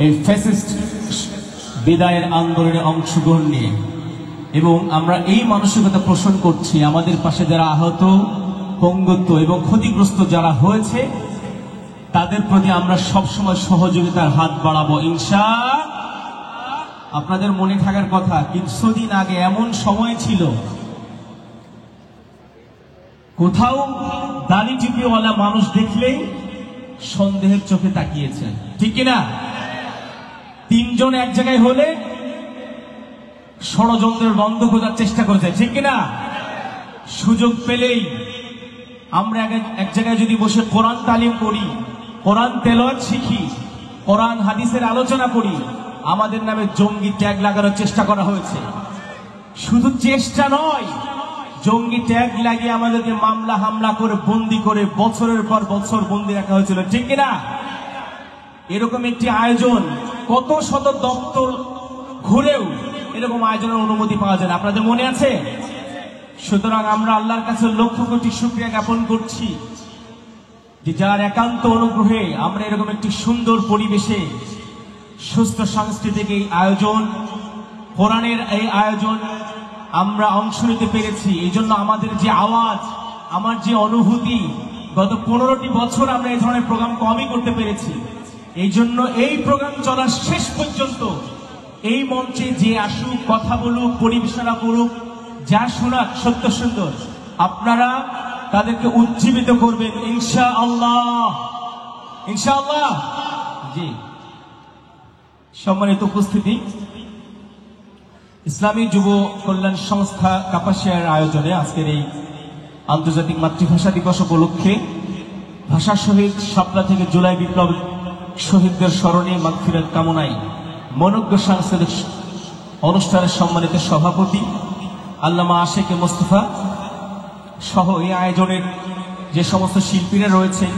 এই ফ্যাসিস্ট বিদায়ের আন্দোলনে অংশগ্রহণ নিয়ে, এবং আমরা এই মানসিকতা পোষণ করছি আমাদের পাশে যারা আহত, পঙ্গুত্ব এবং ক্ষতিগ্রস্ত যারা হয়েছে তাদের প্রতি আমরা সবসময় সহযোগিতার হাত বাড়াবো ইনশাআল্লাহ। আপনাদের মনে থাকার কথা, কিছুদিন আগে এমন সময় ছিল কোথাও দাড়ি টিপিওয়ালা মানুষ দেখলেই সন্দেহের চোখে তাকিয়েছেন, ঠিক কিনা? তিনজন এক জায়গায় হলে ষড়যন্ত্রের বন্ধ খোঁজার চেষ্টা করেছে, ঠিক কিনা? সুযোগ পেলেই আমরা এক জায়গায় যদি বসে কোরআন তালিম করি, কোরআন তেলাওয়াত শিখি, কোরআন হাদিসের আলোচনা করি, আমাদের নামে জঙ্গি ট্যাগ লাগানোর চেষ্টা করা হয়েছে। শুধু চেষ্টা নয়, জঙ্গি ট্যাগ লাগিয়ে আমাদেরকে মামলা হামলা করে বন্দি করে বছরের পর বছর বন্দি রাখা হয়েছিল, ঠিক কিনা? এরকম একটি আয়োজন কত শত দপ্তর ঘুরেও এরকম আয়োজনের অনুমতি পাওয়া যায় না, আপনাদের মনে আছে? সুতরাং আমরা আল্লাহর কাছে লক্ষ কোটি শুকরিয়া জ্ঞাপন করছি যে যার একান্ত অনুগ্রহে আমরা এরকম একটি সুন্দর পরিবেশে সুস্থ সাংস্কৃতিক এই আয়োজন, কোরআনের এই আয়োজন আমরা অংশ নিতে পেরেছি। এই জন্য আমাদের যে আওয়াজ, আমার যে অনুভূতি, গত 15টি বছর আমরা এই ধরনের প্রোগ্রাম কমই করতে পেরেছি। এই জন্য এই প্রোগ্রাম চলার শেষ পর্যন্ত এই মঞ্চে যে আসুক, কথা বলুক, পরিবেশনা করুক, যা শোনাক সত্য সুন্দর, আপনারা তাদেরকে উজ্জীবিত করবেন ইনশাআল্লাহ, ইনশাআল্লাহ। জি, সম্মানিত উপস্থিতি, ইসলামী যুব কল্যাণ সংস্থা কাপাসিয়ার আয়োজনে আজকের এই আন্তর্জাতিক মাতৃভাষা দিবস উপলক্ষে ভাষা শহীদ শাপলা থেকে জুলাই বিপ্লব শহীদদের স্মরণে মাগফিরাত কামনায় মনোজ্ঞ সাংস্কৃতিক অনুষ্ঠানের সম্মানিত সভাপতি আল্লামা আশিক মোস্তফা সহ এই আয়োজনের যে সমস্ত শিল্পীরা রয়েছেন,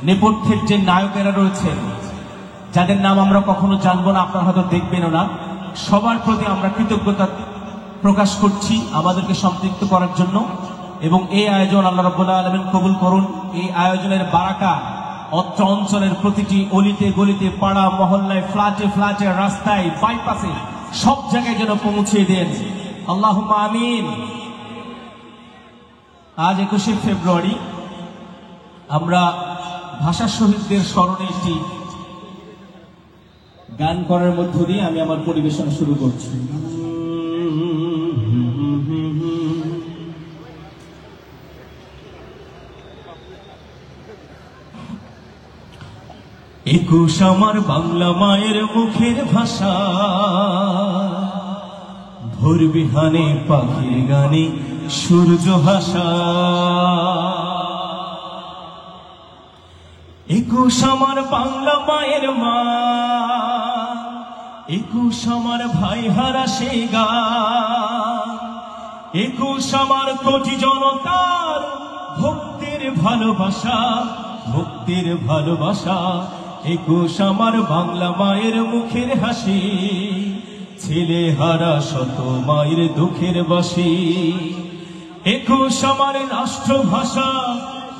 নেপথ্যের যে নায়কেরা রয়েছেন, যাদের নাম আমরা কখনো জানবো না, আপনারা হয়তো দেখবেনও না, সবার প্রতি আমরা কৃতজ্ঞতা প্রকাশ করছি আমাদেরকে সম্পৃক্ত করার জন্য। এবং এই আয়োজন আল্লাহ রাব্বুল আলামিন কবুল করুন। এই আয়োজনের বারাকা অত্র অঞ্চলের প্রতিটি অলিতে গলিতে, পাড়া মহল্লায়, ফ্ল্যাটে ফ্ল্যাটে, রাস্তায়, বাইপাসে, সব জায়গায় যেন পৌঁছে দেন, আল্লাহুম্মা আমিন। আজ 21শে ফেব্রুয়ারি আমরা ভাষা শহীদদের স্মরণে একটি গান করার মধ্য দিয়ে আমি আমার পরিবেশন শুরু করছি। 21 আমার বাংলা মায়ের মুখের ভাষা, ভোর বিহানে পাখির গানে সূর্য ভাষা। 21 আমার বাংলা মায়ের মা, 21 আমার ভাই হারা সে গান, 21 আমার কোটি জনতার ভক্তির ভালোবাসা, ভক্তির ভালোবাসা। 21 আমার বাংলা মায়ের মুখের হাসি, ছেলে হারা শত মায়ের দুঃখের বাসি। 21 আমার রাষ্ট্রভাষা,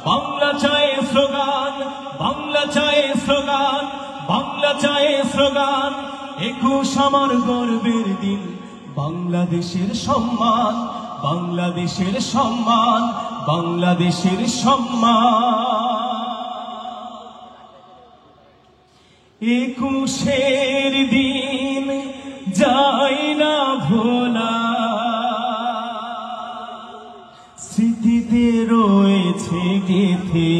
বাংলা চায় স্লোগান, বাংলা চায় স্লোগান, বাংলা চায় স্লোগান। 21 আমার গর্বের দিন, বাংলাদেশের সম্মান, বাংলাদেশের সম্মান, বাংলাদেশের সম্মান। 21 দিন যায় না ভোলা, স্মৃতিতে রয়েছে গেথে।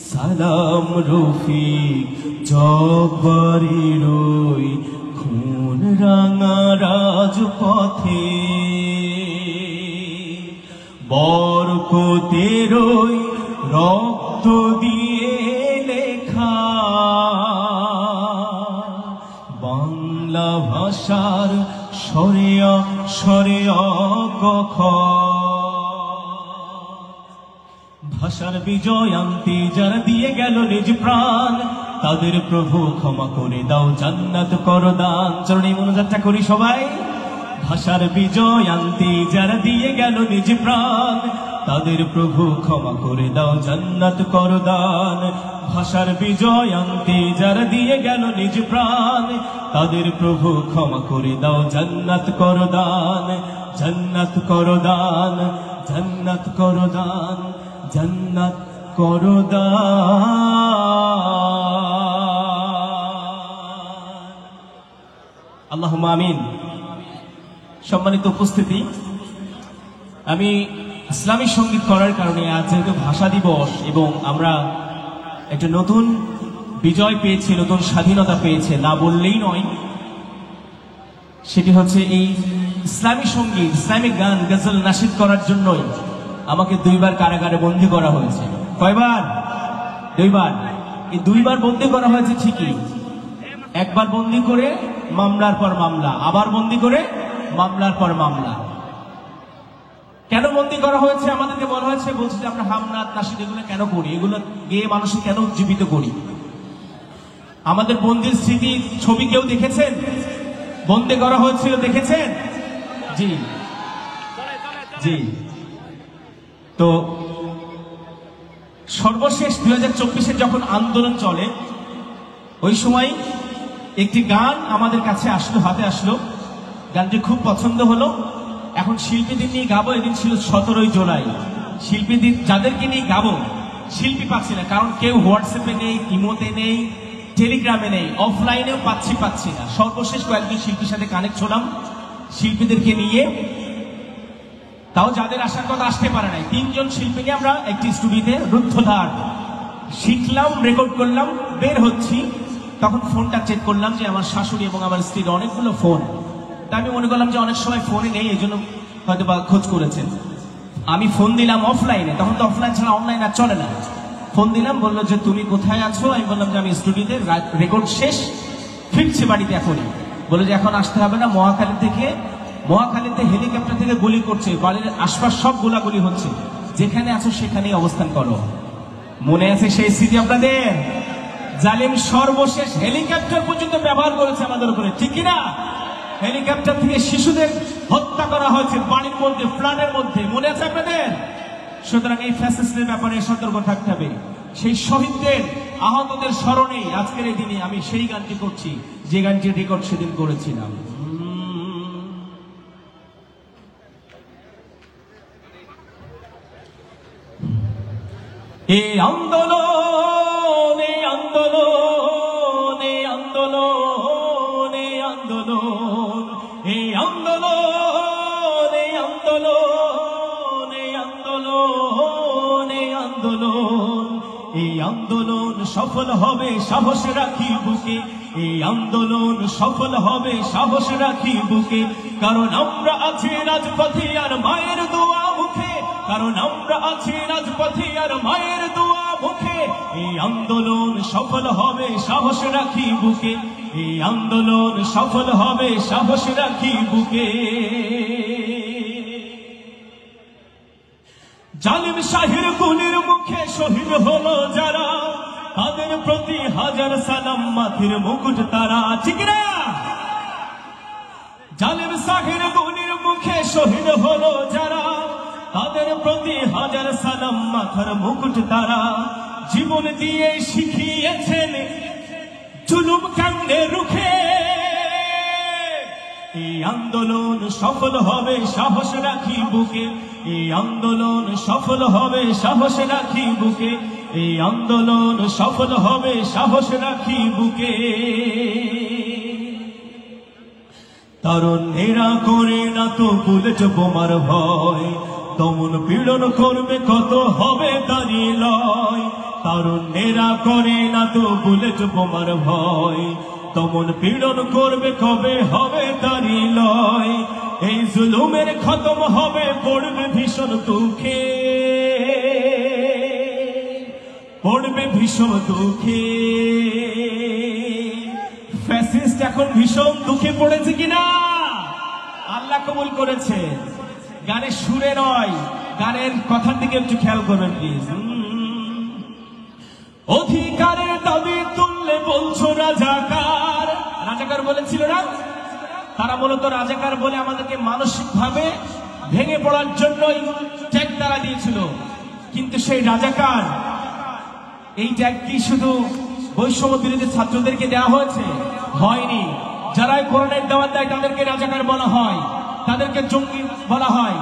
সালাম রফিক জব্বারের ওই খুন রাঙা রাজপথে, বরকতের ওই রক্ত দিয়ে লেখা বাংলা ভাষার স্বরে স্বরে অকখ। ভাষার বিজয় আনতে যারা দিয়ে গেল নিজ প্রাণ, তাদের প্রভু ক্ষমা করে দাও, জান্নাত করো দান। চরণে মনোযাত্রা করি সবাই। ভাষার বিজয় আনতে যারা দিয়ে গেল নিজ প্রাণ, তাদের প্রভু ক্ষমা করে দাও, জান্নাত করো দান। ভাষার বিজয় আনতে যারা দিয়ে গেল নিজ প্রাণ, তাদের প্রভু ক্ষমা করে দাও, জান্নাত করো দান। জান্নাত করো দান, জান্নাত করো দান, জান্নাত করো দান। আল্লাহুম্মা আমিন। সম্মানিত উপস্থিতি, আমি ইসলামী সঙ্গীত করার কারণে আজ যেহেতু ভাষা দিবস এবং আমরা একটা নতুন বিজয় পেয়েছি, নতুন স্বাধীনতা পেয়েছে, না বললেই নয়। সেটি হচ্ছে এই ইসলামী সঙ্গীত, ইসলামিক গান, গজল, নাশিদ করার জন্যই আমাকে 2 বার কারাগারে বন্দী করা হয়েছে। কয়বার? 2 বার। এই 2 বার বন্দী করা হয়েছে ঠিকই, একবার বন্দী করে মামলার পর মামলা, আবার বন্দী করে মামলার পর মামলা। কেন বন্দী করা হয়েছে? আমাদেরকে বলা হয়েছে, বলছে যে আমরা হামনাত, নাশিদ এগুলো কেন করি, এগুলো গেয়ে মানুষকে কেন উজ্জীবিত করি। আমাদের বন্দির স্মৃতি ছবি কেউ দেখেছেন? বন্দী করা হয়েছিল, দেখেছেন? জি জি। তো সর্বশেষ 2024-এ যখন আন্দোলন চলে, ওই সময় একটি গান আমাদের কাছে আসলো, হাতে আসলো। গানটি খুব পছন্দ হলো। এখন শিল্পীদের নিয়ে গাবো, এদিন ছিল 17ই জুলাই। শিল্পীদের যাদেরকে নিয়ে গাবো, শিল্পী পাচ্ছি না, কারণ কেউ হোয়াটসঅ্যাপে নেই, ইমোতে নেই, টেলিগ্রামে নেই, অফলাইনেও পাচ্ছি না। সর্বশেষ কয়েকজন শিল্পীর সাথে কানেক্ট হলাম শিল্পীদেরকে নিয়ে, তাও যাদের আসার কথা আসতে পারে নাই। 3 জন শিল্পীকে আমরা একটি স্টুডিওতে রুদ্ধদ্বার শিখলাম, রেকর্ড করলাম, বের হচ্ছি, তখন ফোনটা চেক করলাম যে আমার শাশুড়ি এবং আমার স্ত্রীর অনেকগুলো ফোন। তা আমি মনে করলাম যে অনেক সময় ফোনে নেই, এই জন্য হয়তো বা খোঁজ করেছেন। আমি ফোন দিলাম অফলাইনে, তখন তো অফলাইন ছাড়া অনলাইন আর চলে না। ফোন দিলাম, বললো যে তুমি কোথায় আছো? আমি বললাম যে আমি স্টুডিওতে, রেকর্ড শেষ, ফিরছি বাড়িতে এখনই। বলে যে এখন আসতে হবে না, মহাখালীতে হেলিকপ্টার থেকে গুলি করছে, বাড়ির আশপাশ সব গোলাগুলি হচ্ছে, যেখানে আছো সেখানেই অবস্থান করো। মনে আছে সেই স্মৃতি আপনাদের? জালিম সর্বশেষ হেলিকপ্টার পর্যন্ত ব্যবহার করেছে আমাদের উপরে, ঠিক কিনা? হেলিকপ্টার থেকে শিশুদের হত্যা করা হয়েছে বাড়ির মধ্যে, ফ্ল্যাটের মধ্যে, মনে আছে আপনাদের? সুতরাং এই ফ্যাসিস্টের ব্যাপারে সতর্ক থাকতে হবে। সেই শহীদদের, আহতদের স্মরণে আজকের এই দিনে আমি সেই গানটি করছি, যে গানটির রেকর্ড সেদিন করেছিলাম। এই আন্দোলন, এই আন্দোলন, এই আন্দোলন, এই আন্দোলন, এই আন্দোলন, এই আন্দোলন, এই আন্দোলন, এই আন্দোলন, এই আন্দোলন সফল হবে, সাহস রাখি বুকে। এই আন্দোলন সফল হবে, সাহস রাখি বুকে। কারণ আমরা আছি রাজপথে আর মায়ের দোয়া মুখে, কারণ আমরা আছি রাজপথে আর মায়ের দোয়া মুখে। এই আন্দোলন সফল হবে, সাহস রাখি বুকে। এই আন্দোলন সফল হবে, সাহস রাখি বুকে। জালিম শাহের গুলির মুখে শহীদ হলো যারা, তাদের প্রতি হাজার সালাম, মাথির মুকুট তারা, ঠিক না? জালিম শাহের গুলির মুখে শহীদ হলো যারা, তাদের প্রতি হাজার সালাম, মাথার মুকুট তারা। জীবন দিয়ে শিখিয়েছেন জুলুম কেমনে রুখে। এই আন্দোলন সফল হবে, সাহস রাখি বুকে। এই আন্দোলন সফল হবে, সাহস রাখি বুকে। এই আন্দোলন সফল হবে, সাহস রাখি বুকে। তরুণেরা করে না তো বুলেট বোমার ভয়, দমন পীড়ন করবে কত হবে তারই লয়। তরুণেরা করে না তো বুলেট বোমার ভয়, দমন পীড়ন করবে কবে হবে তারই লয়। এই জুলুমের খতম হবে, পড়বে ভীষণ দুঃখে, পড়বে ভীষণ দুঃখে। ফ্যাসিস্ট এখন ভীষণ দুঃখে পড়েছে কিনা? আল্লাহ কবুল করেছে। গানের সুরে নয়, গানের কথার দিকে একটু খেয়াল করবেন প্লিজ। অধিকারের দাবি তুললে বলছো রাজাকার, রাজাকার বলেছিল না? তারা মূলত রাজাকার বলে আমাদেরকে মানসিক ভাবে ভেঙে পড়ার জন্যই, টেক তারা দিয়েছিল। কিন্তু সেই রাজাকার, এই ট্যাগ কি শুধু বৈষম্য বিরোধী ছাত্রদেরকে দেওয়া হয়েছে? হয়নি। যারাই কোরআনের দাওয়াত দেয় তাদেরকে রাজাকার বলা হয়, তাদেরকে জঙ্গি বলা হয়।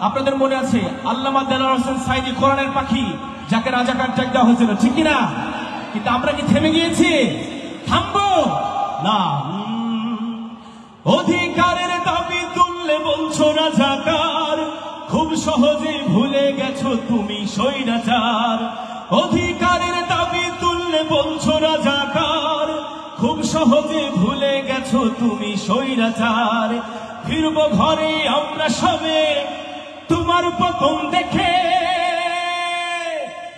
আপনাদের মনে আছে আল্লামা দেলোয়ার হোসেন সাঈদী কোরআনের পাখি, যাকে রাজাকার ট্যাগ দেওয়া হয়েছিল, ঠিক কিনা? কিন্তু আমরা কি থেমে গিয়েছি? থামবো না। অধিকারের দাবি তুললে বলছো রাজাকার, খুব সহজে ভুলে গেছো তুমি স্বৈরাচার। অধিকারের দাবি তুললে বলছো রাজাকার, খুব সহজে ভুলে গেছো তুমি স্বৈরাচার। ফিরবো ঘরে আমরা সবে তোমার পতন দেখে,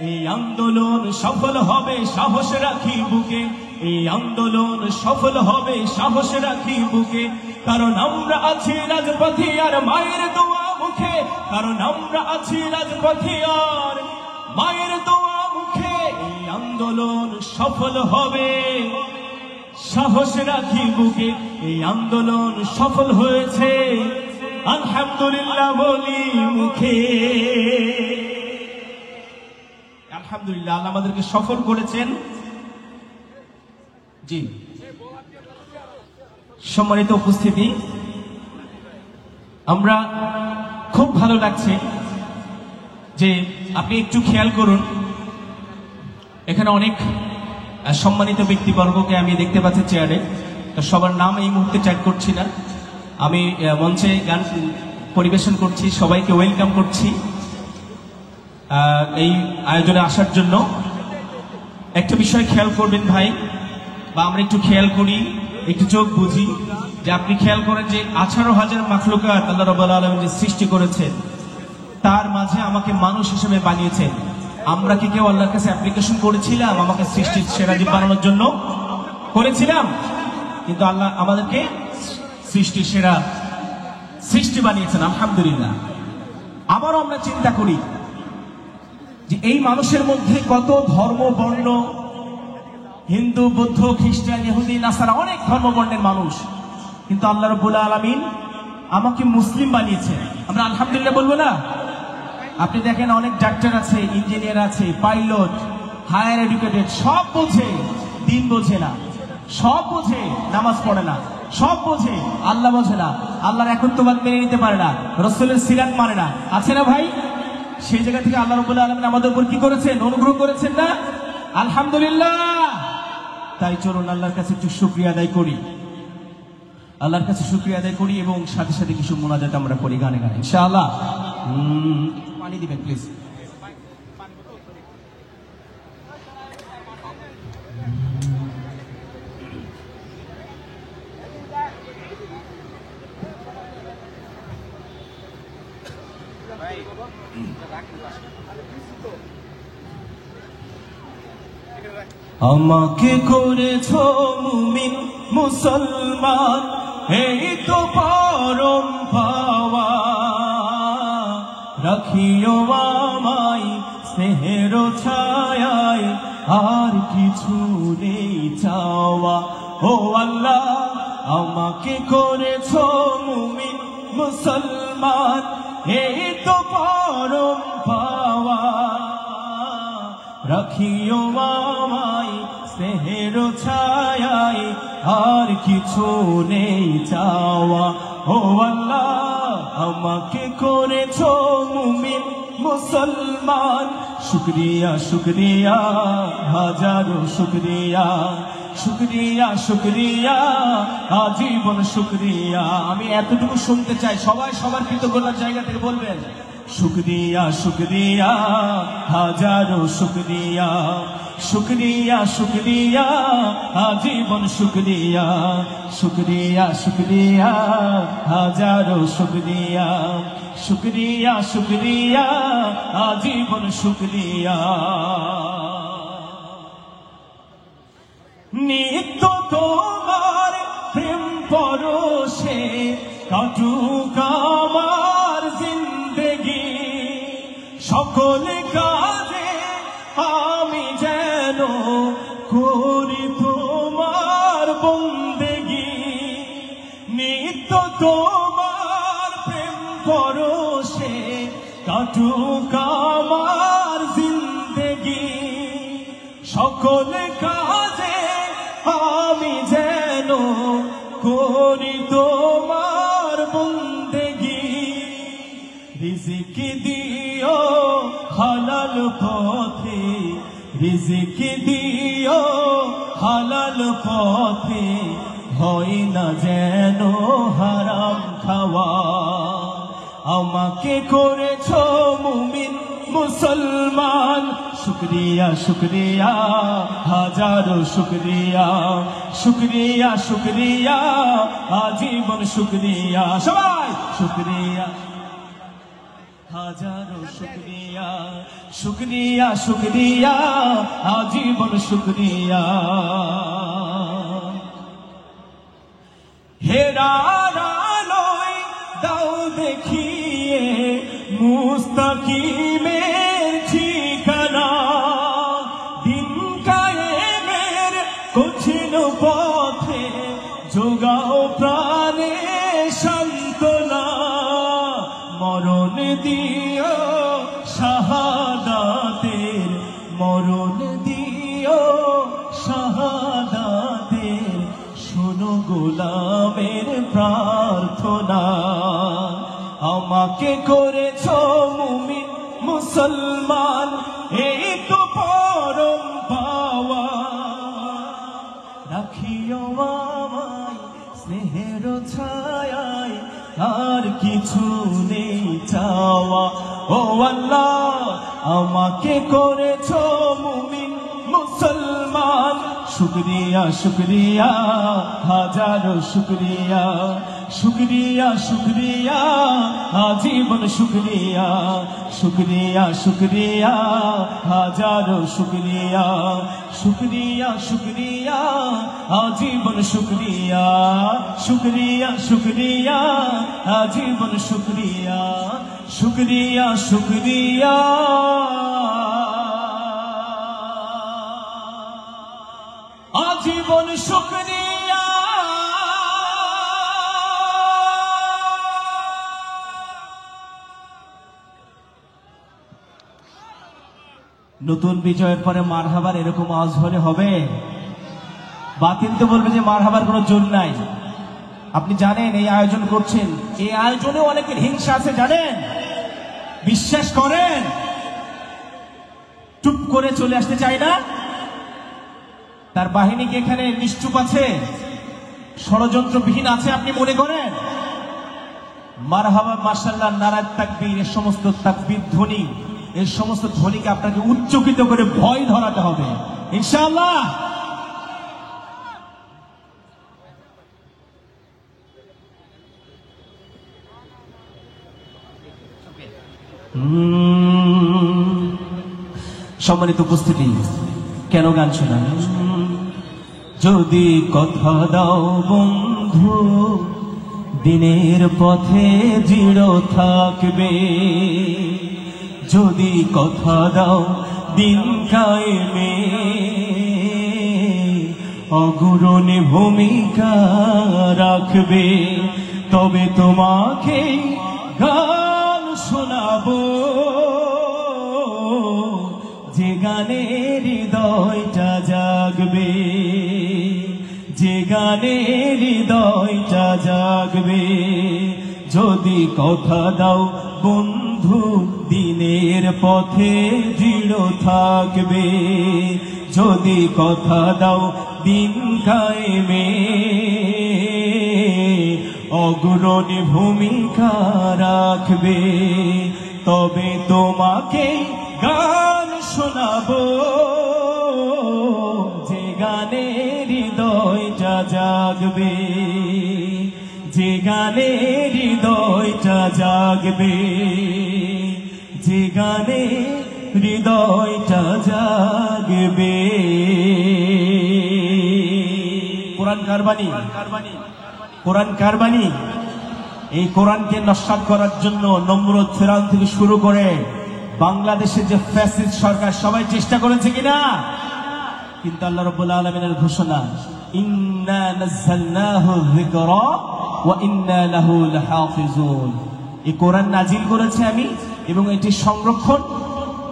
এই আন্দোলন সফল হবে সাহস রাখি বুকে, এই আন্দোলন সফল হবে সাহস রাখি বুকে। কারণ আমরা আছি রাজপথে আর মায়ের দোয়া মুখে, কারণ আমরা আছি রাজপথে আর মায়ের দোয়া মুখে। এই আন্দোলন সফল হবে সাহস রাখি বুকে, এই আন্দোলন সফল হয়েছে আলহামদুলিল্লাহ বলি মুখে। আলহামদুলিল্লাহ, আল্লাহ আমাদেরকে সফল করেছেন। জি, সম্মানিত উপস্থিতি, আমরা খুব ভালো লাগছে যে আপনি একটু খেয়াল করুন, এখানে অনেক সম্মানিত ব্যক্তিবর্গকে আমি দেখতে পাচ্ছি চেয়ারে। তো সবার নাম এই মুহূর্তে ট্যাগ করছি না, আমি মঞ্চে গান পরিবেশন করছি, সবাইকে ওয়েলকাম করছি এই আয়োজনে আসার জন্য। একটা বিষয় খেয়াল করবেন ভাই, বা আমরা একটু খেয়াল করি, একটু চোখ বুঝি, যে আপনি খেয়াল করেন যে 18,000 মাখলুকাত আল্লাহ রাব্বুল আলামিন সৃষ্টি করেছেন, তার মাঝে আমাকে মানুষ হিসেবে বানিয়েছেন। আমরা কি কেউ আল্লাহর কাছে অ্যাপ্লিকেশন করেছিলাম আমাকে সৃষ্টির সেরা জীব বানানোর জন্য? করেছিলাম? কিন্তু আল্লাহ আমাদেরকে সৃষ্টির সেরা সৃষ্টি বানিয়েছেন, আলহামদুলিল্লাহ। আবারও আমরা চিন্তা করি যে এই মানুষের মধ্যে কত ধর্ম বর্ণ, হিন্দু, বৌদ্ধ, খ্রিস্টান, ইহুদি, নাসারা, অনেক ধর্ম বর্ণের মানুষ, কিন্তু আল্লাহ রাব্বুল আলামিন আমাকে মুসলিম বানিয়েছেন। আমরা আলহামদুলিল্লাহ বলবো না? আপনি দেখেন অনেক ডাক্তার আছে, ইঞ্জিনিয়ার আছে, পাইলট, হায়ার এডুকেটেড, সব বোঝে, দিন বোঝে না, সব বোঝে, নামাজ পড়ে না, সব বোঝে, আল্লাহ বোঝে না, আল্লাহর একত্ববাদ মেনে নিতে পারে না, রাসূলের সিরাত মানে না, আছে না ভাই? সেই জায়গা থেকে আল্লাহ রাব্বুল আলামিন আমাদের উপর কি করেছেন? অনুগ্রহ করেছেন না? আলহামদুলিল্লাহ। তাই চলুন আল্লাহর কাছে একটু শুকরিয়া আদায় করি, আল্লাহর কাছে শুকরিয়া আদায় করি, এবং সাথে সাথে কিছু মুনাজাত আমরা করি গানে গানে ইনশাআল্লাহ। পানি দিবেন প্লিজ। আমাকে করেছো মুমিন মুসলমান, এই তো পরম পাওয়া, রাখিও আমায় স্নেহের ছায়ায়, আর কিছু নেই চাওয়া। ও আল্লাহ, আমাকে করেছো মুমিন মুসলমান, এই তো পরম পাওয়া, রাখিও আমায় স্নেহের ছায়ায়, আর কিছু নেই চাওয়া। ও আল্লাহ, আমাকে করেছো মুমিন মুসলমান, শুকরিয়া শুকরিয়া হাজারো শুকরিয়া, শুকরিয়া শুকরিয়া আজীবন শুকরিয়া। আমি এতটুকু শুনতে চাই, সবাই সবার কৃতজ্ঞতার জায়গা থেকে বলবেন শুকরিয়া শুকরিয়া হাজারো শুকরিয়া, শুকরিয়া শুকরিয়া আজীবন শুকরিয়া, শুকরিয়া শুকরিয়া হাজারো শুকরিয়া, শুকরিয়া শুকরিয়া আজীবন শুকরিয়া। নিত্য তোমার প্রেম পরশে কাটুক আমার জিন্দেগি, সকল কাজে আমি যেন করি তোমার বন্দেগি। নিত্য তোমার প্রেম পরশে কাটুক কাটুক আমার জিন্দেগি, সকল কাজে আমি যেন করি তোমার বন্দেগি। রিজিক দিও হালাল পথে, রিজিক দিও হালাল পথে, হয় না যেন হারাম খাওয়া। আমাকে করেছো মুমিন মুসলমান, শুকরিয়া শুকরিয়া হাজারো শুকরিয়া, শুকরিয়া শুকরিয়া আজীবন শুকরিয়া। সবাই শুকরিয়া হাজারো শুকরিয়া, শুকরিয়া শুকরিয়া আজীবন শুকরিয়া। হেরার আলোয় দাও দেখিয়ে মুস্তাকিমের ঠিকানা, দিন কায়েমের কঠিন পথে যোগাও প্রাণে সান্ত্বনা। মরণ দিও শাহাদাতের, মরণ দিও শাহাদাতের, শোনো গোলামের প্রার্থনা। আমাকে করেছো মুমিন মুসলমান, এই তো পরম পাওয়া। রাখিও আমায় স্নেহের ছায়ায়, আর কিছু নেই চাওয়া। ও আল্লাহ আমাকে করেছো মুমিন মুসলমান, শুকরিয়া শুকরিয়া হাজারো শুকরিয়া, শুকরিয়া শুকরিয়া আজীবন শুকরিয়া, শুকরিয়া শুকরিয়া হাজারো শুকরিয়া, শুকরিয়া শুকরিয়া আজীবন শুকরিয়া, শুকরিয়া শুকরিয়া আজীবন শুকরিয়া, শুকরিয়া শুকরিয়া আজীবন শুকরিয়া। নতুন বিজয়ের পরে মারহাবার এরকম আওয়াজ হলে হবে? বাতিল তো বলবে যে মারহাবার কোনো জোর নাই। আপনি জানেন এই আয়োজন করছেন, এই আয়োজনে অনেকের হিংসা আছে জানেন, বিশ্বাস করেন। চুপ করে চলে আসতে চাই না, তার বাহিনী কি এখানে নিশ্চুপ আছে, ষড়যন্ত্রবিহীন আছে আপনি মনে করেন? মারহাবা মাশাআল্লাহ নারায়ে তাকবীর, এর সমস্ত তাকবীর ধ্বনি, এর সমস্ত ধ্বনিকে আপনাকে উচ্চকিত করে ভয় ধরাতে হবে ইনশাআল্লাহ। সম্মানিত উপস্থিতি, কেন গান শোনান? যদি কথা দাও বন্ধু দিনের পথে দৃঢ় থাকবে, যদি কথা দাও দিন কায়েমে অগ্রণী ভূমিকা রাখবে, তবে তোমাকে গান শোনাবো যে গানে হৃদয়টা জাগবে, যে গানে হৃদয়টা জাগবে। যদি কথা দাও বন্ধু দিনের পথে দৃঢ় থাকবে, যদি কথা দাও দিন কায়েমে অগ্রণী ভূমিকা রাখবে, তবে তোমাকে গান শোনাবো যে গানে হৃদয়টা জাগবে, যে গানে হৃদয়টা জাগবে, যে গানে হৃদয়টা জাগবে। কোরআন কারবানি, কোরআন কারবানি। এই কোরআনকে নস্যাৎ করার জন্য নমরুদ ফিরআউন থেকে শুরু করে বাংলাদেশের যে ফ্যাসিস্ট সরকার সবাই চেষ্টা করেছে কিনা? কিন্তু আল্লাহ রাব্বুল আলামিনের ঘোষণা, ইন্না নাযালনাহু যিকরা ওয়া ইন্না লাহু লাহাফিজুন। এই কোরআন নাজিল করেছে আমি, এবং এটির সংরক্ষণ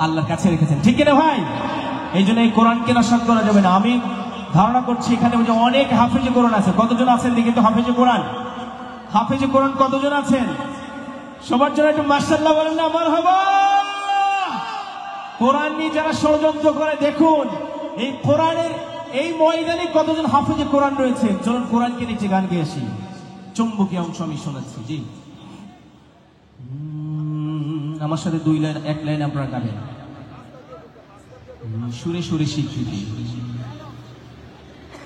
আল্লাহর কাছে রেখেছেন, ঠিক কিনা ভাই? এই জন্য এই কোরআনকে নষ্ট করা যাবে না। আমি ধারণা করছি এখানে অনেক হাফেজে কোরআন আছে। কতজন আছেন দেখি তো হাফেজে কোরআন? হাফেজে কোরআন কতজন আছেন? সবার জন্য একটু মাশাআল্লাহ বলেন না, মারহাবা। কোরআন নিয়ে যারা ষড়যন্ত্র করে, দেখুন এই কোরআনের এই ময়দানে কতজন হাফেজে কোরআন রয়েছে। চলুন কোরআনকে নিচে গান গেয়ে আসি। চুম্বকী অংশ আমি শোনাচ্ছি। জি, আমার সাথে 2 লাইন 1 লাইন আপনারা গাবেন, সুরে সুরে স্বীকৃতি।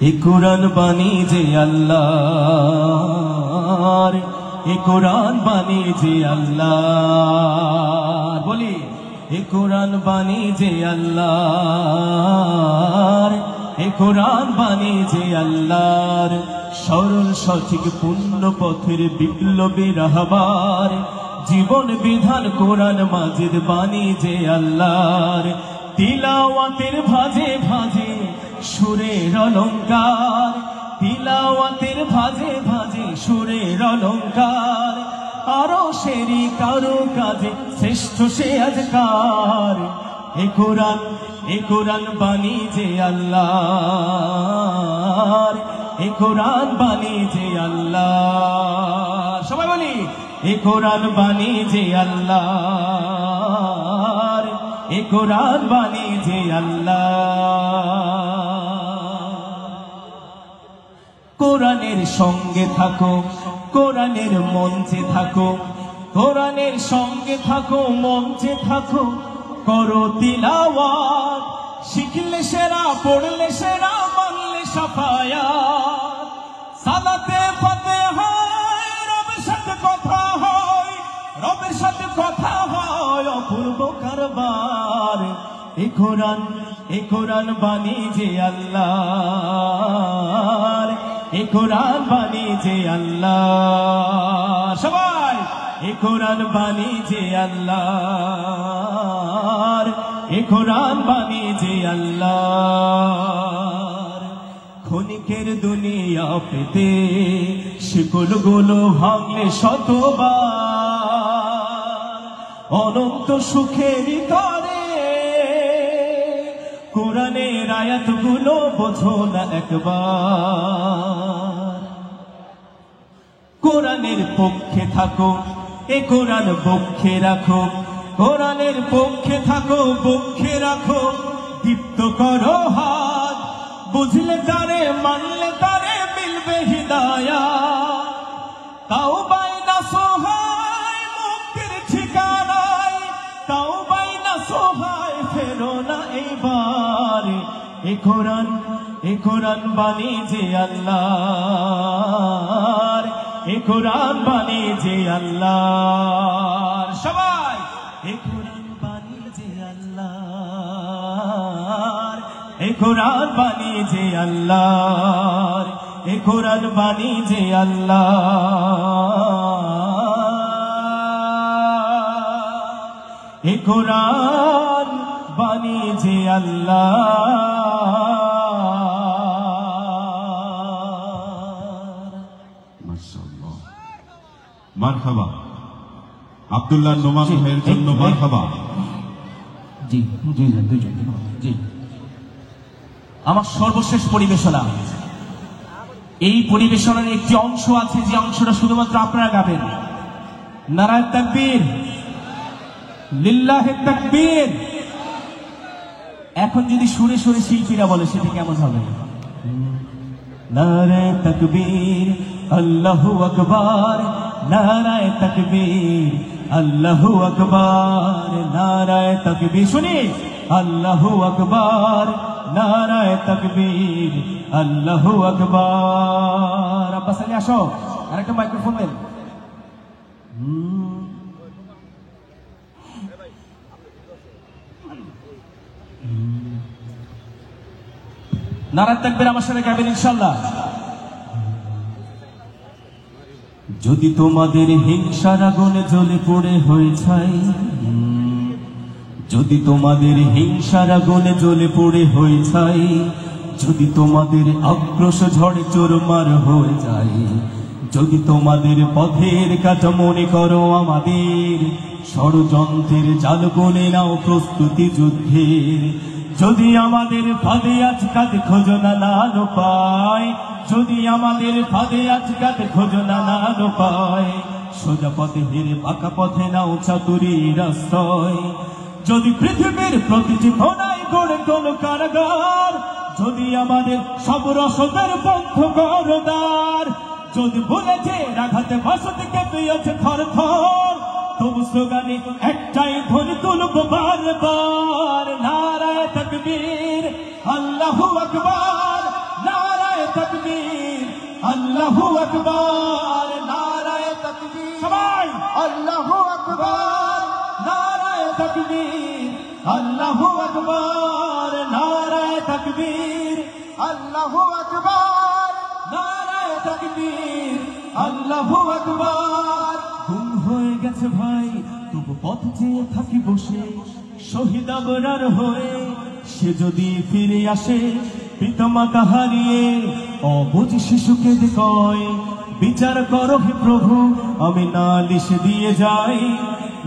এ কোরআন বাণী যে আল্লাহর, এ কোরআন বাণী যে আল্লাহর, বলি এ কোরআন বাণী যে আল্লাহর, এ কোরআন বাণী যে আল্লাহর, সরল সঠিক পূর্ণ পথের বিপ্লবী রাহবার, জীবন বিধান কোরআন মাজিদ বাণী যে আল্লাহর, তিলাওয়াতের ভাজে ভাজে সুরের অলংকার, তিলাওয়াতের ভাজে ভাজে সুরের অলংকার, আরো সেরি কারো কাজে শ্রেষ্ঠ সে আজকার। এ কোরআন বাণী যে আল্লাহর, এ কোরআন বাণী যে আল্লাহর, সবাই বলি এ কোরআন বাণী যে আল্লাহর, এ কোরআন বাণী যে আল্লাহর। কোরআনের সঙ্গে থাকো, কোরআনের মঞ্চে থাকো, কোরআনের সঙ্গে থাকো, মঞ্চে থাকো, করো তিলাওয়াত, শিখলে সেরা, পড়লে সেরা, মানলে সাফায়াত, সালাতে ফাতিহা রবের সাথে কথা হয়, রবের সাথে কথা হয় অপূর্ব কারবার। এ কোরআন বাণী যে আল্লাহর, এ কোরআন বাণী যে আল্লাহর, সবাই এ কোরআন বাণী যে আল্লাহর, এ কোরআন বাণী যে আল্লাহর। ক্ষণিকের দুনিয়া পেতে শিকলগুলো ভাঙলে শতবার, অনন্ত সুখের করে কোরআনের আয়াতগুলো বোঝো না একবার। কোরআনের পক্ষে থাকো, এ কোরআন পক্ষে রাখো, কোরআনের পক্ষে থাকো, পক্ষে রাখো, দীপ্ত করো হাত, বুঝলে তারে, মানলে তারে মিলবে হিদায়াত। তাওবাই না সোহায় মুক্তির ঠিকানায়, তাওবাই না সোহায় ফেরো না এইবার। এ কোরআন বাণী যে আল্লাহর, এ কোরআন বাণী যে আল্লাহর, সবাই এ কোরআন বাণী যে আল্লাহর, এ কোরআন বাণী যে আল্লাহর, এ কোরআন বাণী যে আল্লাহর, এ কোরআন বাণী যে আল্লাহর। মাশাআল্লাহ, মারহাবা। আব্দুল্লাহ নোমান ভাইয়ের জন্য মারহাবা। জি জি জি, আমার সর্বশেষ পরিবেশনা। এই পরিবেশনার একটি অংশ আছে যে অংশটা শুধুমাত্র আপনারা গাবেন। নারায়ে তাকবীর, লিল্লাহে তাকবীর। এখন যদি সুরে সুরে শিল্পীরা বলে সেটা কেমন হবে? নারায়ে তাকবীর, আল্লাহু আকবার, নারায়ে তাকবীর, আল্লাহু আকবার, নারায়ে তাকবীর। শুনি, আল্লাহু আকবার, নারায়ে তাকবীর, আল্লাহু আকবার। আব্বাস আলী আসো, আরেকটা মাইক্রোফোন দেন। নারায়ে তাকবীর আমার সাথে গাবেন ইনশাআল্লাহ। যদি তোমাদের হিংসার আগুনে জ্বলে পড়ে হয়ে ছাই, যদি তোমাদের হিংসার আগুনে জ্বলে পড়ে হয়ে ছাই, যদি তোমাদের আক্রোশ ঝড়ে চোরমার হয়ে যায়, যদি তোমাদের পথের কাটা মনে করো আমাদের, ষড়যন্ত্রের জাল বনে নাও প্রস্তুতি যুদ্ধের। যদি আমাদের ফাঁদে আজকাত খোঁজো না নান পায়, যদি আমাদের ফাঁদে আজকাত খোঁজো না নান পায়, সোজা পথে হেরে বাঁকা পথে নাও চাতুরীর আশ্রয়। যদি পৃথিবীর প্রতিটি কোণায় গড়ে তোলো কারাগার, যদি আমাদের সব রসদের বন্ধ করো দ্বার, যদি বলেছে আঘাতে বসতি কেঁপে ওঠে থর থর, তবু স্লোগানে একটাই ধ্বনি তুলব বারবার, নারায়ে তাকবীর আল্লাহু আকবার, নারায়ে তাকবীর আল্লাহু আকবার, নারায়ে তাকবীর সবাই আল্লাহু আকবার, নারায়ে তাকবীর আল্লাহু আকবার, নারায়ে তাকবীর আল্লাহু আকবার, নারায়ে তাকবীর আল্লাহু আকবার। ঘুম হয়ে গেছে ভাই তবু পথ চেয়ে থাকি বসে, শহীদ আবরার হয়ে সে যদি ফিরে আসে, পিতামাতা হারিয়ে অবুঝ শিশুকে কয়, বিচার করো হে প্রভু আমি নালিশ দিয়ে যাই।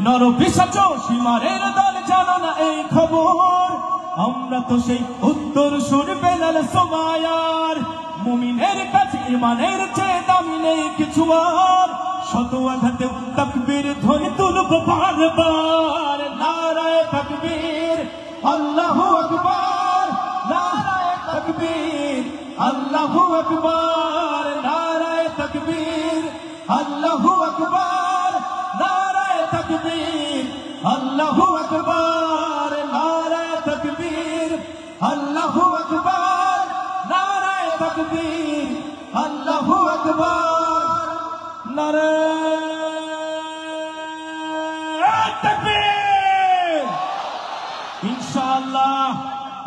নর পিশাচ সীমারের দল জানো না এই খবর, আমরা তো সেই উত্তর সুর বেলাল সুমায়ার। মুমিনের কাছে ইমানের চেয়ে দামি নেই কিছু আর, শত আঘাতে তাকবীর ধ্বনি তুলব বারবার, নারায়ে তাকবীর আল্লাহু আকবার, নারায়ে তাকবীর আল্লাহু আকবার, নারায়ে তাকবীর আল্লাহু আকবার, নারায়ে তাকবীর আল্লাহু আকবার, নারায়ে তাকবীর আল্লাহু আকবার, নারায়ে তাকবীর আল্লাহু আকবার, নারায়ে তাকবীর। ইনশাআল্লাহ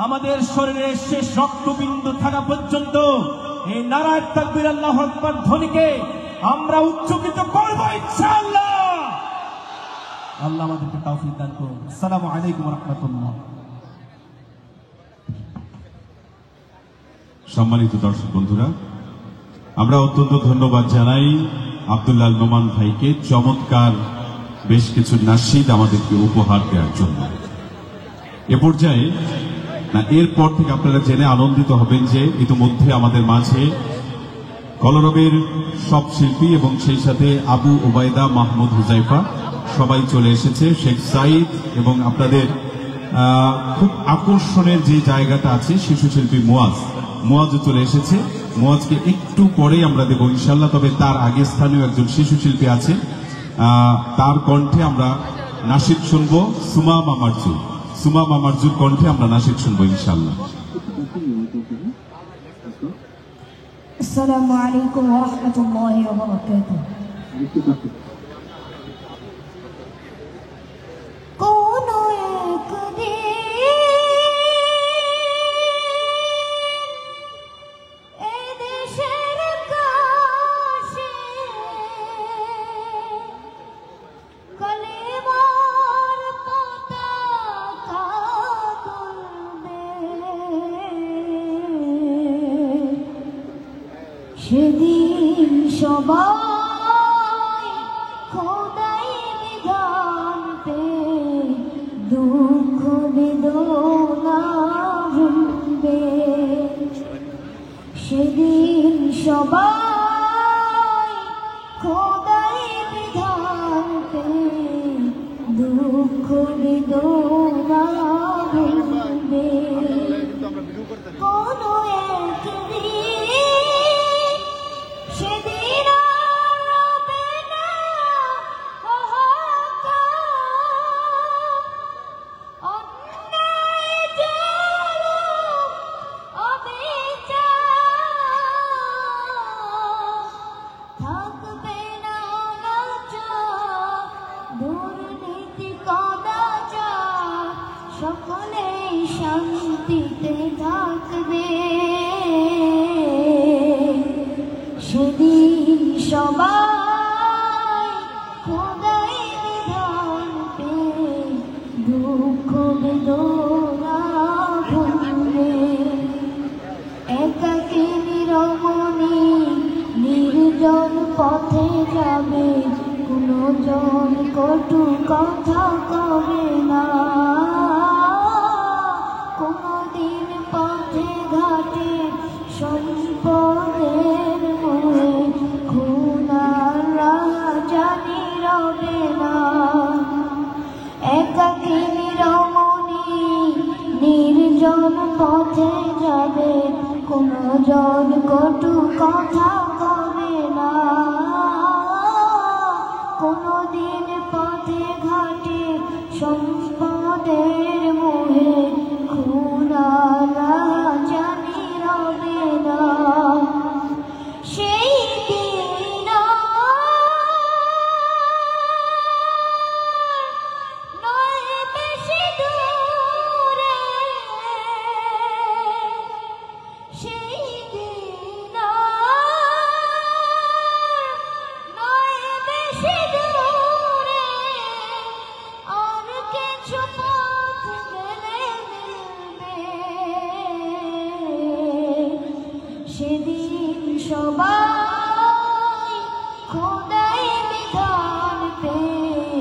আমাদের শরীরের শেষ রক্তবিন্দু থাকা পর্যন্ত এই নারায়ে তাকবীর আল্লাহু আকবার ধ্বনিকে আমরা উচ্চকিত করব ইনশাআল্লাহ। আল্লাহ আমাদেরকে তৌফিক দান করুন। আসসালামু আলাইকুম ওয়া রাহমাতুল্লাহ। সম্মানিত দর্শক বন্ধুরা, আমরা অত্যন্ত ধন্যবাদ জানাই আব্দুল্লাহ আল নোমান ভাইকে চমৎকার বেশ কিছু নাশিদ আমাদেরকে উপহার দেওয়ার জন্য। এ পর্যায়ে এরপর থেকে আপনারা জেনে আনন্দিত হবেন যে ইতিমধ্যে আমাদের মাঝে কলরবের সব শিল্পী এবং সেই সাথে আবু ওবায়দা, মাহমুদ হুজাইফা সবাই চলে এসেছে। শেখ সাইদ এবং আপনাদের খুব আকর্ষণের যে জায়গাটা আছে শিশু শিল্পী মুয়াজও চলে এসেছে। মুয়াজকে একটু পরেই আমরা দেবো ইনশাল্লাহ। তবে তার আগে স্থানীয় একজন শিশু শিল্পী আছে, তার কণ্ঠে আমরা নাশিদ শুনবো। সুমা মামারজুর কণ্ঠে আমরা নাশিদ শুনবো ইনশাল্লাহ। আসসালামু আলাইকুম ওয়া রাহমাতুল্লাহি ওয়া বারাকাতুহু। কোনো একদিন এদেশের কাশে কালেমার পতাকা তুলবে, সেদিন সবাই খোদাই বিধান পে দুঃখ বেদনা ভুলবে, সেদিন সবাই খোদাই বিধান পে দুঃখ বেদনা ভুলবে। কোনো একদিন সেদিন আর রবে না হাহাকার, অন্যায় জুলুম অবিচার, থাকবে না অনাচার দুর্নীতি কদাচার, সকলেই শান্তিতে থাকবে, সেদিন সবাই খোদাই বিধান পে দুঃখ বেদনা ভুলবে। একাকী নিরমণি নির্জন পথে যাবে, কোন কোনো জন কটু কথা কবে না, কোনদিন পথে ঘাটে সম্পদের মোহে খুনার রাহাজানি রবে না। একাকিনী রমণী নির্জন পথে যাবে, কোনো জন কটু কথা কবে না, কোনদিন পথে ঘাটে সম্পদের মোহে খুনার রাহাজানি রবে না। সেই দিন নয় বেশি দূরে, সেই দিন নয় বেশি দূরে, আর কিছু পথ গেলে মিলবে। সেদিন সবাই খোদাই বিধান পেয়ে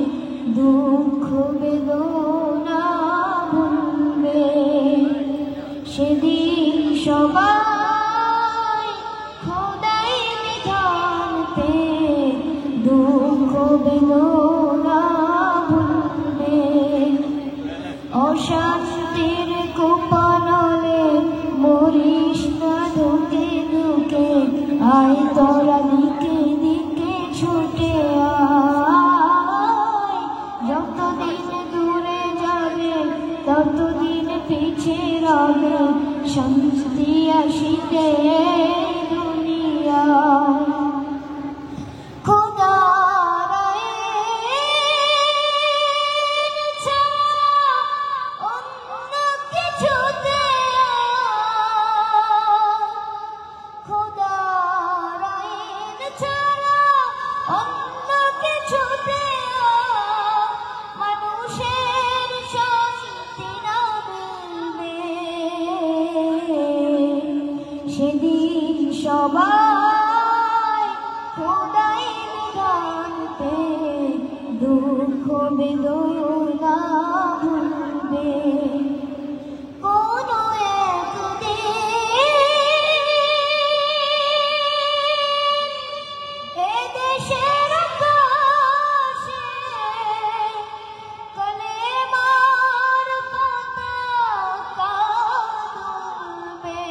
দুঃখ বেদনা ভুলবে। সেদিন সবাই খোদাই বিধান পেয়ে দুঃখ বেদনা ভুলবে। অশান্তির কোপানলে মরিস না ঢুকে ঢুকে, আয় তোরা দিকে দিকে ছুটে আয়। যতদিন দূরে যাবে ততদিন পিছে রবে, শান্তি আসিতে দুনিয়ায়। খোদার আইন ছাড়া অন্য কিছুতে, খোদার আইন ছাড়া অন্য কিছুতে মানুষের শান্তি না মিলবে। সেদিন সবাই খোদাই বিধান পেয়ে দুঃখ বেদনা ভুলবে। কোনো একদিন এদেশের আকাশে কালেমার পতাকা দুলবে।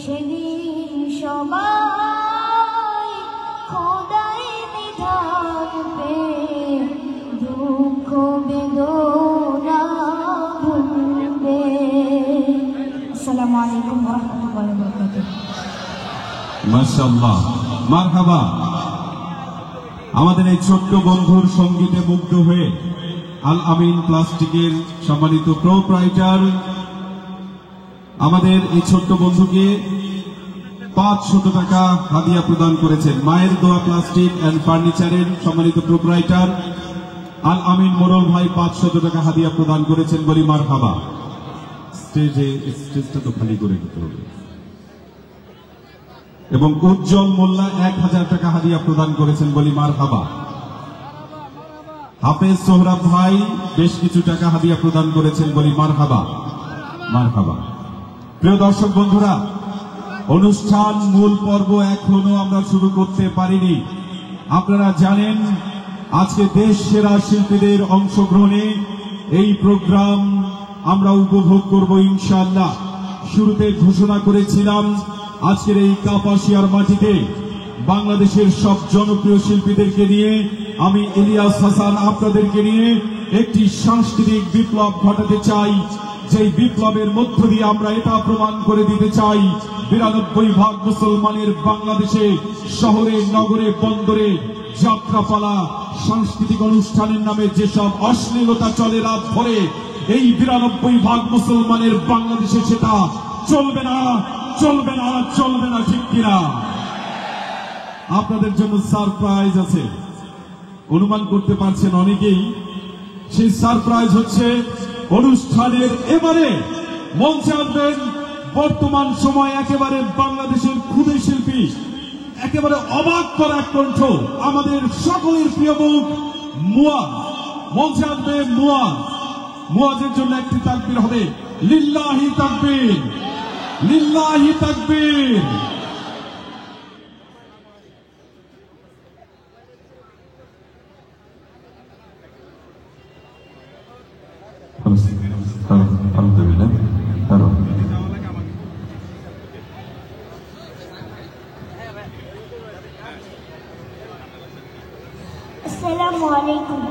সেদিন সবাই খোদাই বিধান পেয়ে দুঃখ বেদনা ভুলবে। আসসালামু আলাইকুম ওয়া রাহমাতুল্লাহি ওয়া বারাকাতুহু। মাশাআল্লাহ, মারহাবা। আমাদের এই ছোট্ট বন্ধুর সঙ্গীতে মুগ্ধ হয়ে আল আমিন প্লাস্টিকের সম্মানিত প্রোপ্রাইটার আমাদের এই ছোট্ট বন্ধুকে 500 টাকা হাদিয়া প্রদান করেছেন। মায়ের দোয়া প্লাস্টিক অ্যান্ড ফার্নিচারের সম্মানিত প্রোপ্রাইটার আল আমিন মোড়ল ভাই 500 টাকা হাদিয়া প্রদান করেছেন। বলি মারহাবা। স্টেজটা তো খালি করে দিতে হবে। এবং উজ্জ্বল মোল্লা 1000 টাকা হাদিয়া প্রদান করেছেন। বলি মারহাবা। হাফেজ সোহরাব ভাই বেশ কিছু টাকা হাদিয়া প্রদান করেছেন। বলি মারহাবা, মারহাবা। প্রিয় দর্শক বন্ধুরা, অনুষ্ঠান মূল পর্ব এখনো আমরা শুরু করতে পারিনি। আপনারা জানেন আজকে দেশ সেরা শিল্পীদের অংশগ্রহণে এই প্রোগ্রাম আমরা উপভোগ করব ইনশাআল্লাহ। শুরুতে ঘোষণা করেছিলাম আজকের এই কাপাসিয়ার মাটিতে বাংলাদেশের সব জনপ্রিয় শিল্পীদেরকে নিয়ে আমি ইলিয়াস হাসান আপনাদেরকে নিয়ে একটি সাংস্কৃতিক বিপ্লব ঘটাতে চাই, যেই বিপ্লবের মধ্য দিয়ে আমরা এটা প্রমাণ করে দিতে চাই 92 ভাগ মুসলমানের বাংলাদেশে শহরে নগরে বন্দরে যাত্রাপালা সাংস্কৃতিক অনুষ্ঠানের নামে যেসব অশ্লীলতা চলে রাত ভরে, এই 92 ভাগ মুসলমানের বাংলাদেশে সেটা চলবে না, চলবে না, চলবে না। ঠিক কিনা? আপনাদের জন্য সারপ্রাইজ আছে, অনুমান করতে পারছেন অনেকেই। সেই সারপ্রাইজ হচ্ছে অনুষ্ঠানের এবারে মঞ্চে আসবেন বর্তমান সময় একেবারে বাংলাদেশের ক্ষুদে শিল্পী একেবারে অবাক করা এক কণ্ঠ, আমাদের সকলের প্রিয় মুখ মুয়াজ। মঞ্চে আসবে মুয়াজ। মুয়াজের জন্য একটি তাকবীর হবে, লিল্লাহি তাকবীর, লিল্লাহি তাকবীর। আলহামদুলিল্লাহ। আসসালামু আলাইকুম।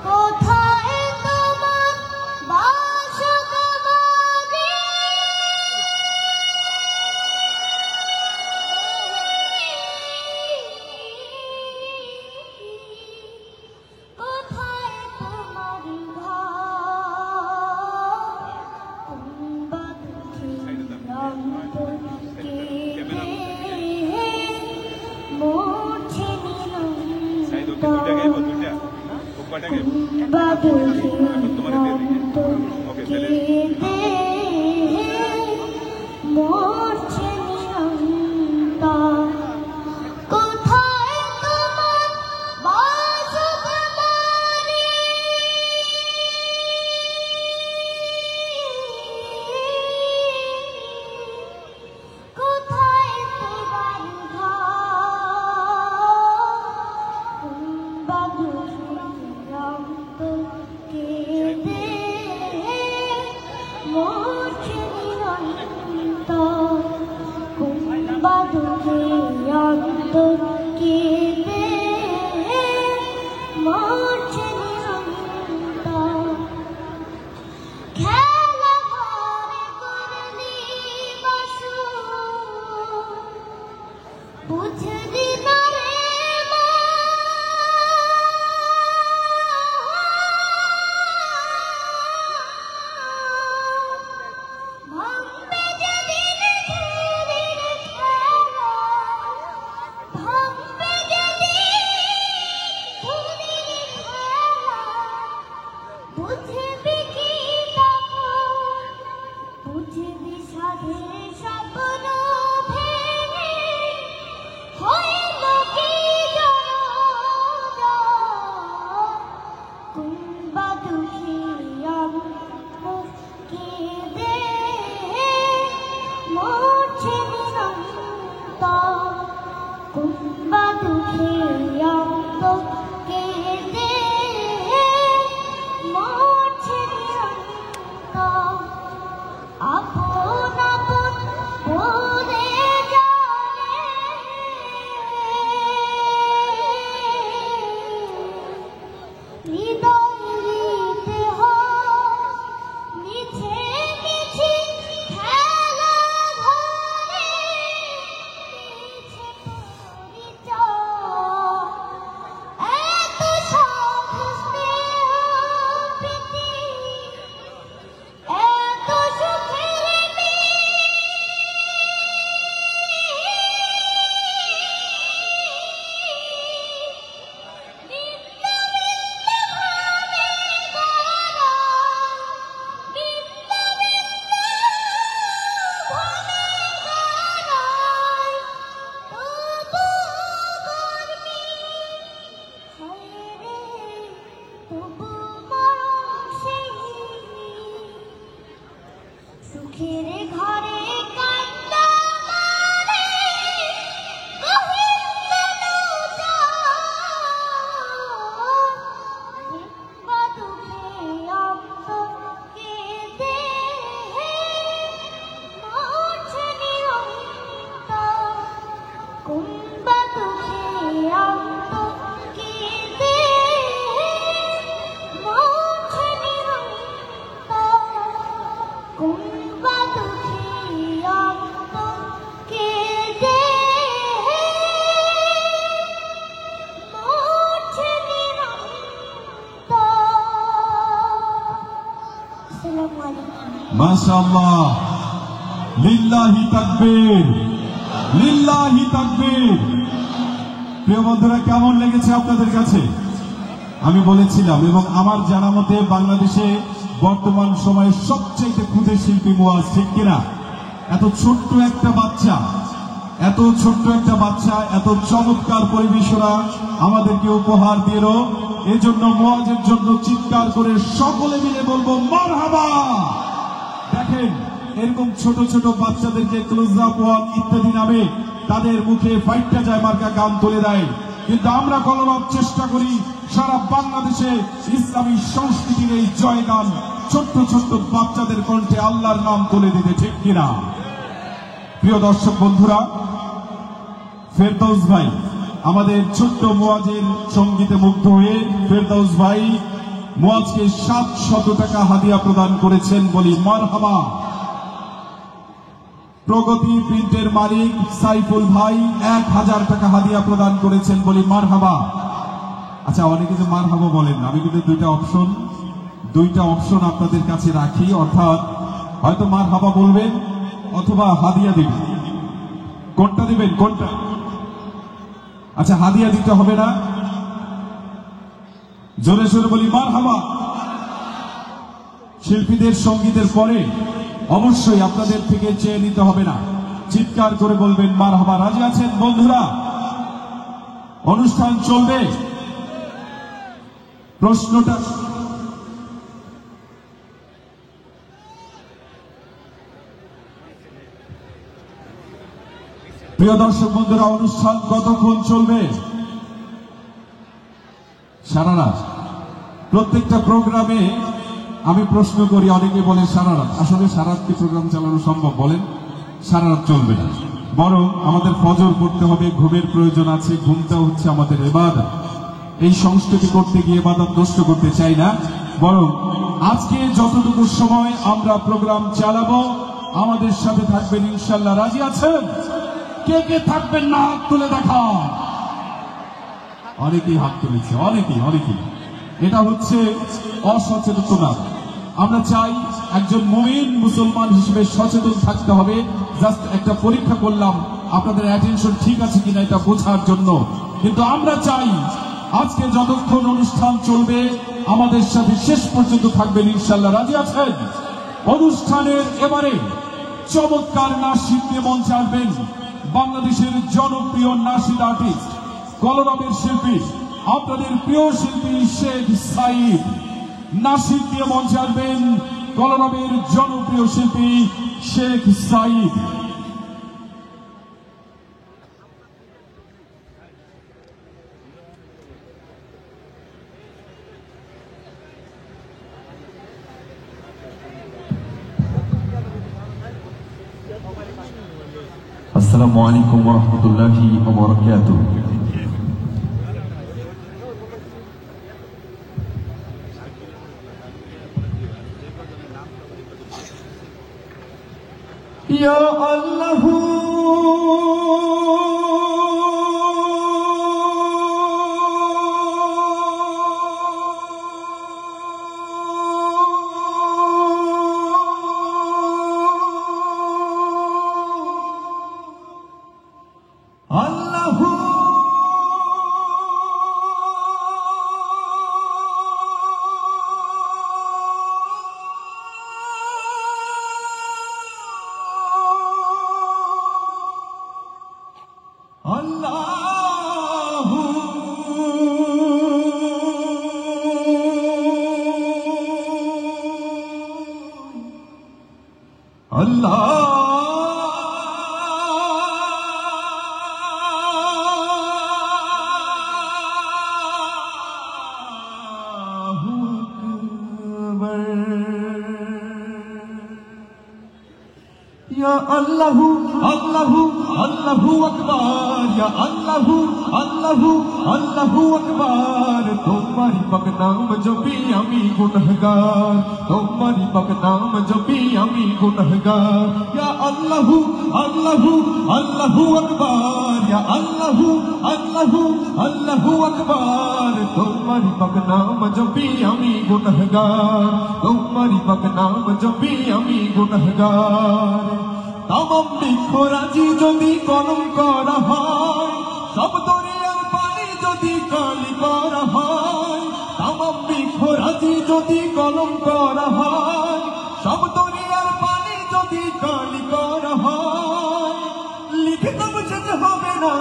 কোথায় তোমার বাসগৃহ? কোথায় তোমার মাশাআল্লাহ, লিল্লাহি তাকবীর, লিল্লাহি তাকবীর। প্রিয় বন্ধুরা, কেমন লেগেছে আপনাদের কাছে? আমি বলেছিলাম, এবং আমার জানা মতে বাংলাদেশে বর্তমান সময়ে সবচেয়ে ক্ষুদে শিল্পী মুয়াজ, ঠিক কিনা? এত ছোট্ট একটা বাচ্চা, এত চমৎকার পরিবেশনা আমাদেরকে উপহার দিল। এজন্য মুয়াজের জন্য চিৎকার করে সকলে মিলে বলবো মারহাবা। দেখেন, এরকম ছোট ছোট বাচ্চাদেরকে ক্লোজ আপ ওয়ান ইত্যাদি নামে তাদের মুখে ফাইটটা যায় মার্কা গান তুলে দেয়, কিন্তু আমরা কলরব চেষ্টা করি সারা বাংলাদেশে ইসলামী সংস্কৃতির এই জয় গান ছোট্ট ছোট্ট বাচ্চাদের কণ্ঠে আল্লাহর নাম তুলে দিতে, ঠিক কিনা? প্রিয় দর্শক বন্ধুরা, ফেরদৌস ভাই আমাদের ছোট্ট মুয়াজের সঙ্গীতে মুগ্ধ হয়ে ফেরদৌস ভাই মুয়াজকে 700 টাকা হাদিয়া প্রদান করেছেন, বলি মারহাবা। প্রগতি প্রিন্টের মালিক সাইফুল ভাই 1000 টাকা হাদিয়া প্রদান করেছেন, বলি মারহাবা। আচ্ছা, অনেকে যে মারহাবা বলেন, আমি কিন্তু দুইটা অপশন আপনাদের কাছে রাখি, অর্থাৎ হয়তো মারহাবা বলবেন অথবা হাদিয়া দিবেন। কোনটা দিবেন, কোনটা? আচ্ছা, হাদিয়া দিতে হবে না, জোরে সোরে বলি মারহাবা। শিল্পীদের সঙ্গীতের পরে অবশ্যই আপনাদের থেকে চেয়ে নিতে হবে না, চিৎকার করে বলবেন মারহাবা। রাজি আছেন বন্ধুরা? অনুষ্ঠান চলবে। প্রশ্নটা প্রিয় দর্শক বন্ধুরা, অনুষ্ঠান কতক্ষণ চলবে? সারা রাত। প্রত্যেকটা প্রোগ্রামে আমি প্রশ্ন করি, অনেকে বলে সারা রাত। আসলে সারা রাত কি প্রোগ্রাম চালানো সম্ভব? বলেন, সারা রাত চলবে না, বরং আমাদের ফজর পড়তে হবে, ঘুমের প্রয়োজন আছে, ঘুমটা হচ্ছে আমাদের ইবাদত। এই সংস্কৃতি করতে গিয়ে ইবাদত নষ্ট করতে চাই না, বরং আজকে যতটুকু সময় আমরা প্রোগ্রাম চালাবো আমাদের সাথে থাকবেন ইনশাআল্লাহ। রাজি আছেন? কে কে থাকবেন না হাত তুলে দেখা। অনেকেই হাত তুলেছে, অনেকেই। এটা হচ্ছে অসচেতনতা। আমরা চাই একজন মুমিন মুসলমান হিসেবে সচেতন থাকতে হবে। জাস্ট একটা পরীক্ষা করলাম আপনাদের অ্যাটেনশন ঠিক আছে কিনা এটা বোঝার জন্য। কিন্তু আমরা চাই আজকে যতক্ষণ অনুষ্ঠান চলবে আমাদের সাথে শেষ পর্যন্ত থাকবেন ইনশাআল্লাহ। রাজি আছেন? অনুষ্ঠানের এবারে চমৎকার নাশিদ নিয়ে মঞ্চে আসবেন বাংলাদেশের জনপ্রিয় নাশিদ আর্টিস্ট, কলরবের শিল্পী, আপনাদের প্রিয় শিল্পী শেখ সাইদ। নাশিদ দিয়ে মঞ্চে আসবেন কলরবের জনপ্রিয় শিল্পী শেখ সাইদ। আসসালামু আলাইকুম ওয়া রাহমাতুল্লাহি ওয়া বারাকাতুহু। ইয়া আল্লাহু আল্লাহু আল্লাহু আল্লাহ या अल्लाहू अल्लाहू अल्लाहू अकबर, या अल्लाहू अल्लाहू अल्लाहू अकबर। तुम्हारी पाक नाम जो भी अमी गुनहगार, तुम्हारी पाक नाम जो भी अमी गुनहगार। या अल्लाहू अल्लाहू अल्लाहू अकबर, या अल्लाहू अल्लाहू अल्लाहू अकबर। तुम्हारी पाक नाम जो भी अमी गुनहगार, तुम्हारी पाक नाम जो भी अमी गुनहगार। तमाम बृक्षराजी যদি কলম করা হয়, সব দরিয়ার পানি যদি কালি করা হয়, तमाम বৃক্ষরাজি যদি কলম করা হয়, সব দুনিয়ার পানি যদি কালি করা হয়, লিখে তবে শেষ হবে না,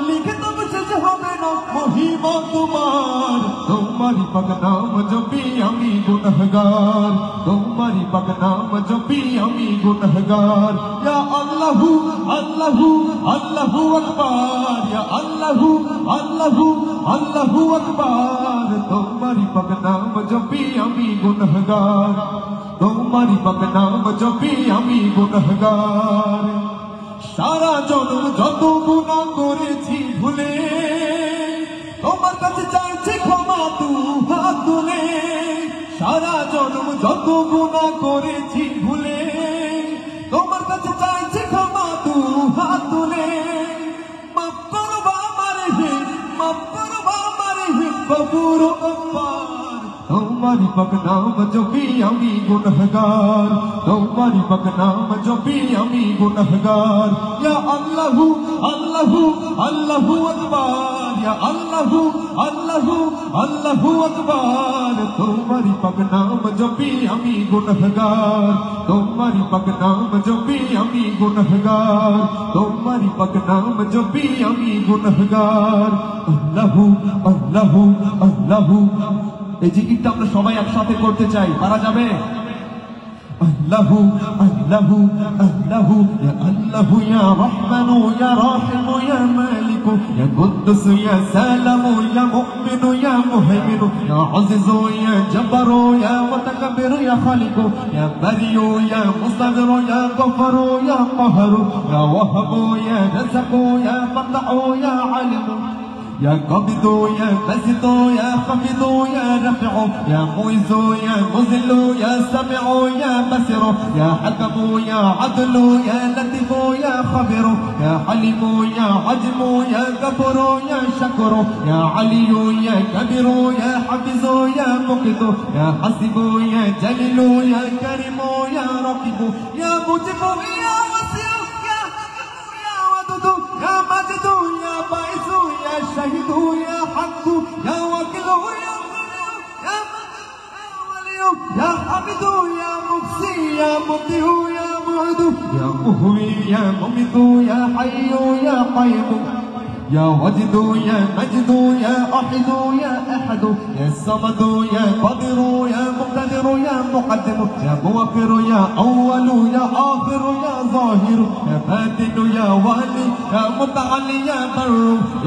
লিখে তবে শেষ হবে না মহিমা তোমার। তোমারি পাক নাম জপি আমি গুনাহগার, তোমারি পাক নাম জপি আমি গুনাহগার। ইয়া আল্লাহু আল্লাহু আল্লাহু আকবার, ইয়া আল্লাহু আল্লাহু আল্লাহু আকবার। তোমারি পাক নাম জপি আমি গুনাহগার, তোমারি পাক নাম জপি আমি গুনাহগার। সারা জন্ম যত গুনাহ করেছি ভুলে, তোমার কাছে চাইছি ক্ষমা তু হাত তুলে। সারা জন্ম যত গুনাহ করেছি ভুলে, তোমার কাছে চাইছি ক্ষমা তু হাত তুলে। মাফ করো আমারে হে, মাফ করো আমারে হে গফুর গফফার। তোমারি পাক নাম জপি আমি গুনাহগার, তোমারি পাক নাম জপি আমি গুনাহগার। ইয়া আল্লাহু আল্লাহু আল্লাহু আকবার, ইয়া আল্লাহু আল্লাহু আল্লাহু আকবার। তোমারি পাক নাম জপি আমি গুনাহগার, তোমারি পাক নাম জপি আমি গুনাহগার, তোমারি পাক নাম জপি আমি গুনাহগার। আল্লাহু আল্লাহু আল্লাহু। এই জিকিরটা আমরা সবাই একসাথে করতে চাই, পারা যাবে? আল্লাহু আল্লাহু আল্লাহু, ইয়া আল্লাহু ইয়া রহমানু ইয়া রাহিমু ইয়া মালিকু ইয়া কুদ্দুস ইয়া সালামু ইয়া মুমিনু ইয়া মুহাইমিনু ইয়া আজিজু ইয়া জব্বারু ইয়া মুতাকাব্বিরু ইয়া খালিকু ইয়া বারিউ ইয়া মুস্তাগফিরু ইয়া গফফারু ইয়া কাহারু ইয়া ওয়াহাবু ইয়া রাযাকু ইয়া ফাতাহু ইয়া আলিমু يا قبض يا بسط يا خفض يا رفع يا معز يا مذل يا سمع يا بصر يا حكم يا عدل يا لطيف يا خبير يا حليم يا عجم يا غفور يا شكر يا علي يا كبير يا حفظ يا مقيت يا حسيب يا جليل يا كريم يا رقيب يا مجيب يا وسيع يا حكيم يا ودود يا ماجد يا باعث يا شهيد يا حق يا وكيل يا يا ولي يا حميد يا مقسي يا مبدئ يا معيد يا مهوي يا مميت يا حي يا قيوم يا وجد يا مجد يا أحد يا أحد يا الصمد يا قادر يا مقتدر يا مقدم يا مؤخر يا أول يا آخر يا ظاهر يا باطن يا والي يا متعالي يا بر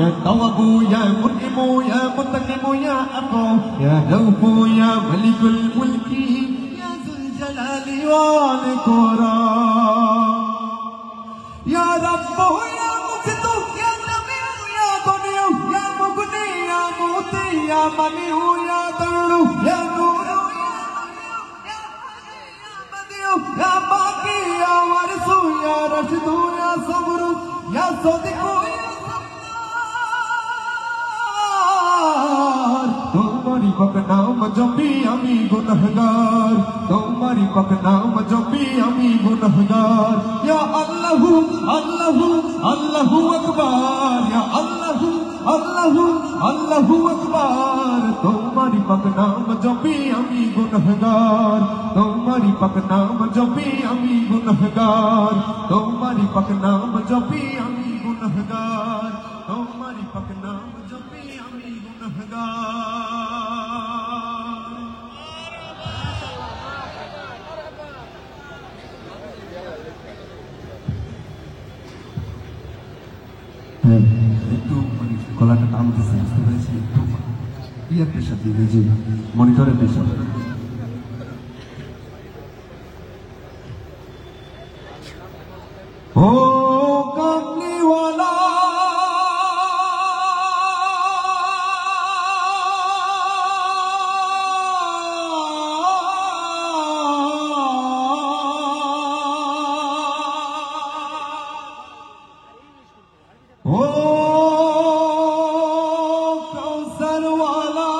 يا تواب يا منعم يا منتقم يا أقوى يا رؤوف يا ملك الملك يا ذو الجلال والإكرام يا رب يا مقسط يا سميع يا غني يا مغني يا معطي يا منيع يا ضر يا نور يا بديع يا باقي يا وارث يا رشيد يا صبر يا صديق يا ستار তোমারি পাক নাম জপি আমি গুনাহগার, তোমারি পাক নাম জপি আমি গুনাহগার। ইয়া আল্লাহু আল্লাহু আল্লাহু আকবার, ইয়া আল্লাহু আল্লাহু আল্লাহু আকবার। তোমারি পাক নাম জপি আমি গুনাহগার, তোমারি পাক নাম জপি আমি গুনাহগার, তোমারি পাক নাম জপি আমি গুনাহগার, তোমারি পাক নাম জপি আমি গুনাহগার। একটু গলাটা টানতেছে, বুঝতে পেরেছি, একটু ইয়ার প্রেশার দিবে, যে মনিটরের প্রেশার। ও কামলিওয়ালা ও কৌসরওয়ালা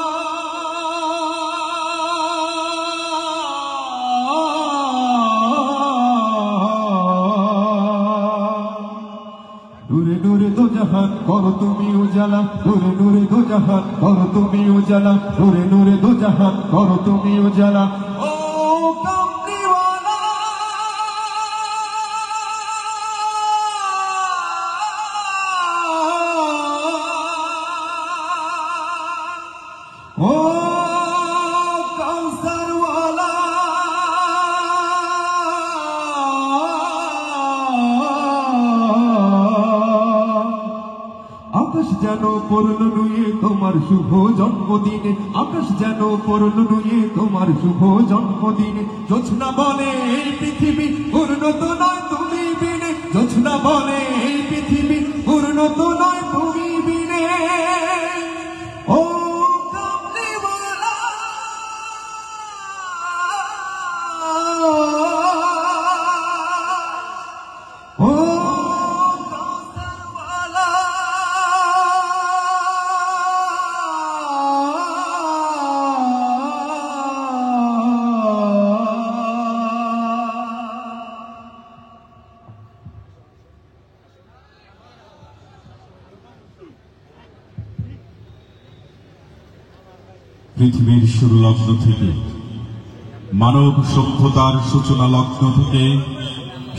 জাহান করো তুমি উজালা, নূরে নূরে দো জাহান করো তুমি উজালা, নূরে নূরে দো জাহান করো তুমি উজালা। ও কামলিওয়ালা, ও কাউসারওয়ালা, আকাশ যেন পড়ল নুয়ে তোমার শুভ জন্মদিনে, আকাশ যেন পড়ল নুয়ে তোমার শুভ জন্মদিনে। জোছনা বলে এই পৃথিবী পূর্ণ তো নয় তুমি বিনে, জোছনা বলে এই পৃথিবী পূর্ণ তো নয় তুমি বিনে। ও কামলিওয়ালা, ও কাউসারওয়ালা, পৃথিবীর শুরু লগ্ন থেকে, মানব সভ্যতার সূচনা লগ্ন থেকে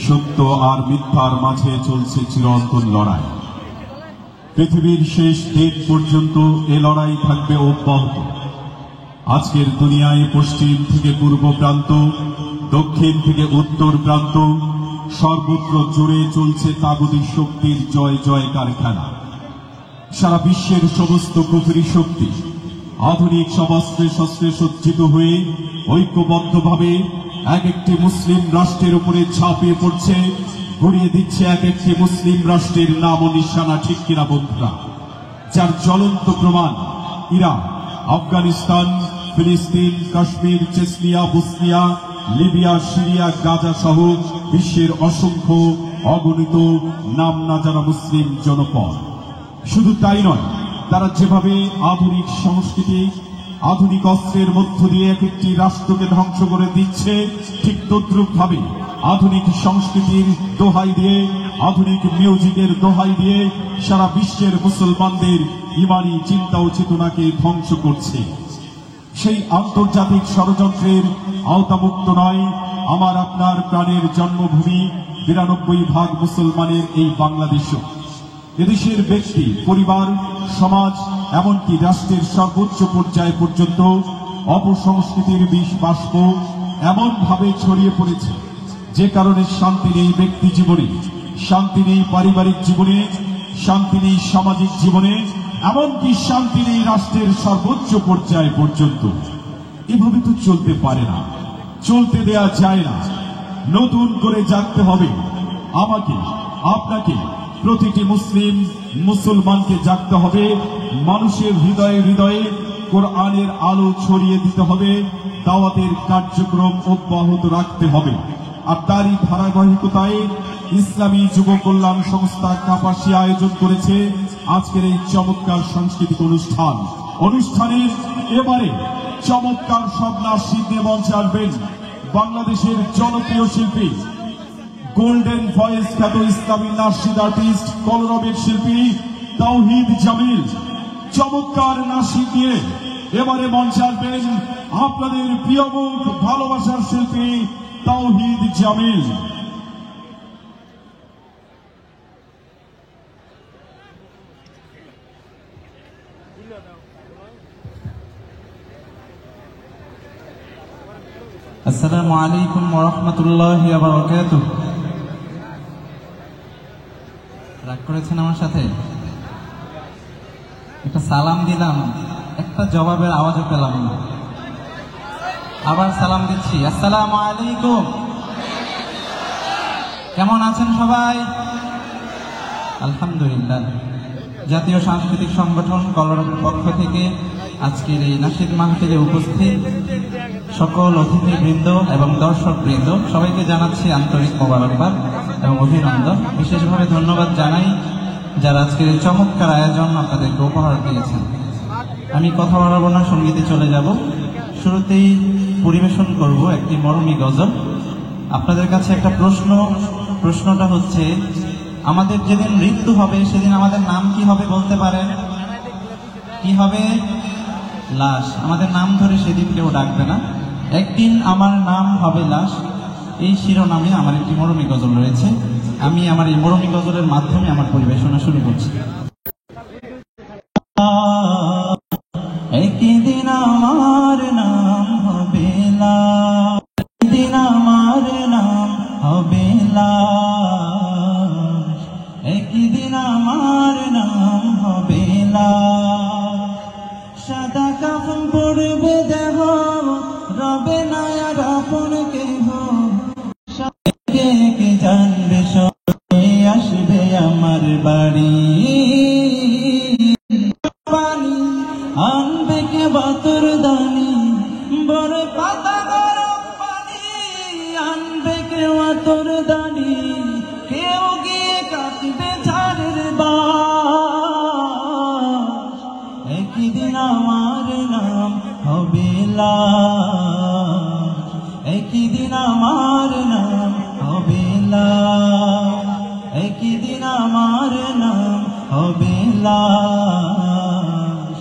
সত্য আর মিথ্যার মাঝে চলছে চিরন্তন লড়াই। পৃথিবীর শেষ দিন পর্যন্ত এ লড়াই থাকবে অব্যাহত। আজকের দুনিয়ায় পশ্চিম থেকে পূর্ব প্রান্ত, দক্ষিণ থেকে উত্তর প্রান্ত, সর্বত্র জুড়ে চলছে তাগুতি শক্তির জয় জয়কার খেলা। সারা বিশ্বের সমস্ত কুফরি শক্তি আধুনিক সবাস্ত্রে শস্ত্রে সজ্জিত হয়ে ঐক্যবদ্ধভাবে এক একটি মুসলিম রাষ্ট্রের উপরে ঝাঁপিয়ে পড়ছে, গড়িয়ে দিচ্ছে এক একটি মুসলিম রাষ্ট্রের নাম ও নিশানা। ঠিক কিনা বন্ধুরা? যার জ্বলন্ত প্রমাণ ইরাক, আফগানিস্তান, ফিলিস্তিন, Kashmir, Chechnya, Bosnia, Libya, Syria, Gaza সহ বিশ্বের অসংখ্য অগণিত নাম না জানা মুসলিম জনপদ। শুধু তাই নয়, তারা যেভাবে আধুনিক সংস্কৃতি, আধুনিক অস্ত্রের মধ্য দিয়ে এক একটি রাষ্ট্রকে ধ্বংস করে দিচ্ছে, ঠিক তদ্রুপ ভাবে আধুনিক সংস্কৃতির দোহাই দিয়ে, আধুনিক মিউজিকের দোহাই দিয়ে সারা বিশ্বের মুসলমানদের ইমানি চিন্তা ও চেতনাকে ধ্বংস করছে। সেই আন্তর্জাতিক ষড়যন্ত্রের আওতামুক্ত নয় আমার আপনার প্রাণের জন্মভূমি ৯২% মুসলমানের এই বাংলাদেশও। এদেশের ব্যক্তি, পরিবার, সমাজ, এমনকি রাষ্ট্রের সর্বোচ্চ পর্যায় পর্যন্ত অপসংস্কৃতির বিষ বাষ্প এমন ভাবে ছড়িয়ে পড়েছে, যে কারণে শান্তি নেই ব্যক্তি জীবনে, শান্তি নেই পারিবারিক জীবনে, শান্তি নেই সামাজিক জীবনে, এমনকি শান্তি নেই রাষ্ট্রের সর্বোচ্চ পর্যায় পর্যন্ত। এভাবে তো চলতে পারে না, চলতে দেয়া যায় না। নতুন করে জাগতে হবে আমাকে, আপনাকে, প্রতিটি মুসলমানকে জাগতে হবে। মানুষের হৃদয়ে হৃদয়ে কোরআনের আলো ছড়িয়ে দিতে হবে, দাওয়াতের কার্যক্রম অব্যাহত রাখতে হবে। আর তারই ধারাবাহিকতায় ইসলামী যুব কল্যাণ সংস্থা কাপাসিয়া আয়োজন করেছে আজকের এই চমৎকার সাংস্কৃতিক অনুষ্ঠানের এবারে চমৎকার সব নাচশিল্পী নিয়ে মঞ্চে আসবেন বাংলাদেশের জনপ্রিয় শিল্পী, গোল্ডেন ভয়েস খ্যাত ইসলামী নাচশিদ আর্টিস্ট, কলরবের শিল্পী তাওহিদ জামিল। চমৎকার নাচশিদ দিয়ে এবারে মঞ্চে আসবেন আপনাদের প্রিয় মুখ, ভালোবাসার শিল্পী তাওহিদ জামিল। আসসালামু আলাইকুম ওয়া রাহমাতুল্লাহি ওয়া বারাকাতুহু। রাগ করেছেন আমার সাথে? একটা সালাম দিলাম, একটা জবাবের আওয়াজও পেলাম না। আবার সালাম দিচ্ছি, আসসালামু আলাইকুম। কেমন আছেন সবাই? আলহামদুলিল্লাহ। জাতীয় সাংস্কৃতিক সংগঠন কলরবের পক্ষ থেকে আজকের এই নাশিদ মাহফিলে উপস্থিত সকল অতিথিবৃন্দ এবং দর্শকবৃন্দ সবাইকে জানাচ্ছি আন্তরিক মোবারকবাদ এবং অভিনন্দন। বিশেষভাবে ধন্যবাদ জানাই যারা আজকের এই চমৎকার আয়োজন আপনাদেরকে উপহার দিয়েছেন। আমি কথা বাড়াবো না, সঙ্গীতে চলে যাব। শুরুতেই পরিবেশন করব একটি মরমী গজল। আপনাদের কাছে একটা প্রশ্নটা হচ্ছে, আমাদের যেদিন মৃত্যু হবে সেদিন আমাদের নাম কি হবে বলতে পারেন? কি হবে? লাশ। আমাদের নাম ধরে সেদিন কেউ ডাকবে না। একদিন আমার নাম হবে লাশ, এই শিরোনামে আমার একটি মরমী গজল রয়েছে। আমি আমার এই মরমী গজলের মাধ্যমে আমার পরিবেশনা শুরু করছি। একদিন আমার নাম হবে লাশ, একদিন আমার নাম হবে লাশ, একদিন আমার নাম হবে লাশ। সাদা কাফন পড়বে দেহ, রবে না আর আপন কেহ, কে কে জানবে সবে আসবে আমার বাড়ি। পানি আনবে কে বাতর দানি, বড় পাতা গরম পানি আনবে কে বাতর দানি, কেউ গিয়ে কাটবে ঝাড়ের বাস। একদিন আমার নাম হবে লাশ, একদিন আমার নাম হবে লাশ, একদিন আমার নাম হবে লাশ,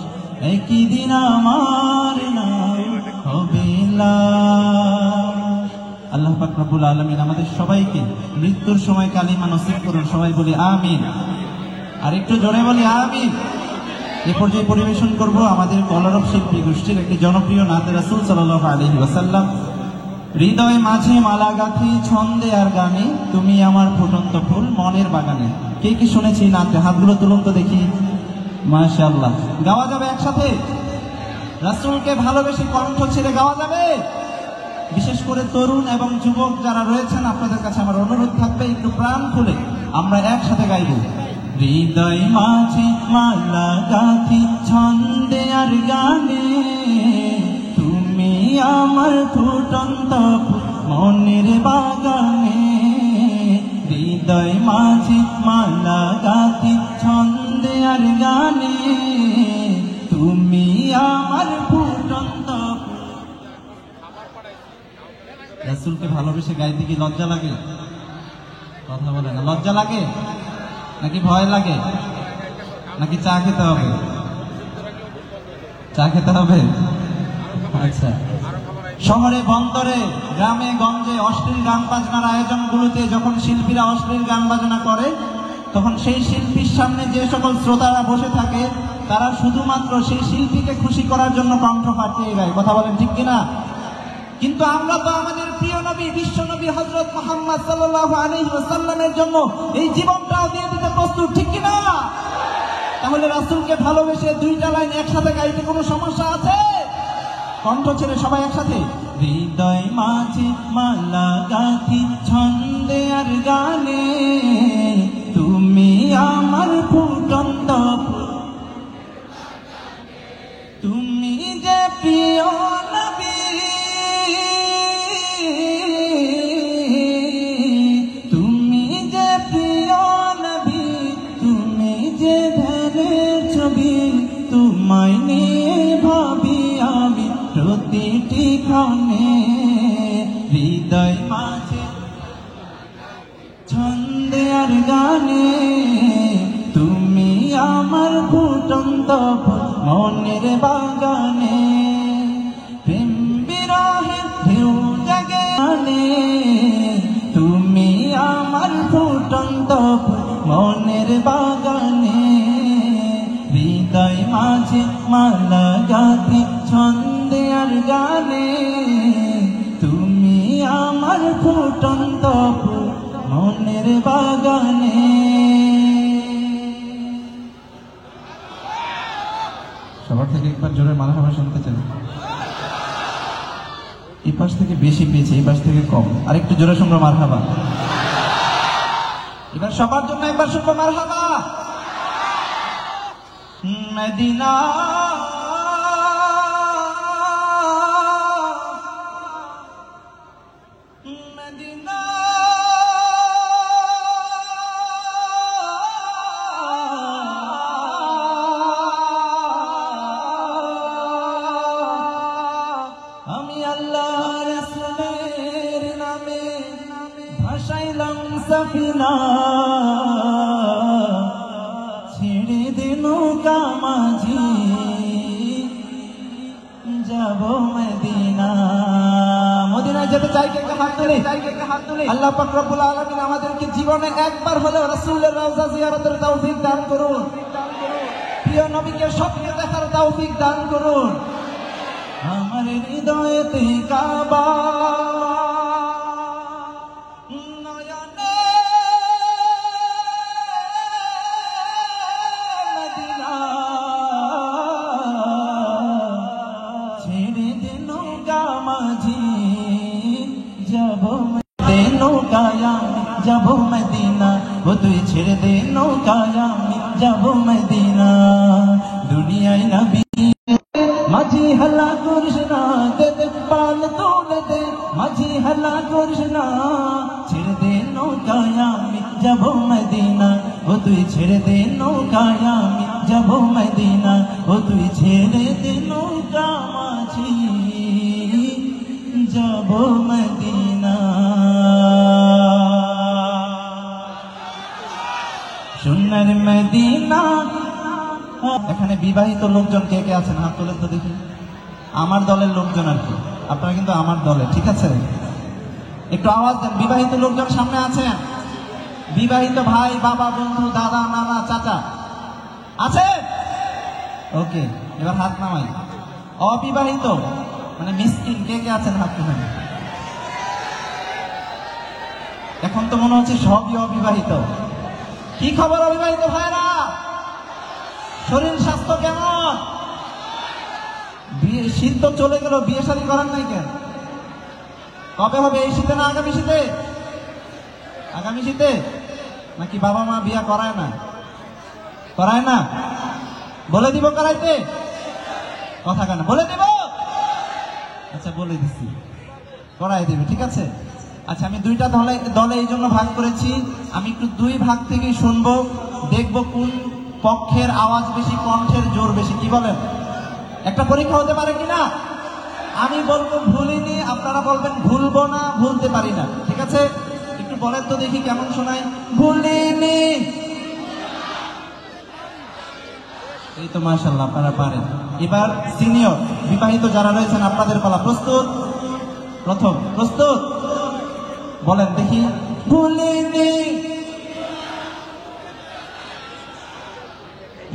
একদিন আমার নাম হবে লাশ। আল্লাহ পাক রব্বুল আলামিন আমাদের সবাইকে মৃত্যুর সময় কালিমা নসিব করুন। সবাই বলি আমিন। আর একটু জোরে বলি আমিন। এ পর্যায়ে পরিবেশন করব আমাদের কলরব শিল্পী গোষ্ঠীর একটি জনপ্রিয় নাতে রাসূল সাল্লাল্লাহু আলাইহি ওয়াসাল্লাম। হৃদয় মাঝে মালা গাঁথি ছন্দে আর গানে, তুমি আমার ফুটন্ত ফুল মনের বাগানে। কে কি শুনেছি নাতে? হাতগুলো তুলুন তো দেখি। মাশাআল্লাহ। গাওয়া যাবে একসাথে? রাসূলকে ভালোবেসে কণ্ঠ ছেড়ে গাওয়া যাবে? বিশেষ করে তরুণ এবং যুবক যারা রয়েছেন, আপনাদের কাছে আমার অনুরোধ থাকবে একটু প্রাণ খুলে আমরা একসাথে গাইব। হৃদয় মাঝে মালা গাঁথি ছন্দে আর গানে, তুমি আমার ফুটন্ত মনের বাগানে। হৃদয় মাঝে মালা গাঁথি ছন্দে আর গানে, তুমি আমার ফুটন্ত। রাসূলকে ভালোবেসে গাইতে কি লজ্জা লাগে? কথা বলে না। লজ্জা লাগে নাকি ভয় লাগে নাকি চা খেতে হবে? চা খেতে হবে। আচ্ছা। শহরে বন্দরে গ্রামে গঞ্জে অশ্লীল গান বাজনার আয়োজনগুলোতে যখন শিল্পীরা অশ্লীল গান বাজনা করে, তখন সেই শিল্পীর সামনে যে সকল শ্রোতারা বসে থাকে তারা শুধুমাত্র সেই শিল্পীকে খুশি করার জন্য কণ্ঠ ফাটিয়ে গায়। কথা বলেন ঠিক কিনা? কিন্তু আমরা তো আমাদের প্রিয় নবী বিশ্ব নবী হযরত মুহাম্মদ সাল্লাল্লাহু আলাইহি ওয়াসাল্লামের জন্য এই জীবনটাও দিয়ে দিতে প্রস্তুত, ঠিক কিনা? তাহলে রাসূলকে ভালোবেসে দুইটা লাইন একসাথে গাইতে কোনো সমস্যা আছে? কণ্ঠ ছেড়ে সবাই একসাথে। হৃদয় মাঝে মালা গাঁথি ছন্দে আর গানে, তুমি আমার ফুটন্ত ফুল, তুমি যে প্রিয় নবী, তুমি যে প্রিয় নবী, তুমি যে ধ্যানের ছবি, তোমায় নিয়ে ভাবি আমি প্রতিটি ক্ষণে। হৃদয় মাঝে ছন্দে আর গানে, তুমি আমার ফুটন্ত মনের বাগানে। প্রেম বিরহে ঢেউ জাগে আনে, তুমি আমার ফুটন্ত মনের বাগানে। হৃদয় মাঝে মালা গাঁথি ছন্দে আর গানে, তুমি আমার ফুটন্ত মনের বাগানে। সবার থেকে একবার জোরে মারহাবা শুনতে চাই। এই পাশ থেকে বেশি পেয়েছে, এই পাশ থেকে কম। আরেকটু জোরে শুনবো মারহাবা। এবার সবার জন্য একবার শুনবো মারহাবা। মদিনা মদিনা আমি আল্লাহ রাসূলের নামে ভাসাইলাম সাফিনা। মদিনা। মদিনায় যেতে চাই কে কে হাত তুলি। আল্লাহ পাক রব্বুল আলামিন আমাদেরকে জীবনে একবার হলেও রাসূলের রওজা জিয়ারতের তৌফিক দান করুন। প্রিয় নবীকে স্বপ্নে দেখার তৌফিক দান করুন। আমার হৃদয়েতে কাবা, নয়নে মদিনা, ছেড়ে দে নৌকা মাঝি যাব নৌকায় আমি যাব মদিনা। ও তুই ছেড়ে দে নৌকায় আমি যাব মদিনা। দুনিয়ায় নবী মাঝি হাল্লা করিস না, দে দে পাল তুলে দে, মাঝি হাল্লা করিস না, ছেড়ে দে নৌকায় আমি যাব মদিনা। ও তুই ছেড়ে দে নৌকায় আমি যাব মদিনা। ও তুই ছেড়ে দে নৌকা মাঝি যাব মদিনা। সোনার মদিনা। এখানে বিবাহিত লোকজন কে কে আছেন হাত তোলেন তো দেখি। আমার দলের লোকজন আর কি, আপনারা কিন্তু আমার দলে, ঠিক আছে? একটু আওয়াজ দেন। বিবাহিত লোকজন সামনে আছেন? বিবাহিত ভাই, বাবা, বন্ধু, দাদা, নানা, চাচা আছে? ওকে, এবার হাত নামাই। অবিবাহিত মানে মিসকিন কে কে আছেন হাত তুলেন। এখন তো মনে হচ্ছে সবই অবিবাহিত। কি খবর অবিবাহিত ভাইরা? শরীর স্বাস্থ্য কেমন? বিয়ে শীত তো চলে গেল, বিয়ে শাদী করার নাই কেন? কবে হবে? এই শীতে না আগামী শীতে? আগামী শীতে নাকি বাবা মা বিয়ে করায় না? করায় না? বলে দিব করাইতে? কথা কেন বলে দিব? আচ্ছা বলে দিচ্ছি, করাই দেবে, ঠিক আছে? আচ্ছা, আমি দুইটা দলে এই জন্য ভাগ করেছি। আমি একটু দুই ভাগ থেকেই শুনবো, দেখবো কোন পক্ষের আওয়াজ বেশি, কণ্ঠের জোর বেশি। কি বলেন? একটা পরীক্ষা হতে পারে কিনা? আমি বলবো ভুলিনি, আপনারা বলবেন ভুলবো না, ভুলতে পারি না, ঠিক আছে? একটু বলেন তো দেখি কেমন শোনায়। ভুলিনি। এই তো মাশাআল্লাহ, আপনারা পারেন। এবার সিনিয়র বিবাহিত যারা রয়েছেন আপনাদের পালা। প্রস্তুত? প্রথম প্রস্তুত? বলেন দেখি। ভুলিনি।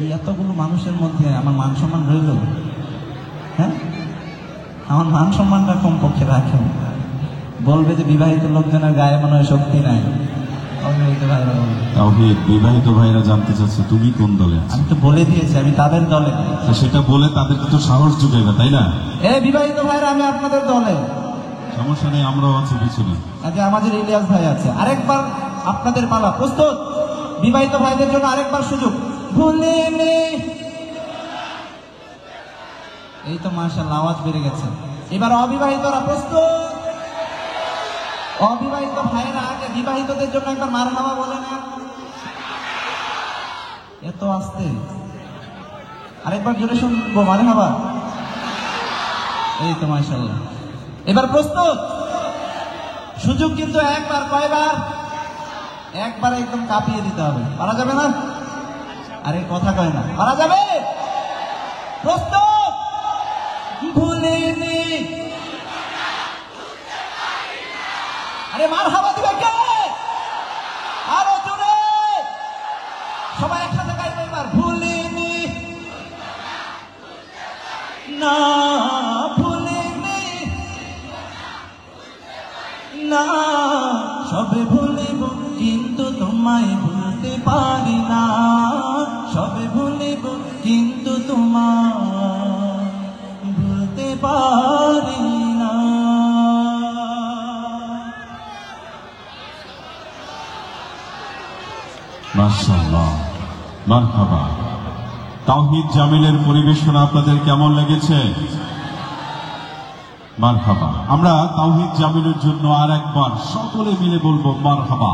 এই এতগুলো মানুষের মধ্যে আমার মান সম্মান রইল? হ্যাঁ, আমার মান সম্মানটা কম পক্ষে রাখেন। বলবে যে বিবাহিত লোকজনের গায়ে মনে হয় শক্তি নাই। অবিবাহিত ভাইরা বলবে। তাওহীদ, বিবাহিত ভাইরা জানতে চাচ্ছে তুমি কোন দলে আছো? আমি তো বলে দিয়েছি আমি তাদের দলে। সেটা বলে তাদেরকে তো সাহস জুগাইবে, তাই না? বিবাহিত ভাইরা আমি আপনাদের দলে। সমস্যা নেই, আমরাও আছি পিছনে। আজকে আমাদের ইলিয়াস ভাই আছে। আরেকবার আপনাদের পালা। প্রস্তুত? বিবাহিত ভাইদের জন্য আরেকবার সুযোগ। ভুলিনি। এই তো মাশাআল্লাহ, আওয়াজ বেড়ে গেছে। এবার অবিবাহিতরা প্রস্তুত? অবিবাহিত ভাইয়েরা আগে বিবাহিতদের জন্য একবার মারহাবা বলে না? এত আস্তে, আরেকবার জোরে শুনবো মারহাবা। এই তো মাশাআল্লাহ। এবার প্রস্তুত? সুযোগ কিন্তু একবার। কয়বার? একবার একদম কাঁপিয়ে দিতে হবে। পারা যাবে না? আরে কথা কয় না, পারা যাবে? প্রস্তুত? ভুলিনি। আরে মারহাবা দিবে কে? আরো জোরে সবাই একসাথে গাইবে এবার। ভুলিনি না, ভুলিনি না, সবে ভুলিব কিন্তু তোমায় ভুলতে পারি না। সবে ভুলিব কিন্তু তোমায় ভুলতে পারি না। মাশাআল্লাহ, মারহাবা। তাওহীদ জামিলের পরিবেশনা আপনাদের কেমন লেগেছে? মারহাবা। আমরা তাওহীদ জামিলের জন্য আর একবার সকলে মিলে বলবো মারহাবা,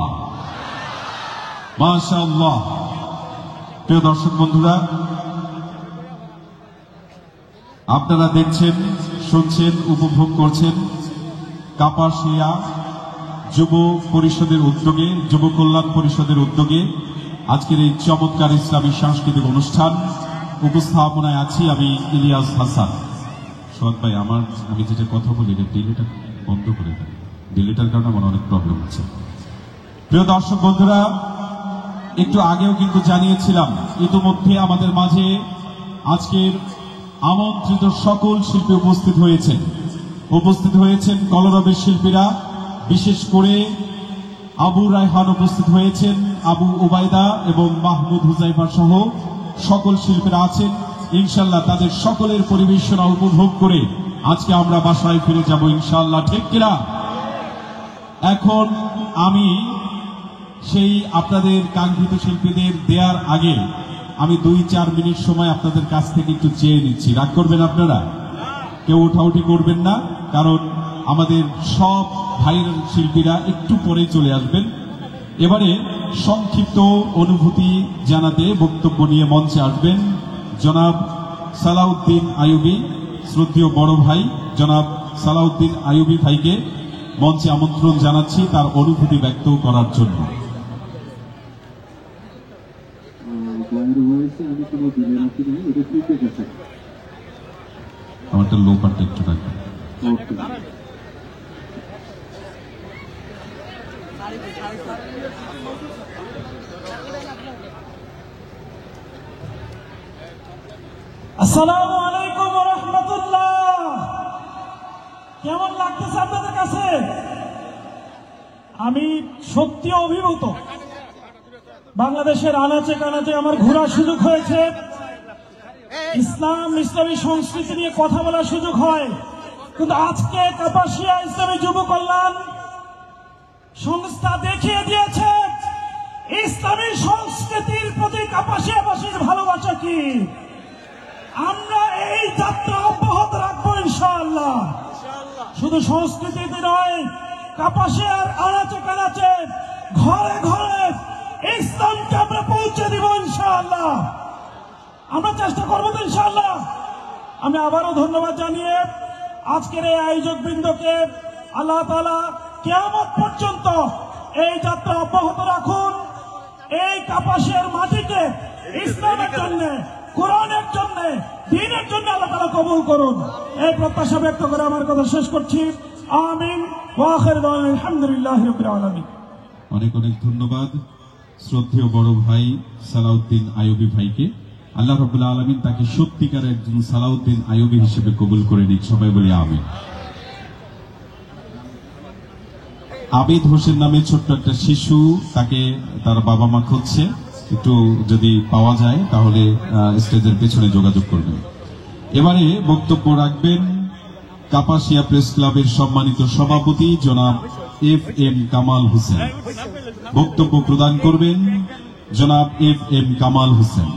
মাশাআল্লাহ। প্রিয় দর্শক বন্ধুরা, আপনারা দেখছেন, শুনছেন, উপভোগ করছেন কাপাসিয়া যুব পরিষদের উদ্যোগে, যুব কল্যাণ পরিষদের উদ্যোগে আজকের এই চমৎকার ইসলামী সাংস্কৃতিক অনুষ্ঠান। উপস্থাপনায় আছি আমি ইলিয়াস হাসান। সোহাগ ভাই, আমি যেটা কথা বলি এটা ডিলেটা বন্ধ করে দেন। ডিলেটার কারণে আমার অনেক প্রবলেম হচ্ছে। প্রিয় দর্শক বন্ধুরা, একটু আগেও কিন্তু জানিয়েছিলাম ইতিমধ্যে আমাদের মাঝে আজকের আমন্ত্রিত সকল শিল্পী উপস্থিত হয়েছেন কলরবের শিল্পীরা, বিশেষ করে আবু রায়হান উপস্থিত হয়েছেন, আবু উবাইদা এবং মাহমুদ হুজাইফা সহ সকল শিল্পীরা আছেন। ইনশাল্লাহ তাদের সকলের পরিবেশনা উপভোগ করে আজকে আমরা বাসায় ফিরে যাব ইনশাল্লাহ, ঠিক কিনা? এখন আমি সেই আপনাদের কাঙ্ক্ষিত শিল্পীদের দেওয়ার আগে আমি 2-4 মিনিট সময় আপনাদের কাছ থেকে একটু চেয়ে নিচ্ছি। রাগ করবেন আপনারা? কেউ ওঠাউঠি করবেন না, কারণ আমাদের সব ভাইয়ের শিল্পীরা একটু পরে চলে আসবেন। এবারে সংক্ষিপ্ত অনুভূতি জানাতে বক্তব্য নিয়ে মঞ্চে আসবেন জনাব সালাউদ্দিন আইয়ুবী, শ্রদ্ধেয় বড় ভাই জনাব সালাউদ্দিন আইয়ুবী ভাইকে মঞ্চে আমন্ত্রণ জানাচ্ছি তার অনুভূতি ব্যক্ত করার জন্য। আমারটা লো পার্টটা একটু রাখবেন। আসসালামু আলাইকুম ওয়া রাহমাতুল্লাহ। কেমন লাগতেছে আপনাদের কাছে? আমি সত্যি অভিভূত। বাংলাদেশের আনাচে কানাচে আমার ঘোরার সুযোগ হয়েছে, ইসলামী সংস্কৃতি নিয়ে কথা বলার সুযোগ হয়, কিন্তু আজকে কাপাসিয়া ইসলামী যুব কল্যাণ সংস্থা দেখিয়ে দিয়েছে ইসলামী সংস্কৃতির প্রতি কাপাসিয়াবাসীর ভালোবাসা কি। আমরা এই যাত্রা অব্যাহত রাখবো ইনশাআল্লাহ। শুধু সংস্কৃতিতে নয়, কাপাসিয়ার আনাচে কানাচে ঘরে ঘরে ইসলামকে আমরা পৌঁছে দিব ইনশাআল্লাহ। আমরা চেষ্টা করবো তো ইনশাআল্লাহ। আমি আবারও ধন্যবাদ জানিয়ে আজকের এই আয়োজক বৃন্দকে আল্লাহ তাআলা কিয়ামত পর্যন্ত এই যাত্রা অব্যাহত রাখুন। এই কাপাসিয়ার মাটিকে ইসলামের জন্য, কোরআনের জন্য, দ্বীনের জন্য আল্লাহ তাআলা কবুল করুন। এই প্রত্যাশা ব্যক্ত করে আমার কথা শেষ করছি। আমিন ওয়া আখিরু দাওয়ানা আলহামদুলিল্লাহি রাব্বিল আলামিন। অনেক অনেক ধন্যবাদ শ্রদ্ধেয় বড় ভাই সালাউদ্দিন আইয়ুবী ভাইকে। আল্লাহ রাব্বুল আলামিন তাকে সত্যিকার একজন সালাউদ্দিন আইয়ুবী হিসেবে কবুল করে নিক। সবাই বলি আমিন। আবিদ হোসেন নামে ছোট্ট একটা শিশু, তাকে তার বাবা মা খুঁজছে, একটু যদি পাওয়া যায় তাহলে স্টেজের পেছনে যোগাযোগ করবেন। এবারে বক্তব্য রাখবেন কাপাসিয়া প্রেস ক্লাবের সম্মানিত সভাপতি জনাব FM কামাল হোসেন। বক্তব্য প্রদান করবেন জনাব FM কামাল হোসেন।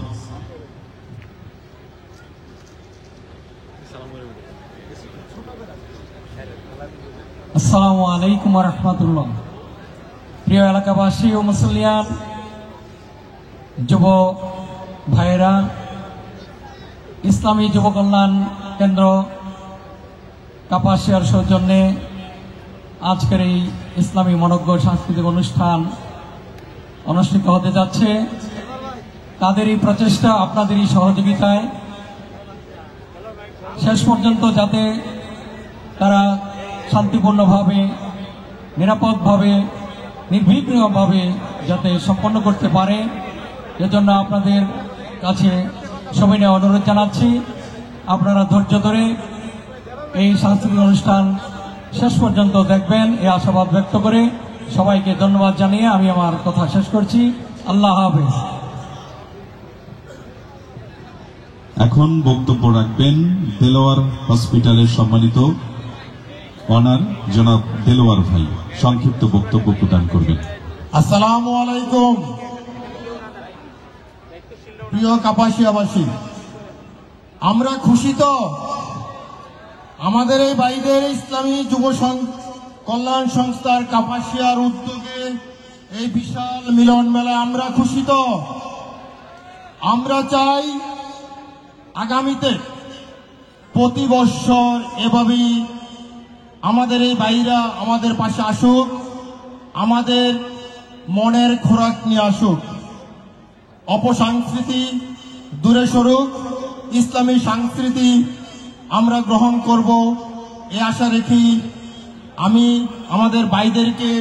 আসসালামু আলাইকুম ওয়া রাহমাতুল্লাহ। প্রিয় এলাকাবাসী ও মুসলিয়ান, যুব ভাইয়েরা, ইসলামী যুব কল্যাণ কেন্দ্র কাপাসিয়ার সৌজন্যে আজকের এই ইসলামী মনোজ্ঞ সাংস্কৃতিক অনুষ্ঠান অনুষ্ঠিত হতে যাচ্ছে। তাদেরই প্রচেষ্টা, আপনাদেরই সহযোগিতায় শেষ পর্যন্ত যাতে তারা শান্তিপূর্ণভাবে, নিরাপদভাবে, নির্বিঘ্নভাবে যাতে সম্পন্ন করতে পারে, এজন্য আপনাদের কাছে সবিনয় অনুরোধ জানাচ্ছি আপনারা ধৈর্য ধরে এই সাংস্কৃতিক অনুষ্ঠান শেষ পর্যন্ত দেখবেন, এই আশাবাদ ব্যক্ত করে সবাইকে ধন্যবাদ জানিয়ে আমি আমার কথা শেষ করছি। আল্লাহ হাফেজ। এখন বক্তব্য রাখবেন দেলোয়ার হসপিটালের সম্মানিত অনার জনাব দেলোয়ার ভাই, সংক্ষিপ্ত বক্তব্য প্রদান করবেন। আসসালামু আলাইকুম। প্রিয় কাপাসিয়াবাসী, আমরা খুশি তো আমাদের এই ভাইদের ইসলামী যুব কল্যাণ সংস্থার কাপাসিয়ার উদ্যোগে এই বিশাল মিলন মেলা, আমরা খুশি তো। আমরা চাই আগামীতে প্রতি বৎসর এভাবেই আমাদের এই ভাইরা আমাদের পাশে আসুক, আমাদের মনের খোরাক নিয়ে আসুক, অপসংস্কৃতি দূরে সরুক, ইসলামী সংস্কৃতি আমরা গ্রহণ করব এই আশা রেখেই আমি আমাদের ভাইদেরকে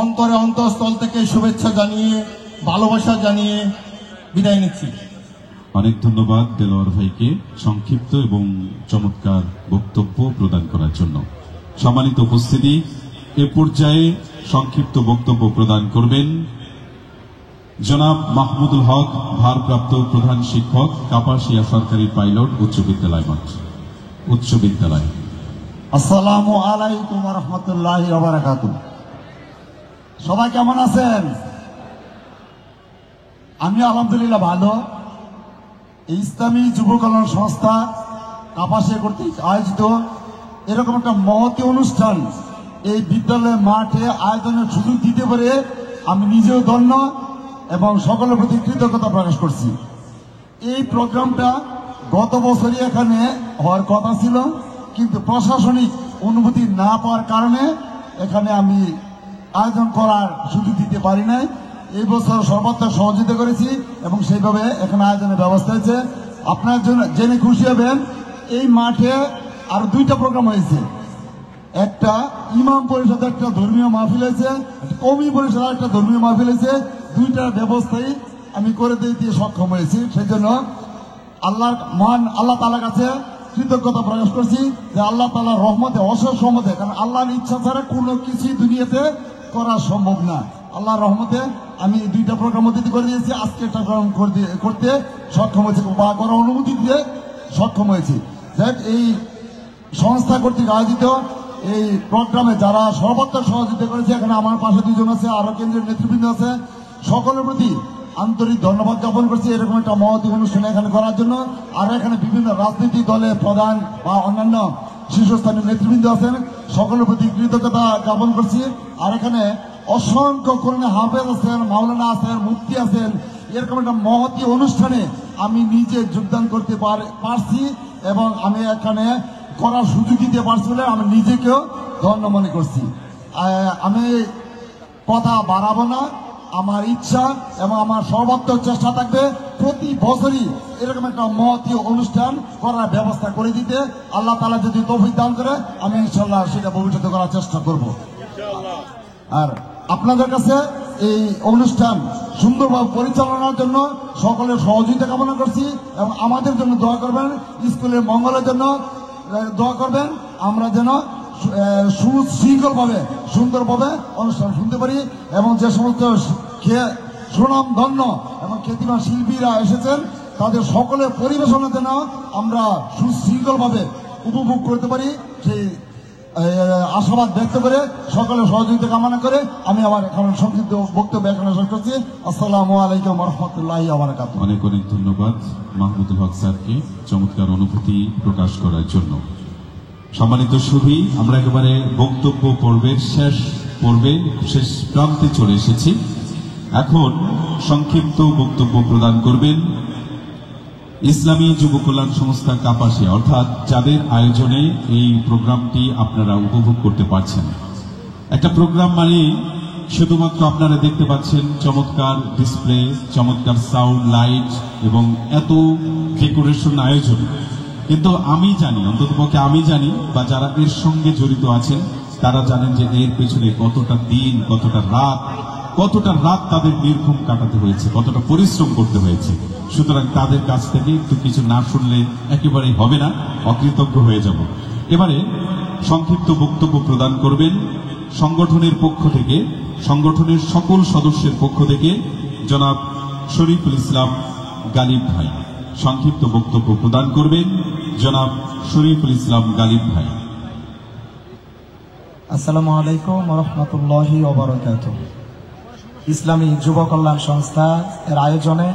অন্তরে অন্তঃস্থল থেকে শুভেচ্ছা জানিয়ে ভালোবাসা জানিয়ে বিদায় নিচ্ছি। অনেক ধন্যবাদ দেলোয়ার ভাইকে সংক্ষিপ্ত এবং চমৎকার বক্তব্য প্রদান করার জন্য। সম্মানিত উপস্থিতি, এ পর্যায়ে সংক্ষিপ্ত বক্তব্য প্রদান করবেন জনাব মাহমুদুল হক, ভারপ্রাপ্ত প্রধান শিক্ষক, কাপাসিয়া সরকারি পাইলট উচ্চ বিদ্যালয়। আসসালামু আলাইকুম ওয়া রাহমাতুল্লাহি ওয়া বারাকাতুহু। সবাই কেমন আছেন? আমি আলহামদুলিল্লাহ ভালো। ইসলামী যুব কল্যাণ সংস্থা কাপাসিয়া কর্তৃক আয়োজিত এরকম একটা মহতী অনুষ্ঠান এই বিদ্যালয়ের মাঠে আয়োজনের সুযোগ দিতে পারে আমি নিজেও ধন্য এবং সকলের প্রতি কৃতজ্ঞতা প্রকাশ করছি। এই প্রোগ্রামটা গত বছরই এখানে হওয়ার কথা ছিল, কিন্তু প্রশাসনিক অনুমতি না পাওয়ার কারণে এখানে আমি আয়োজন করার সুযোগ দিতে পারি নাই। এই বছর সর্বাত্মক সহযোগিতা করেছি এবং সেইভাবে এখানে আয়োজনের ব্যবস্থা হয়েছে। আপনার জন্য জেনে খুশি হবেন, এই মাঠে আর 2টা প্রোগ্রাম হয়েছে। একটা ইমাম পরিষদ একটা ধর্মীয় মাহফিল হয়েছে, কওমি পরিষদ একটা ধর্মীয় মাহফিল হয়েছে। 2টার ব্যবস্থাই আমি করে দিতে সক্ষম হয়েছি। সেই জন্য মহান আল্লাহ তাআলার কাছে কৃতজ্ঞতা প্রকাশ করছি যে আল্লাহ তাআলার রহমতে, অশেষ রহমতে, কারণ আল্লাহর ইচ্ছা ছাড়া কোনো কিছুই দুনিয়াতে করা সম্ভব না। আল্লাহর রহমতে আমি 2টা প্রোগ্রাম অতিথি করে দিয়েছি, আজকে একটা প্রোগ্রাম করতে সক্ষম হয়েছি বা করার অনুমতি দিতে সক্ষম হয়েছি। দেখ, এই সংস্থা কর্তৃক আয়োজিত এই প্রোগ্রামে যারা সর্বাত্মক সহযোগিতা করেছে, এখানে আমার পাশে 2জন আছে, আরো কেন্দ্রীয় নেতৃবৃন্দ আছে, সকলের প্রতি আন্তরিক ধন্যবাদ জ্ঞাপন করছি এরকম একটা মহৎ অনুষ্ঠান এখানে করার জন্য। আর এখানে বিভিন্ন রাজনৈতিক দলের প্রধান বা অন্যান্য শীর্ষস্থানীয় নেতৃবৃন্দ আছেন, সকলের প্রতি কৃতজ্ঞতা জ্ঞাপন করছি। আর এখানে অসংখ্য কোরআনে হাফেজ আছেন, মাওলানা আছেন, মুফতি আছেন। এরকম একটা মহতী অনুষ্ঠানে আমি নিজে যোগদান করতে পারছি এবং আমি এখানে করার সুযোগ দিতে পারছি বলে আমি নিজেকেও ধন্য মনে করছি। আমি কথা বাড়াবো না, আমার ইচ্ছা এবং আমার সর্বাত্মক চেষ্টা থাকবে প্রতি বছরই এরকম একটা মহতী অনুষ্ঠান করার ব্যবস্থা করে দিতে। আল্লাহ তাআলা যদি তৌফিক দান করে আমি ইনশাআল্লাহ সেটা ভবিষ্যতে করার চেষ্টা করব। আর আপনাদের কাছে এই অনুষ্ঠান সুন্দরভাবে পরিচালনার জন্য সকলের সহযোগিতা কামনা করছি এবং আমাদের জন্য দোয়া করবেন, স্কুলের মঙ্গলের জন্য দোয়া করবেন, আমরা যেন সুশৃঙ্খলভাবে সুন্দরভাবে অনুষ্ঠান শুনতে পারি এবং যে সমস্ত সুনাম ধন্য এবং খ্যাতিমান শিল্পীরা এসেছেন তাদের সকলের পরিবেশনা যেন আমরা সুশৃঙ্খলভাবে উপভোগ করতে পারি, সেই আশাবাদ ব্যক্ত করে সকলের সহযোগিতা কামনা করে আমি আমার এখন সংক্ষিপ্ত বক্তব্য এখানে শেষ করছি। আসসালামু আলাইকুম ওয়া রাহমাতুল্লাহি ওয়া বারাকাতুহু। অনেক অনেক ধন্যবাদ মাহমুদুল হক স্যারকে চমৎকার অনুভূতি প্রকাশ করার জন্য। সম্মানিত সুধী, আমরা একেবারে বক্তব্য পর্বের শেষ প্রান্তে চলে এসেছি। এখন সংক্ষিপ্ত বক্তব্য প্রদান করবেন ইসলামী যুব কল্যাণ সংস্থা কাপাসিয়া, অর্থাৎ যাদের আয়োজনে এই প্রোগ্রামটি আপনারা উপভোগ করতে পারছেন। একটা প্রোগ্রাম মানে শুধুমাত্র আপনারা দেখতে পাচ্ছেন চমৎকার ডিসপ্লে, চমৎকার সাউন্ড, লাইট এবং এত ডেকোরেশন আয়োজন, কিন্তু আমি জানি, অন্ততপক্ষে আমি জানি বা যারা এর সঙ্গে জড়িত আছেন তারা জানেন যে এর পেছনে কতটা দিন, কতটা রাত তাদের নির্ঘুম কাটাতে হয়েছে, কতটা পরিশ্রম করতে হয়েছে। সুতরাং তাদের কাছ থেকে একটু কিছু না শুনলে একেবারেই হবে না, অকৃতজ্ঞ হয়ে যাব। এবারে সংক্ষিপ্ত বক্তব্য প্রদান করবেন সংগঠনের পক্ষ থেকে, সংগঠনের সকল সদস্যের পক্ষ থেকে জনাব শরীফুল ইসলাম গালিব ভাই। সংক্ষিপ্ত বক্তব্য প্রদান করবেন জনাব শরীফুল ইসলাম গালিব ভাই। আসসালামু আলাইকুম ওয়া রাহমাতুল্লাহি ওয়া বারাকাতুহু। ইসলামী যুব কল্যাণ সংস্থা এর আয়োজনে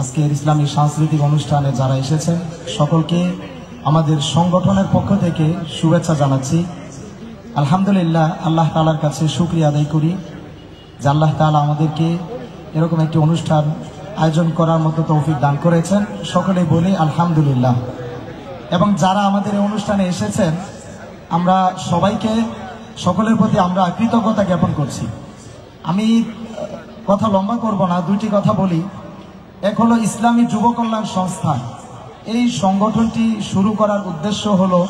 আজকের ইসলামী সাংস্কৃতিক অনুষ্ঠানে যারা এসেছেন সকলকে আমাদের সংগঠনের পক্ষ থেকে শুভেচ্ছা জানাচ্ছি। আলহামদুলিল্লাহ, আল্লাহ তাআলার কাছে শুকরিয়া আদায় করি যে আল্লাহ তাআলা আমাদেরকে এরকম একটি অনুষ্ঠান আয়োজন করার মতো তৌফিক দান করেছেন। সকলেই বলি আলহামদুলিল্লাহ। এবং যারা আমাদের এই অনুষ্ঠানে এসেছেন আমরা সবাইকে, সকলের প্রতি আমরা কৃতজ্ঞতা জ্ঞাপন করছি। আমি কথা লম্বা করব না, 2টি কথা বলি। এক হলো ইসলামী যুব কল্যাণ সংস্থা, এই সংগঠনটি শুরু করার উদ্দেশ্য হলো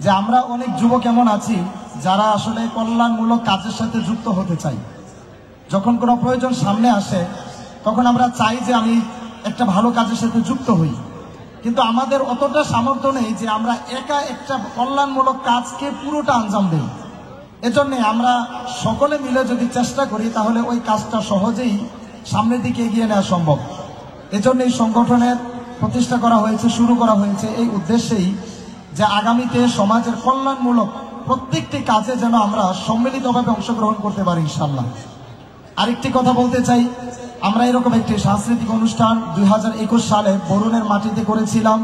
যে আমরা অনেক যুবক এমন আছি যারা আসলে কল্যাণমূলক কাজের সাথে যুক্ত হতে চাই। যখন কোনো প্রয়োজন সামনে আসে তখন আমরা চাই যে আমি একটা ভালো কাজের সাথে যুক্ত হই, কিন্তু আমাদের অতটা সামর্থ্য নেই যে আমরা একা একটা কল্যাণমূলক কাজকে পুরোটা আঞ্জাম দেই। এজন্য আমরা সকলে মিলে যদি চেষ্টা করি তাহলে ওই কাজটা সহজেই সামনের দিকে এগিয়ে নেওয়া সম্ভব। এজন্য এই সংগঠনের প্রতিষ্ঠা করা হয়েছে, শুরু করা হয়েছে এই উদ্দেশ্যেই যে আগামীতে সমাজের কল্যাণমূলক প্রত্যেকটি কাজে যেন আমরা সম্মিলিতভাবে অংশগ্রহণ করতে পারি ইনশাআল্লাহ। আরেকটি কথা বলতে চাই, আমরা এরকম একটি সাংস্কৃতিক অনুষ্ঠান 2021 সালে বরুণের মাটিতে করেছিলাম।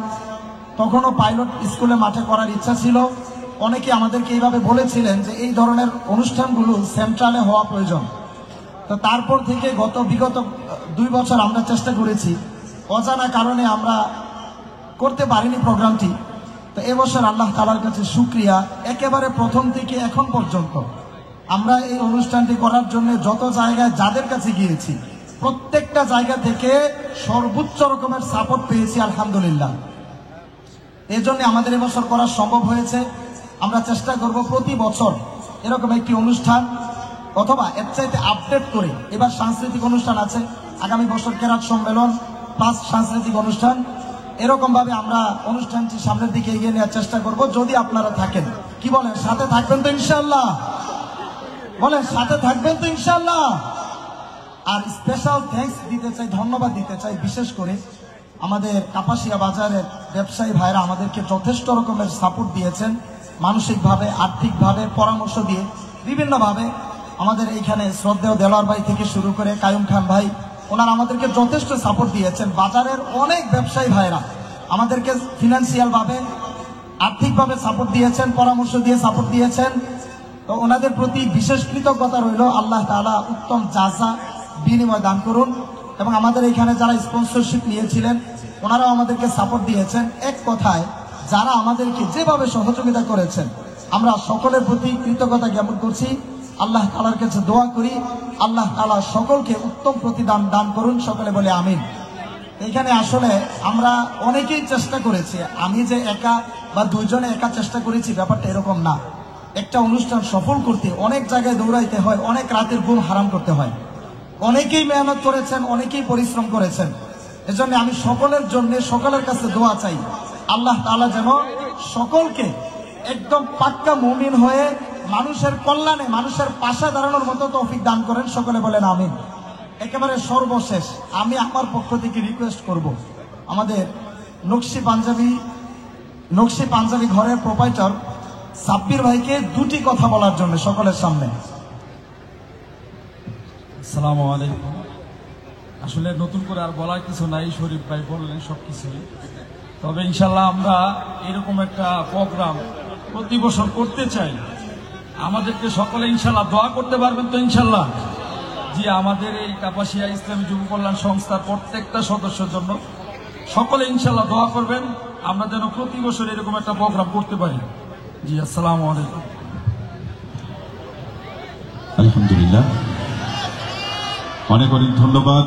তখনও পাইলট স্কুলে মাঠে করার ইচ্ছা ছিল। অনেকে আমাদেরকে এইভাবে বলেছিলেন যে এই ধরনের অনুষ্ঠানগুলো সেন্ট্রালে হওয়া প্রয়োজন। তো তারপর থেকে বিগত 2 বছর আমরা চেষ্টা করেছি, অজানা কারণে আমরা করতে পারিনি প্রোগ্রামটি। তো এবছর আল্লাহ তাআলার কাছে শুকরিয়া, একেবারে প্রথম থেকে এখন পর্যন্ত আমরা এই অনুষ্ঠানটি করার জন্য যত জায়গায় যাদের কাছে গিয়েছি প্রত্যেকটা জায়গা থেকে সর্বোচ্চ রকমের সাপোর্ট পেয়েছি আলহামদুলিল্লাহ। এজন্য আমাদের এবছর করা সম্ভব হয়েছে। আমরা চেষ্টা করব প্রতি বছর এরকম একটি অনুষ্ঠান অথবা এর চাইতে আপডেট করে, এবার সাংস্কৃতিক অনুষ্ঠান আছে, আগামী বছর কেরাত সম্মেলন প্লাস সাংস্কৃতিক অনুষ্ঠান, এরকম ভাবে আমরা অনুষ্ঠানটি সামনের দিকে এগিয়ে নেওয়ার চেষ্টা করব। যদি আপনারা থাকেন, কি বলেন, সাথে থাকবেন তো ইনশাআল্লাহ? বলেন সাথে থাকবেন তো ইনশাআল্লাহ? আর স্পেশাল থ্যাঙ্কস দিতে চাই, ধন্যবাদ দিতে চাই বিশেষ করে আমাদের কাপাসিয়া বাজারের ব্যবসায়ী ভাইরা আমাদেরকে যথেষ্ট রকমের সাপোর্ট দিয়েছেন, মানসিকভাবে, আর্থিকভাবে, পরামর্শ দিয়ে বিভিন্নভাবে। আমাদের এইখানে শ্রদ্ধেয় দেলোয়ার ভাই থেকে শুরু করে কায়ুম খান ভাই, ওনারা আমাদেরকে যথেষ্ট সাপোর্ট দিয়েছেন। বাজারের অনেক ব্যবসায়ী ভাইরা আমাদেরকে ফিনান্সিয়াল ভাবে, আর্থিকভাবে সাপোর্ট দিয়েছেন, পরামর্শ দিয়ে সাপোর্ট দিয়েছেন। তো ওনাদের প্রতি বিশেষ কৃতজ্ঞতা রইল। আল্লাহ তাআলা উত্তম জাযা বিনিময় দান করুন। এবং আমাদের এখানে যারা স্পন্সরশিপ নিয়েছিলেন ওনারাও আমাদেরকে সাপোর্ট দিয়েছেন। এক কথায় যারা আমাদেরকে যেভাবে সহযোগিতা করেছেন আমরা সকলের প্রতি কৃতজ্ঞতা জ্ঞাপন করছি। আল্লাহ তাআলার কাছে দোয়া করি আল্লাহ তাআলা সকলকে উত্তম প্রতিদান দান করুন, সকলে বলে আমিন। এখানে আসলে আমরা অনেকেই চেষ্টা করেছি, আমি যে একা বা 2 জনে একা চেষ্টা করেছি ব্যাপারটা এরকম না। একটা অনুষ্ঠান সফল করতে অনেক জায়গায় দৌড়াইতে হয়, অনেক রাতের ঘুম হারাম করতে হয়। অনেকেই মেহনত করেছেন, অনেকেই পরিশ্রম করেছেন। এজন্য আমি সকলের জন্য সকলের কাছে দোয়া চাই, আল্লাহ তাআলা যেন সকলকে একদম পাক্কা মুমিন হয়ে মানুষের কল্যাণে, মানুষের পাশে দাঁড়ানোর মতো তৌফিক দান করেন, সকলে বলেন আমিন। একেবারে সর্বশেষ আমি আমার পক্ষ থেকে রিকোয়েস্ট করব আমাদের নকশি পাঞ্জাবি ঘরের প্রোপাইটার সাব্বির ভাইকে 2টি কথা বলার জন্য সকলের সামনে। আসসালামু আলাইকুম। আসলে নতুন করে আর বলার কিছু নাই, শরীফ ভাই বললেন সবকিছুই। তবে ইনশাল্লাহ আমরা এরকম একটা প্রোগ্রাম প্রতি বছর করতে চাই। আমাদেরকে সকলে ইনশাল্লাহ দোয়া করতে পারবেন তো ইনশাল্লাহ? জি, আমাদের এই কাপাসিয়া ইসলামী যুব কল্যাণ সংস্থার প্রত্যেকটা সদস্যের জন্য সকলে ইনশাল্লাহ দোয়া করবেন, আমরা যেন প্রতি বছর এরকম একটা প্রোগ্রাম করতে পারি। জি, আসসালামু আলাইকুম। আলহামদুলিল্লাহ, অনেক অনেক ধন্যবাদ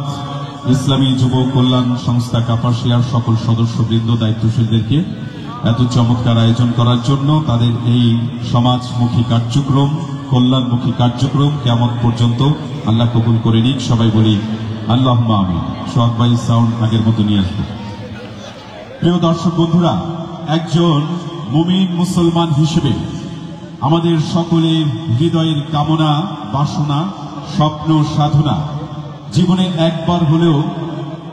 ইসলামী যুব কল্যাণ সংস্থা কাপাসিয়ার সকল সদস্যবৃন্দ, দায়িত্বশীলদেরকে এত চমৎকার আয়োজন করার জন্য। তাদের এই সমাজমুখী কার্যক্রম, কল্যাণমুখী কার্যক্রম কিয়ামত পর্যন্ত আল্লাহ কবুল করে নিক। সবাই বলি আল্লাহুম্মা আমিন। সোহাগ ভাই সাউন্ড আগের মতো নিয়ে আসবো। প্রিয় দর্শক বন্ধুরা, একজন মুমিন মুসলমান হিসেবে আমাদের সকলের হৃদয়ের কামনা, বাসনা, স্বপ্ন, সাধনা জীবনে একবার হলেও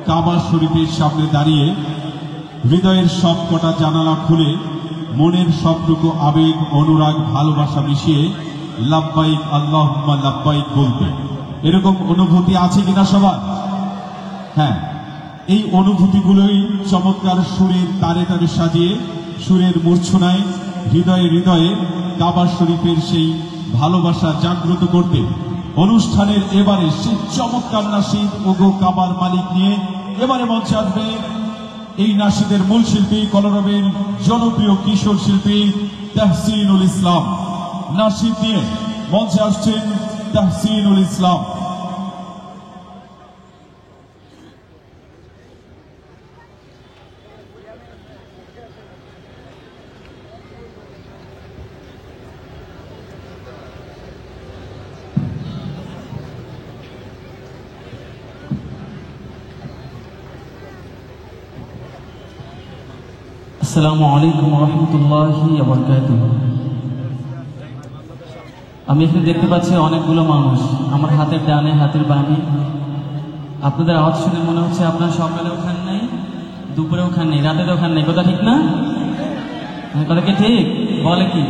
কাবা শরীফের সামনে দাঁড়িয়ে হৃদয়ের সব কটা জানালা খুলে মনের সবটুকু আবেগ, অনুরাগ, ভালোবাসা মিশিয়ে লাব্বাইক আল্লাহুম্মা লাব্বাইক বলতে। এরকম অনুভূতি আছে কিনা সবার? হ্যাঁ, এই অনুভূতিগুলোই চমৎকার সুরের তারে তারে সাজিয়ে, সুরের মূর্ছনায় হৃদয়ে হৃদয়ে কাবা শরীফের সেই ভালোবাসা জাগ্রত করতে অনুষ্ঠানের এবারে সেই চমৎকার নাশিদ ওগো কাবার মালিক নিয়ে এবারে মঞ্চে আসবে এই নাশিদের মূল শিল্পী, কলরবের জনপ্রিয় কিশোর শিল্পী তাহসিনুল ইসলাম। নাশিদ নিয়ে মঞ্চে আসছেন তাহসিনুল ইসলাম। আসসালামু আলাইকুম রহমতুল্লাহি ওয়া বারাকাতুহু। আমি এখানে দেখতে পাচ্ছি অনেকগুলো মানুষ, আমার হাতের ডানে হাতের বামে। আপনাদের আওয়াজ শুনে মনে হচ্ছে আপনারা সকালেও খান নাই, দুপুরেও খান নাই, রাতেও খান নাই। কথা ঠিক না? কথা কি ঠিক? বলে কি?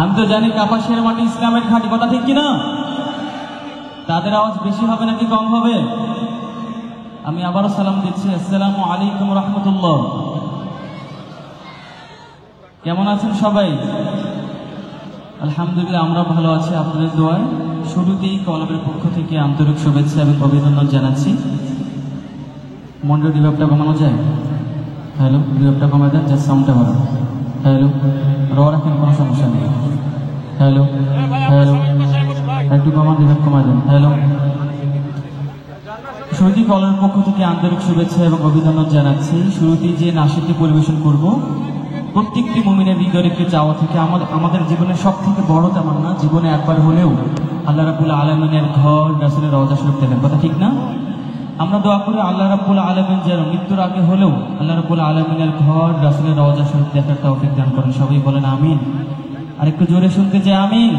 আমি তো জানি কাপাসিয়ার মাটি ইসলামের ঘাঁটি। কথা ঠিক কিনা? তাদের আওয়াজ বেশি হবে নাকি কম হবে? আমি আবারও সালাম দিচ্ছি, আসসালামু আলাইকুম রহমতুল্লাহ। কেমন আছেন সবাই? আলহামদুলিল্লাহ, আমরা ভালো আছি আপনাদের দোয়ায়। শুরুতেই কলবের পক্ষ থেকে আন্তরিক শুভেচ্ছা এবং অভিনন্দন জানাচ্ছি। মন্ডল রিভাবটা কমানো যায়? হ্যালো, রিভাবটা কমা দেন, জাস্ট সাউন্ডটা ভালো। হ্যালো, রাখেন, কোনো সমস্যা নেই। হ্যালো হ্যালো, একটু কমান, রিভাব কমা দেন। হ্যালো, শুরুতেই কলবের পক্ষ থেকে আন্তরিক শুভেচ্ছা এবং অভিনন্দন জানাচ্ছি। শুরুতেই যে নাশিদটি পরিবেশন করব, প্রত্যেকটি মুমিনের হৃদয়ের একটি চাওয়া থেকে আমাদের জীবনের সব থেকে বড় তামান্না, জীবনে একবার হলেও আল্লাহ রাব্বুল আলামিনের ঘর, রাসূলের রওজা শরীফ দেখার। কথা ঠিক না? আমরা দোয়া করি আল্লাহ রাব্বুল আলামিন যেন মৃত্যুর আগে হলেও আল্লাহ রাব্বুল আলামিনের ঘর, রাসূলের রওজা শরীফ দেখার তৌফিক দান করেন। সবাই বলেন আমিন। আর একটু জোরে শুনতে চাই আমিন।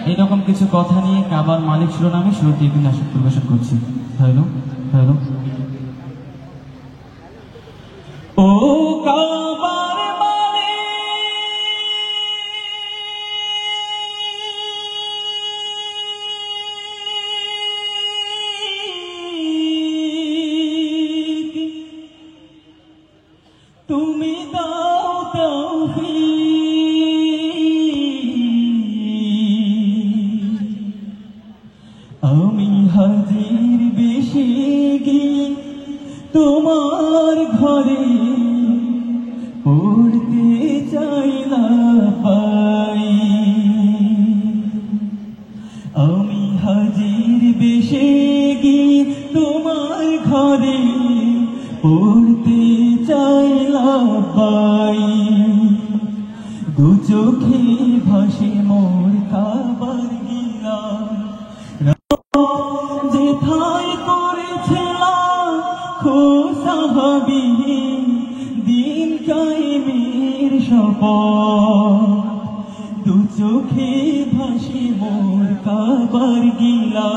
এইরকম কিছু কথা নিয়ে কাবার মালিক শিরোনামে শুরুতে একটি নাশিদ পরিবেশন করছি। Hello hello. ও কাবার তুমি দাও তৌফিক, আমি হাজির বেশে গিয়ে তোমার ঘরে পড়তে চাইলা পাই। আমি হাজির বেশে গিয়ে তোমার ঘরে পড়তে চাইলা পাই। দু চোখে ভাসে মোর কাবার গিলা, যেথায় করেছিলাম খোসাহাবি দিন কায়েমের শপথ। দু চোখে ভাসে মোর কাবার গিলা,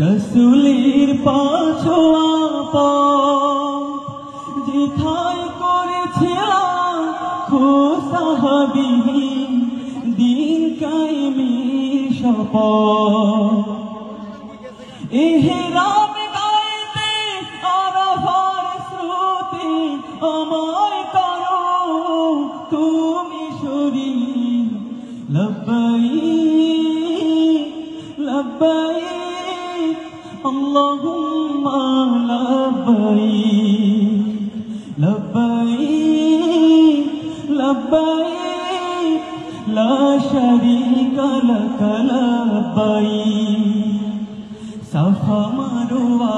রাসূলের পাছোয়া পথ। যেথায় করেছিলাম খোসাহাবি দিন কায়েমের শপথ। ইহরাম গাইতে আরাফার স্রোতে আমায় করো তুমি শরীক। লব্বাইক লব্বাইক আল্লাহুম্মা লব্বাইক লব্বাইক লব্বাইক লা শারীকা লাক লব্বাইক। সাফা মারোয়া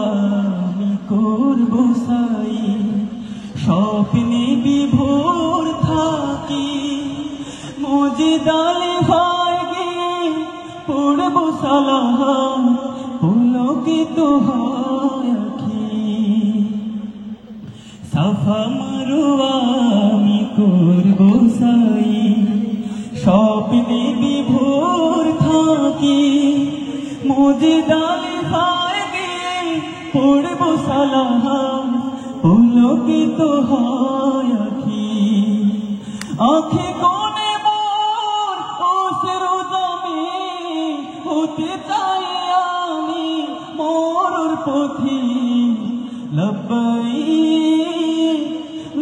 আমি করব সাই, স্বপ্নে বিভোর থাকি। মুজদালে ভাগে পড়ব সালাম, পুলকিত হয় আখি। সাফা মারোয়া আমি করব সাই, স্বপ্নে বিভোর থাকি। মুজদালে ভাগে পড়ব সালাম, পুলকিত হয় আখি। আখি কোণে মোর অশ্রু জমে, হতে চাই আমি মরুর পথি। লব্বাইক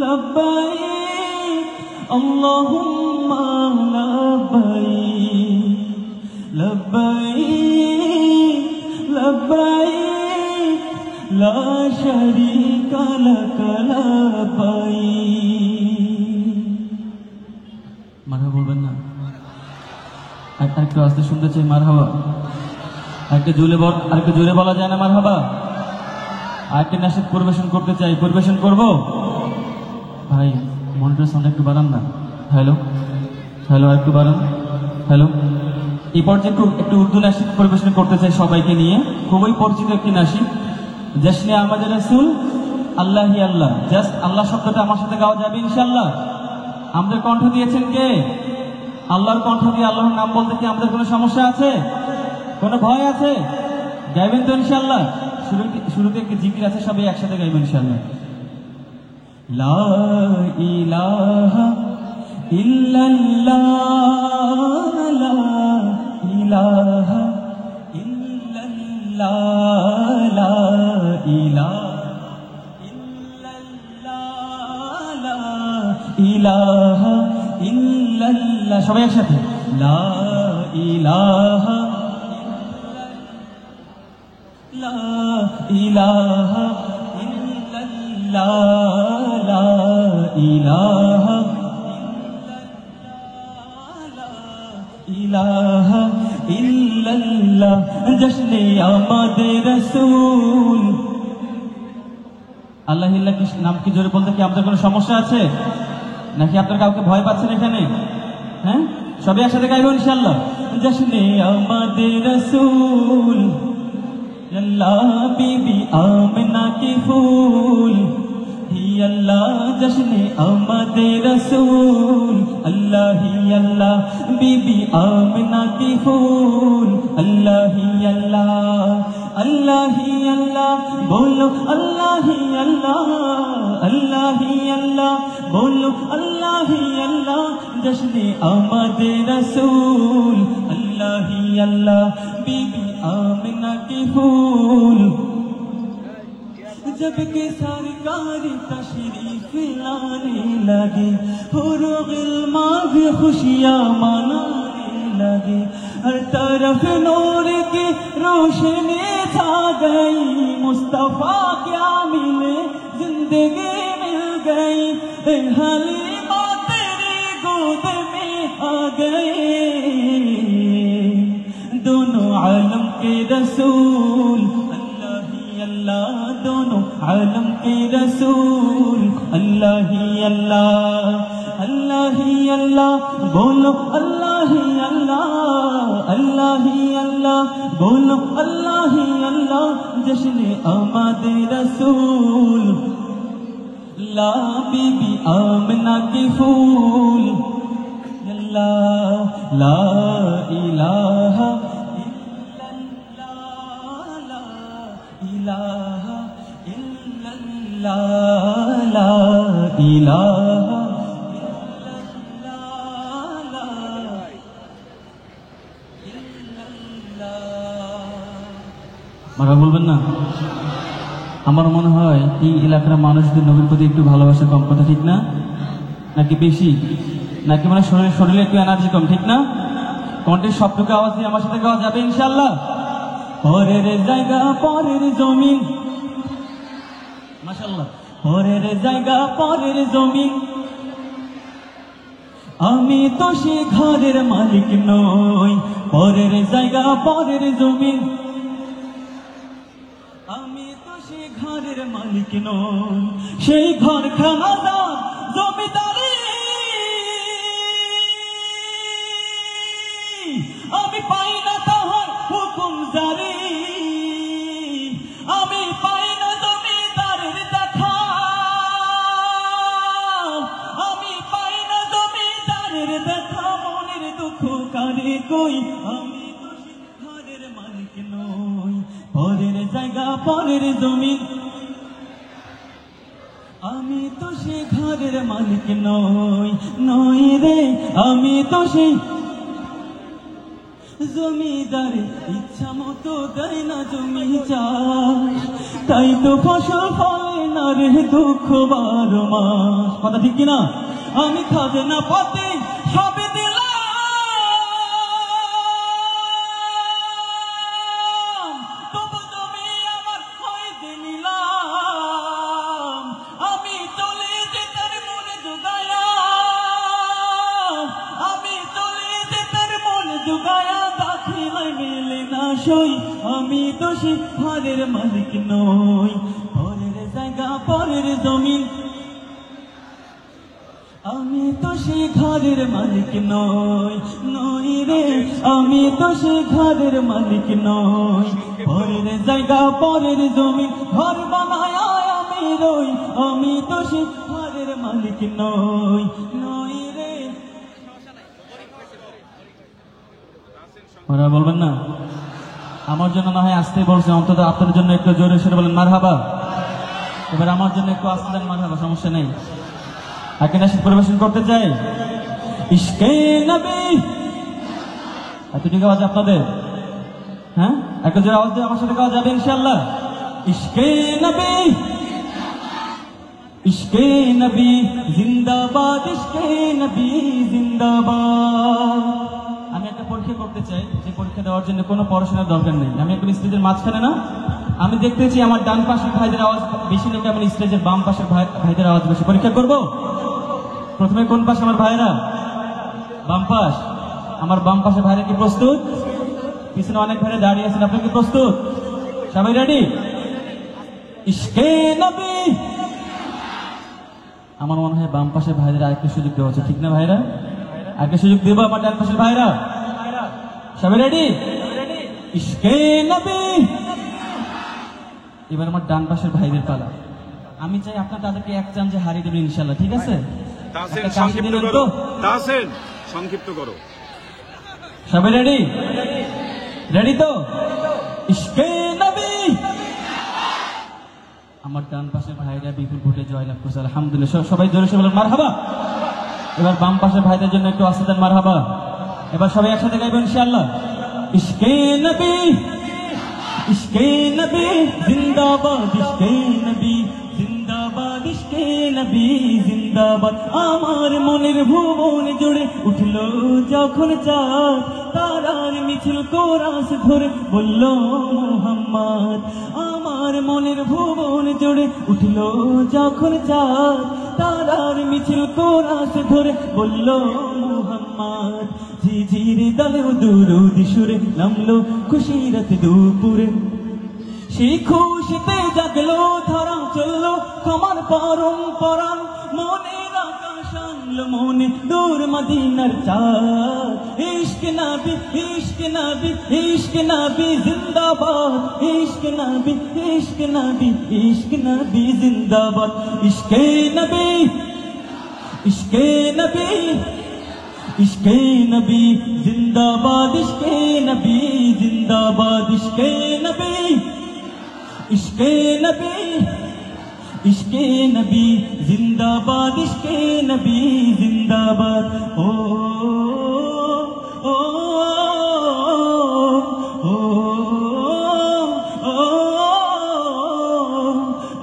লব্বাইক আল্লাহুম্মা লব্বাইক লব্বাইক লব্বাইক লা শারীকা লাক লব্বাইক। মারহাবা বলবেন না? আরেকটু আস্তে শুনতে চাই মারহাবা। আরেকটু জোরে বলা যায় না মারহাবা? আরেকটি নাশিদ পরিবেশন করতে চাই, পরিবেশন করব। ভাই মনিটর সাউন্ড একটু বাড়ান না। হ্যালো হ্যালো, আরেকটু বাড়ান। হ্যালো। এই পর্যায়ে একটু উর্দু নাশিদ পরিবেশন করতে চাই সবাইকে নিয়ে। খুবই পরিচিত একটি নাশিদ, জশ্নে আহমদ রাসূল আল্লাহি আল্লাহ, জাস্ট আল্লাহ শব্দটা আমার সাথে গাওয়া যাবে ইনশাআল্লাহ? আমাদের কণ্ঠ দিয়েছেন কে? আল্লাহর কণ্ঠ দিয়ে আল্লাহর নাম বলতে কি আমাদের কোনো সমস্যা আছে? কোনো ভয় আছে? গাইবেন তো ইনশাআল্লাহ? শুরুতে একটি জিকির আছে, সবাই একসাথে গাইবেন ইনশাআল্লাহ। লা ইলাহা ইল্লাল্লাহ, লা ইলাহা ইল্লাল্লাহ, লা ইলাহা ইল্লাল্লাহ, সবাই একসাথে লা ইলাহা ইল্লাল্লাহ, লা ইলাহা ইলাহা ইল্লাল্লাহ। জশ্নে আমাদের রাসূল। আল্লাহ ইল্লাহ কি নাম কি জোরে বলতে কি আপনাদের কোনো সমস্যা আছে নাকি আপনারা কাউকে ভয় পাচ্ছেন এখানে? হ্যাঁ, সবাই একসাথে গাইবো ইনশাআল্লাহ। জশ্নে আমাদের রাসূল, আল্লাহ বিবি আমিনা কি ফুল, হি আল্লাহ জশ্নে আমাদের রাসূল, আল্লাহ হি আল্লাহ বিবি আমিনা কি ফুল, আল্লাহ হি আল্লাহ, আল্লাহ হি আল্লাহ বলো, আল্লাহ হি আল্লাহ, আল্লাহ হি আল্লাহ বলো, আল্লাহ হি আল্লাহ জশ্নে আমাদের রাসূল, আল্লাহ হি আল্লাহ বিবি आमिना की फूल। जब के सरकारी तशरीफ लाने लगे, हुर्गिल्मा भी खुशियाँ मनाने लगे, हर तरफ नूर की रोशनी छा गई, मुस्तफा क्या मिले जिंदगी मिल गई, हलीमा तेरी गोद में आ गए, दोनों आलम के रसूल, अल्लाह ही अल्लाह, दोनों आलम के रसूल, अल्लाह ही अल्लाह, अल्लाह ही अल्लाह बोलो, अल्लाह ही अल्लाह, अल्लाह ही अल्लाह बोलो, अल्लाह ही अल्लाह जश्न आमद रसूल, ला बीबी आमिना की फूल, अल्लाह ला इलाहा इलाहा इल्लल्लाह, ला इलाहा মারা বলবেন না? আমার মনে হয় এই এলাকার মানুষদের নবীর প্রতি একটু ভালোবাসা কম, কথা ঠিক না? নাকি বেশি? নাকি মানে শরীরে একটু এনার্জি কম, ঠিক না? কণ্ঠের সবটুকু আওয়াজ দিয়ে আমার সাথে গাওয়া যাবে ইনশাআল্লাহ? পরের জায়গা পরের জমিন, মাশাআল্লাহ, পরের জায়গা পরের জমিন, আমি তো সে ঘরের মালিক নই, পরের জায়গা পরের জমিন, আমি তো সে ঘরের মালিক নই, সেই ঘর খানা জমিদারি আমি পাই না তাহার হুকুম জারি, আমি পাই না জমিদারের দেখা, আমি পাই না জমিদারের দেখা, মনের দুঃখ কারে কই, আমি তো সে ঘরের মালিক নই, পরের জায়গা পরের জমিন, আমি তো সে ঘরের মালিক নই, নই রে, আমি তো সেই জমিদারে ইচ্ছা মতো দেয় না জমি চাষ, তাই তো ফসল ফলে না রে দুঃখ 12 মাস, কথা ঠিক কিনা? আমি খাজনা পথে সবে দিলাম, তবু জমি আমার হইতে নিলাম, আমি চলে যেতার মনে জোগায়া, আমি চলে যেতার মনে জোগায়া, দাখিলায় মেলে না সই, আমি তো সে ঘরের মালিক নই, পরের জায়গা পরের জমিন, আমি তো সে ঘরের মালিক নই, নই রে, আমি তো সে ঘরের মালিক নই, পরের জায়গা পরের জমিন, ঘর বানায় আমি রই, আমি তো সে ঘরের মালিক নই, নই রে। ওরা বলবেন না? আমার জন্য না হয় আসতে বলছে, অন্তত আপনাদের জন্য একটু জোরে সরে বলেন মারহাবা। এবার আমার জন্য একটু আসতে দেন মারহাবা, সমস্যা নেই। আগে নাশিদ পরিবেশন করতে চাই ইশকে নবী। এতটুকু আওয়াজ আপনাদের? হ্যাঁ, একটা জোরে আওয়াজ দিয়ে আমার সাথে গাওয়া যাবে ইনশাআল্লাহ। ইশকে নবী, ইশকে নবী জিন্দাবাদ, ইশকে নবী জিন্দাবাদ। আমি একটা পরীক্ষা করতে চাই, যে পরীক্ষা দেওয়ার জন্য কোনো পড়াশোনার দরকার নেই। আমি এখন স্টেজের মাঝখানে না, আমি দেখতেছি আমার ডান পাশের ভাইদের আওয়াজ বেশি নাকি আমার স্টেজের বাম পাশের ভাইদের আওয়াজ বেশি। পরীক্ষা করব। প্রথমে কোন পাশে আমার ভাইরা? বাম পাশ। আমার বাম পাশে ভাইরা কি প্রস্তুত? পিছনে অনেক ভাইরা দাঁড়িয়ে আছেন, আপনি কি প্রস্তুত? সবাই রেডি? ইশকে নবী। আমার মনে হয় বাম পাশের ভাইদের আরেকটা সুযোগ দেওয়া হচ্ছে, ঠিক না ভাইরা? আরেকটা সুযোগ দেবো আমার ডান পাশের ভাইরা। সবাই রেডি? ইশকে নবী। এবার আমার ডান পাশের ভাইদের পালা। আমি চাই আপনার তাদেরকে এক চান্সে হারিয়ে দেবেন ইনশাল্লাহ, ঠিক আছে? সংক্ষিপ্ত করো। সবাই রেডি? রেডি তো? ইশকে নবী। আমার ডান পাশের ভাইরা বিপুল ভোটে জয়লাভ করছে, আলহামদুলিল্লাহ। সবাই জোরে সে বলেন মারহাবা। এবার বাম পাশের ভাইদের জন্য একটু আস্তে দেন মারহাবা। এবার সবাই একসাথে গাইবেন ইনশাআল্লাহ। ইশকে নবী, ইশকে নবী জিন্দাবাদ, ইশকে নবী জিন্দাবাদ, ইশকে নবী জিন্দাবাদ। আমার মনের ভুবন জুড়ে উঠলো যখন চাঁদ, তারার মিছিল কোরাস ধরে বলল মুহাম্মদ। আমার মনের ভুবন জুড়ে উঠলো যখন চাঁদ, তারার মিছিল কোরাস ধরে বলল মুহাম্মদ। ঝিঝির দলেও দুরুদ সুরে নামলো খুশিরত দুপুরে, সেই খুশিতে জাগলো ধরা, চললো ক্ষমার পরম্পরান। মনের আকাশ আনলো মনে দূর মদিনার চাঁদ। ইশকে নবী, ইশকে নবী, ইশকে নবী জিন্দাবাদ, ইশকে নবী, ইশকে নবী, ইশকে নবী জিন্দাবাদ। ইশকে নবী, ইশকে নবী, ইশকে নবী জিন্দাবাদ, ইশকে নবী জিন্দাবাদ। ইশকে নবী, ইশকে নবী, ইশকে নবী জিন্দাবাদ, ইশকে নবী জিন্দাবাদ। ও ও ও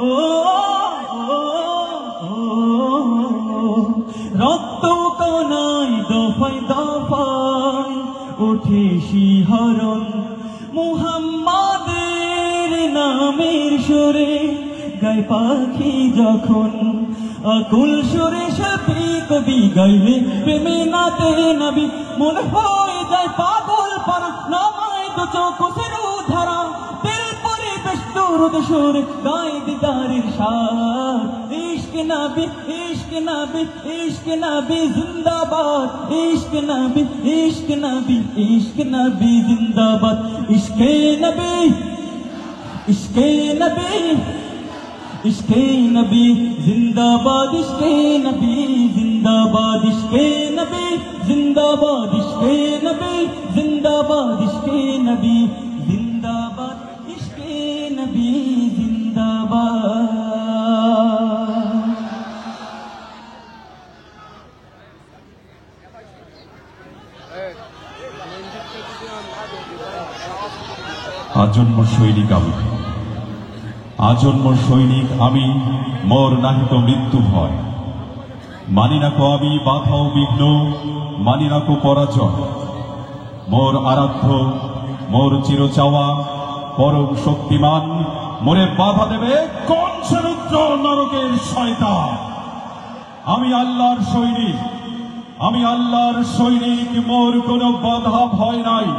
ও রক্ত কণায় দফায় দফায় উঠে শিহরণ, মুহাম্মাদের নামের সুরে গায় পাখি যখন। আকুল সুরে সাথী কবি গাইলে প্রেমে নাতে নবী, মনে হয়ে যায় পাগল পারা, নামায় দু চোখের ধারা। দিল পরিবেশ দরুদ সুরে গায় দিদারের সার। ইশকে নবী, ইশকে নবী, ইশকে নবী জিন্দাবাদ, ইশকে নবী, ইশকে নবী, ইশকে নবী জিন্দাবাদ। ইশকে নবী, ইশকে নবী, ইশকে নবী জিন্দাবাদ, ইশকে নবী জিন্দাবাদ। ইশকে নবী জিন্দাবাদ, ইশকে নবী জিন্দাবাদ, ইশকে নবী জিন্দাবাদ, ইশকে নবী জিন্দাবাদ। আজন্ম সৈনিক আমি, আজন্ম সৈনিক আমি, মোর নাহিত মৃত্যু ভয়। মানি না কো আমি বাধা ও বিঘ্ন, মানি না কো পরাজয়। মোর আরাধ্য, মোর চির চাওয়া পরম শক্তিমান, মোরে বাধা দেবে কোন সমুদ্র নরকের শয়তান। আমি আল্লাহর সৈনিক, আমি আল্লাহর সৈনিক, মোর কোনো বাধা ভয় নাই।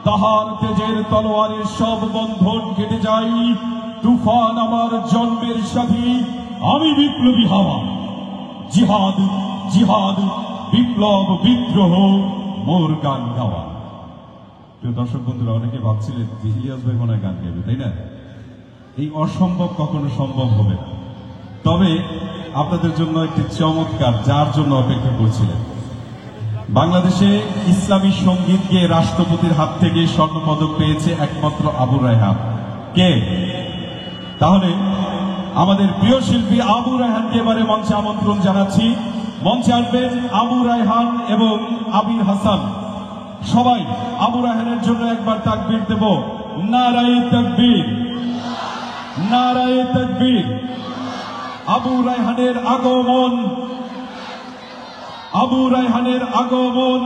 তাহার তেজের তলোয়ারের সব বন্ধন কেটে যাই। তুফান আমার জন্মের সাথী, আমি বিপ্লবী হাওয়া। জিহাদ, জিহাদ, বিপ্লব, বিদ্রোহ, মোর গান গাওয়া। প্রিয় দর্শক বন্ধুরা, অনেকে ভাবছিলেন যে ইলিয়াস ভাই মনে হয় গান গাইবে, তাই না? এই অসম্ভব কখনো সম্ভব হবে না। তবে আপনাদের জন্য একটি চমৎকার, যার জন্য অপেক্ষা করছিলেন। বাংলাদেশে ইসলামী সঙ্গীত গেয়ে রাষ্ট্রপতির হাত থেকে স্বর্ণপদক পেয়েছে একমাত্র আবু রায়হান। কে? তাহলে আমাদের প্রিয় শিল্পী আবু রায়হানকে এবারে মঞ্চে আমন্ত্রণ জানাচ্ছি। মঞ্চে আসবেন আবু রায়হান এবং আবির হাসান। সবাই আবু রায়হানের জন্য একবার তাকবীর দেব। নারায়ে তাকবীর, নারায়ে তাকবীর। আবু রায়হানের আগমন, আবু রায়হানের আগমন।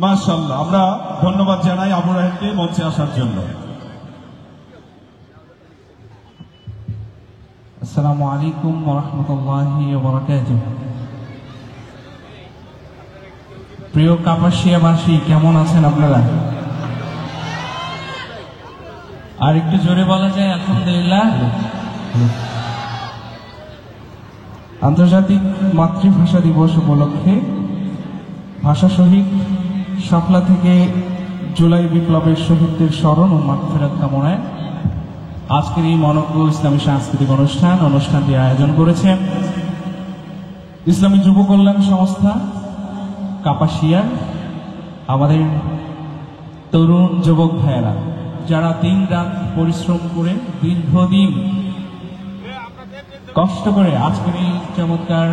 মাশাআল্লাহ, আমরা ধন্যবাদ জানাই আবু রায়হানকে মঞ্চে আসার জন্য। আসসালামু আলাইকুম ওয়া রাহমাতুল্লাহি ওয়া বারাকাতুহু। প্রিয় কাপাসিয়াবাসী, কেমন আছেন আপনারা? আর একটু জোরে বলা যায় আলহামদুলিল্লাহ। আন্তর্জাতিক মাতৃভাষা দিবস উপলক্ষে ভাষা শহীদ শাপলা থেকে জুলাই বিপ্লবের শহীদদের স্মরণ ও মাগফিরাত কামনায় আজকের এই মনোজ্ঞ ইসলামী সাংস্কৃতিক অনুষ্ঠানটি আয়োজন করেছেন ইসলামী যুব কল্যাণ সংস্থা কাপাসিয়া। আমাদের তরুণ যুবক ভাইয়েরা যারা দিন রাত পরিশ্রম করে দীর্ঘদিন কষ্ট করে আজকের এই চমৎকার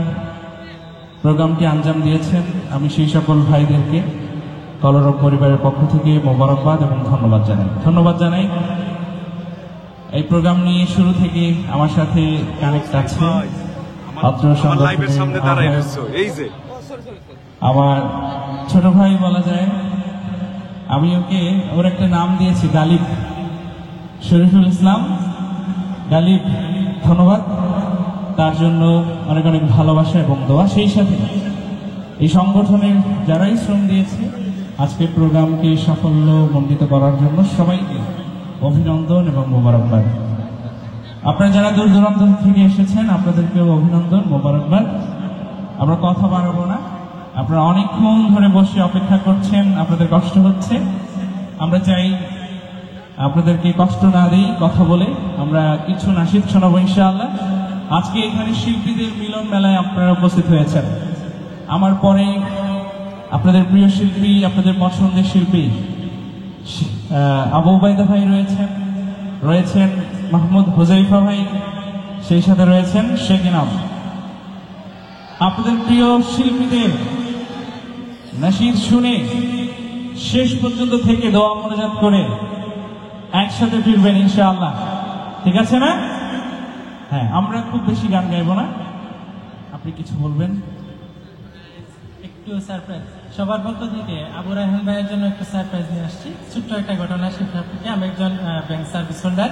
প্রোগ্রামটি আঞ্জাম দিয়েছেন, আমি সেই সকল ভাইদেরকে কলরব পরিবারের পক্ষ থেকে মোবারকবাদ এবং ধন্যবাদ জানাই। এই প্রোগ্রাম নিয়ে শুরু থেকে আমার সাথে কানেক্ট আছে আমার ছোট ভাই বলা যায়। আমি ওর একটা নাম দিয়েছি গালিব, শরীফুল ইসলাম গালিব। ধন্যবাদ, তার জন্য অনেক অনেক ভালোবাসা এবং দোয়া। সেই সাথে এই সংগঠনের যারাই শ্রম দিয়েছে আজকের প্রোগ্রামকে সাফল্য মণ্ডিত করার জন্য সবাইকে অভিনন্দন এবং মোবারকবাদ। আপনারা যারা দূর দূরান্ত থেকে এসেছেন আপনাদেরকেও অভিনন্দন, মোবারকবাদ। আমরা কথা বাড়াবো না, আপনারা অনেকক্ষণ ধরে বসে অপেক্ষা করছেন, আপনাদের কষ্ট হচ্ছে। আমরা চাই আপনাদেরকে কষ্ট না দিই, কথা বলে আমরা কিছু নাশিদ শোনাবো ইনশাআল্লাহ। আজকে এখানে শিল্পীদের মিলন মেলায় আপনারা উপস্থিত হয়েছেন। আমার পরে আপনাদের প্রিয় শিল্পী, আপনাদের পছন্দের শিল্পী আবু উবাইদা ভাই রয়েছেন মাহমুদ হুজাইফা ভাই, সেই সাথে রয়েছেন শেখ ইনাম। আপনাদের প্রিয় শিল্পীদের নাশিদ শুনে শেষ পর্যন্ত থেকে দোয়া মোনাজাত করে একসাথে ফিরবেন ইনশাআল্লাহ, ঠিক আছে না? হ্যাঁ, আমরা খুব বেশি গান গাইবো না, আপনি কিছু বলবেন? একটু সারপ্রাইজ সবার পক্ষ থেকে আবু রায়হান ভাইয়ের জন্য একটু সারপ্রাইজ নিয়ে আসছি। ছোট্ট একটা ঘটনা শিক্ষা থেকে আমি একজন ব্যাংক সার্ভিস হোল্ডার।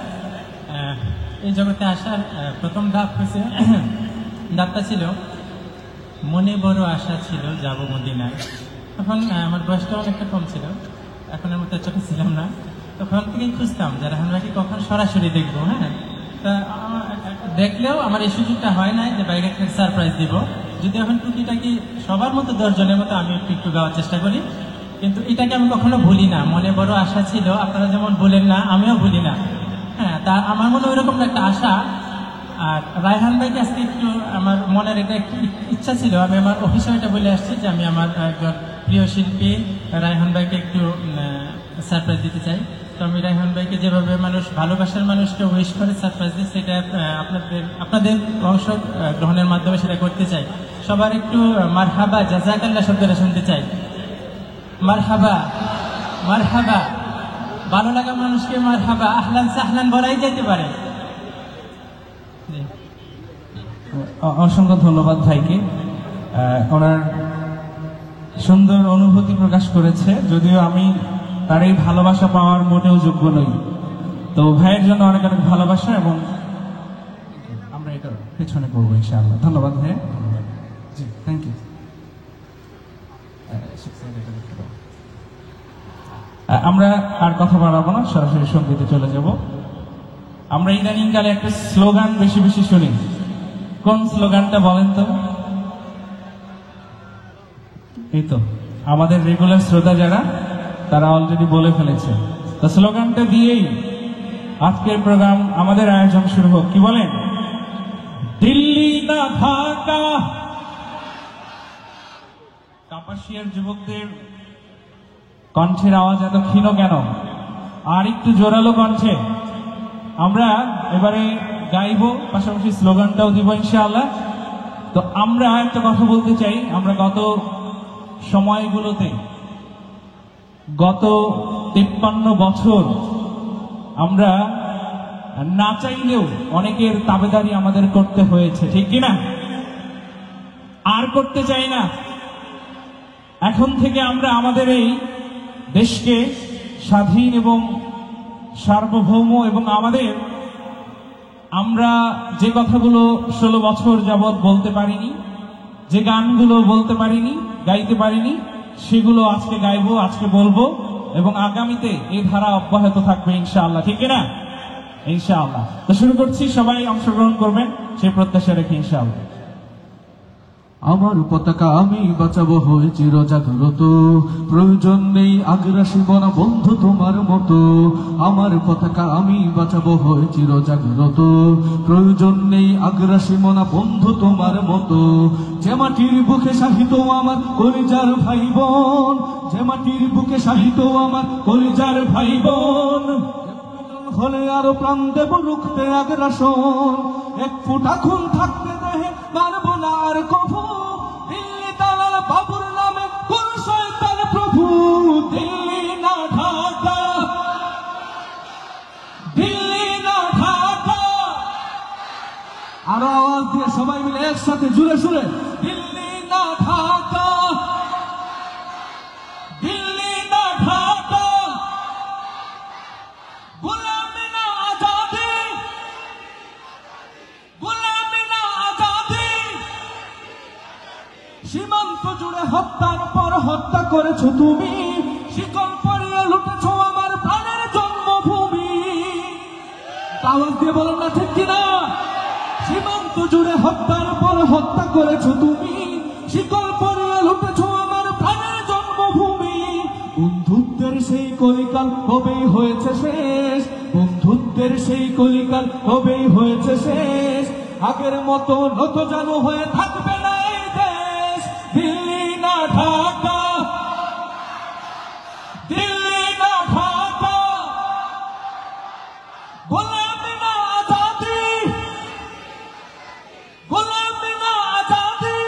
এই জগতে আসার প্রথম ধাপটা ছিল মনে বড় আশা ছিল যাব মদিনায়। তখন আমার বয়সটা অনেকটা কম ছিল, এখনের মতো ছোট ছিলাম না। তখন থেকেই খুঁজতাম যে রায়হান ভাইকে কখন সরাসরি দেখবো। হ্যাঁ, তা দেখলেও আমার এই সুযোগটা হয় নাই যে বাইরে একটা সারপ্রাইজ দিব। যদি এখন টুকিটাকি সবার মতো 10 জনের মতো আমি একটু গাওয়ার চেষ্টা করি, কিন্তু এটাকে আমি কখনো ভুলি না। মনে বড় আশা ছিল, আপনারা যেমন বলেন না, আমিও ভুলি না। হ্যাঁ, তা আমার মনে ওইরকম একটা আশা। আর রায়হান ভাইকে আজকে একটু আমার মনের এটা একটু ইচ্ছা ছিল, আমি আমার অফিসে এটা বলে আসছি যে আমি আমার একজন প্রিয় শিল্পী রায়হান ভাইকে একটু সারপ্রাইজ দিতে চাই। তো আমি রায়হান ভাইকে যেভাবে মানুষ ভালোবাসার মানুষকে উইশ করে সারপ্রাইজ দিই, সেটা আপনাদের অংশ গ্রহণের মাধ্যমে সেটা করতে চাই। সবার একটু মারহাবা জাযাকাল্লাহ শব্দটা শুনতে চাই। মারহাবা, মারহাবা। ভালো লাগা মানুষকে মারহাবা আহলান সাহলান বলাই যেতে পারে। অসংখ্য ধন্যবাদ ভাইকে, ওনার সুন্দর অনুভূতি প্রকাশ করেছে, যদিও আমি তার এই ভালোবাসা পাওয়ার মোটেও যোগ্য নই। তো ভাইয়ের জন্য অনেক অনেক ভালোবাসা এবং আমরা এটা পেছনে করবো ইনশাআল্লাহ। ধন্যবাদ ভাই, জি থ্যাংক ইউ। আমরা আর কথা বাড়াবো না, সরাসরি সঙ্গীতে চলে যাব। আমরা ইদানিংকালে একটা স্লোগান বেশি বেশি শুনি। কোন স্লোগানটা বলেন তো? এই তো আমাদের রেগুলার শ্রোতা যারা, তারা অলরেডি বলে ফেলেছে। তো স্লোগানটা দিয়েই আজকের প্রোগ্রাম, আমাদের আয়োজন শুরু হোক, কি বলেন? দিল্লি না ঢাকা। কাপাসিয়ার যুবকদের কণ্ঠের আওয়াজ এত ক্ষীণ কেন? আর একটু জোরালো কণ্ঠে আমরা এবারে গাইবো, পাশাপাশি স্লোগানটাও দিব ইনশাআল্লাহ। তো আমরা একটা কথা বলতে চাই, আমরা গত সময়গুলোতে গত 53 বছর আমরা না চাইলেও অনেকের তাবেদারি আমাদের করতে হয়েছে, ঠিক কিনা? আর করতে চাই না। এখন থেকে আমরা আমাদের এই দেশকে স্বাধীন এবং সার্বভৌম এবং আমরা যে কথাগুলো 16 বছর যাবৎ বলতে পারিনি, যে গানগুলো বলতে পারিনি, গাইতে পারিনি, সেগুলো আজকে গাইবো, আজকে বলবো এবং আগামীতে এই ধারা অব্যাহত থাকবে ইনশাআল্লাহ, ঠিক না? ইনশাআল্লাহ। তো শুরু করছি, সবাই অংশগ্রহণ করবেন সেই প্রত্যাশা রেখে ইনশাআল্লাহ। আমার পতাকা আমি বাঁচাবো হয়ে চিরজাগ্রত, প্রয়োজন নেই আগ্রাসী বনা বন্ধু তোমার মতো। আমার পতাকা আমি বাঁচাবো হয়ে চিরজাগ্রত, প্রয়োজন নেই আগ্রাসী মনা বন্ধু তোমার মতো। যে মাটির বুকে সাহিত্য আমার কলিজার ভাই বোন, যে মাটির বুকে সাহিত্য আমার কলিজার ভাই বোন, হলে আরো প্রাণ দেব রুখতে আগ্রাসন। এক ফুটা খুন থাকতে দেহে মারব না আর কভু, দিল্লি দালাল বাবুর নামে কোন শয়তান প্রভু। দিল্লি না ঢাকা, দিল্লি না ঢাকা। আরো আওয়াজ দিয়ে সবাই মিলে একসাথে জুড়ে সুরে, দিল্লি না ঢাকা, দিল্লি না ঢাকা। গোলামি না আজাদি, গোলামি না আজাদি। সীমান্ত জুড়ে হত্যার পর হত্যা করেছো তুমি, শিকল পরিয়ে লুটেছো আমার প্রাণের জন্মভূমি। আওয়াজ দিয়ে বলেন না ঠিক কিনা? সীমান্ত জুড়ে হত্যার পর হত্যা করেছো তুমি, শিকল পরিয়ে লুটেছো আমার প্রাণের জন্মভূমি। বন্ধুত্বের সেই কলিকাল কবেই হয়েছে শেষ, বন্ধুত্বের সেই কলিকাল কবেই হয়েছে শেষ। আগের মতো নত জানু হয়ে থাকবে না এই দেশ। দিল্লি না ঢাকা, দিল্লি না ঢাকা। গোলামি না আজাদি, গোলামি না আজাদি।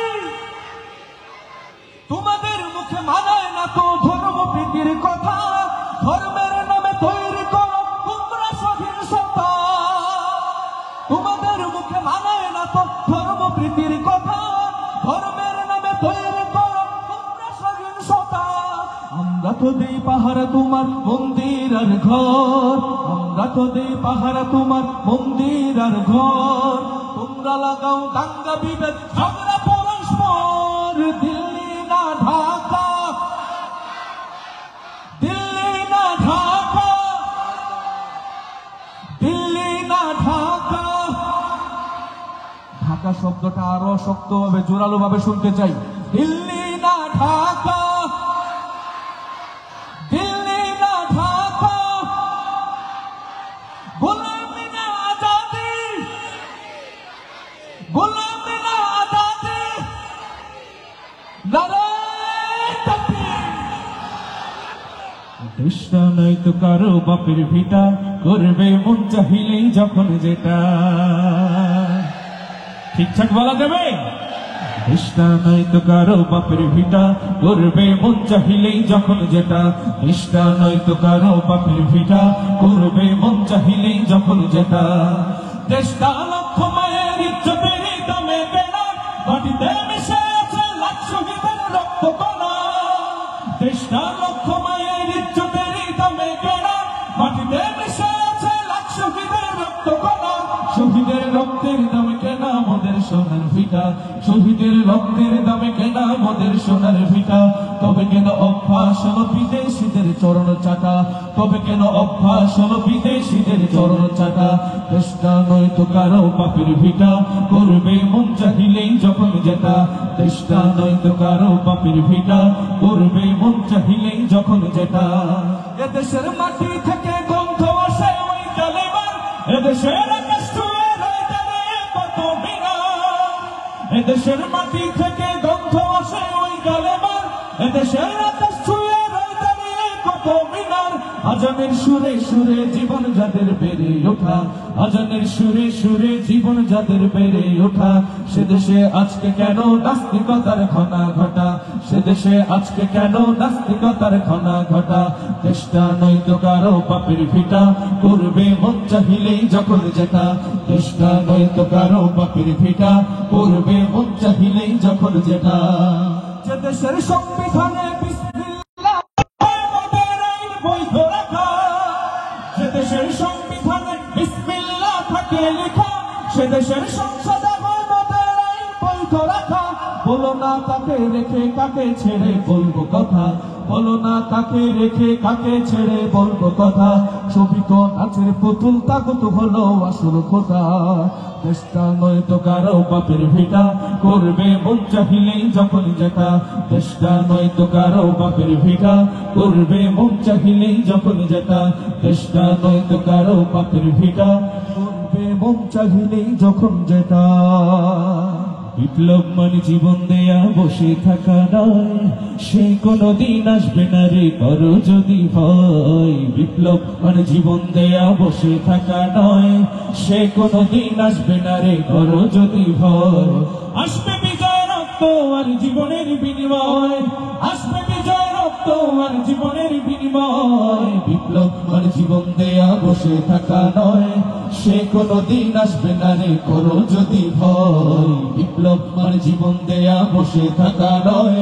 তোমাদের মুখে মানায় না তো ধর্ম প্রীতির কথা, ধর্মের নামে তৈরি করো তোমরা সহিংসতা। তোমাদের মুখে মানায় না তো ধর্ম প্রীতির কথা, ধর্মের নামে তৈরি করো তোমরা সহিংসতা। আমরা তো দেই পাহারা তোমার মন্দির আর ঘর, আমরা তো দেই পাহারা তোমার মন্দির আর ঘর। তোমরা লাগাও দাঙ্গা বিভেদ ঝগড়া পরস্পর। দিল্লি না ঢাকা, দিল্লি না ঢাকা, দিল্লি না ঢাকা। ঢাকা শব্দটা আরো শক্তভাবে জোরালো ভাবে শুনতে চাই। দিল্লি না ঢাকা, দিল্লি না ঢাকা। গোলামি না আজাদি, গোলামি না আজাদি। নারায়ে তাকবীর। দেশটা নয় তো কারো বাপের ভিটা, করবে মন চাহিলেই যখন যেটা। ঠিকঠাক বলা যাবে? দেশটা নয় তো কারো বাপের ভিটা, করবে মন চাহিলেই যখন যেটা। দেশটা নয় তো কারো বাপের ভিটা, করবে মন চাহিলেই যখন যেটা। দেশটা লক্ষ মায়ের ইজ্জতের দামে কেনা, মাটিতে মিশে আছে লাখ শহীদের রক্ত কণা। দেশটা লক্ষ মায়ের ইজ্জতের দামে কেনা, মাটিতে মিশে আছে লাখ শহীদের রক্ত কণা। শহীদের রক্তের দামে কেনা মোদের সোনার ভিটা, শহীদের রক্তের দামে কেনা মোদের সোনার ভিটা। তবে কেন অভ্যাস হলো বিদেশিদের চরণ চাটা, তবে কেন অভ্যাস হলো বিদেশিদের চরণ চাটা। দেশটা নয় তো কারো বাপের ভিটা, করবে মন চাহিলেই যখন যেটা। দেশটা নয় তো কারো বাপের ভিটা, করবে মন চাহিলেই যখন যেটা। এদেশের মাটি থেকে গন্ধ আসে ওই কালেবার, এদেশের আকাশ ছুঁয়ে রয়ে যাবে কত মিনার। এদেশের আকাশ ছুঁয়ে রয়ে দাঁড়িয়ে কত মিনার, আজানের সুরে সুরে জীবন যাদের বেড়ে ওঠা, আজানের সুরে সুরে জীবন যাদের বেড়ে ওঠা, সে দেশে আজকে কেন নাস্তিকতার ঘনা ঘটা, সে দেশে আজকে কেন নাস্তিকতার ঘনা ঘটা, দেশটা নয়তো কারো বাপের ভিটা, করবে মন চাহিলেই যখন যেটা, দেশটা নয়তো কারো বাপের ভিটা, করবে মন চাহিলেই যখন যেটা, যে দেশের সংবিধানে বিসমিল্লাহ আমাদের আইন বৈধ রাখা, যে দেশের সংবিধানে বিসমিল্লাহ থাকে লেখা, সে দেশের সংসদে আমাদের আইন বৈধ রাখা, বলো না কাকে রেখে কাকে ছেড়ে বলবো কথা, বলো না কাকে রেখে কাকে ছেড়ে বলবো কথা, ছবি তো নাচের পুতুল তাগুত হলো আসল খোদা, দেশটা নয়তো কারো বাপের ভিটা, করবে মন চাহিলেই যখন যেটা, দেশটা নয়তো কারো বাপের ভিটা, করবে মন চাহিলেই যখন যেটা, দেশটা নয়তো কারো বাপের ভিটা, করবে মন চাহিলেই যখন যেটা। বিপ্লব মানে জীবন দেয়া বসে থাকা নয়, সে কোনদিন আসবে না রে করো যদি ভয়, বিপ্লব মানে জীবন দেয়া বসে থাকা নয়, সে কোনদিন আসবে না রে করো যদি ভয়, আসবে বিজয় রক্ত আর জীবনের বিনিময়, আসবে বিজয় রক্ত আর জীবনের বিনিময়, বিপ্লব মানে জীবন দেয়া বসে থাকা নয়, সে কোনদিন আসবে না রে করো যদি ভয়, বিপ্লব মানে জীবন দেয়া বসে থাকা নয়,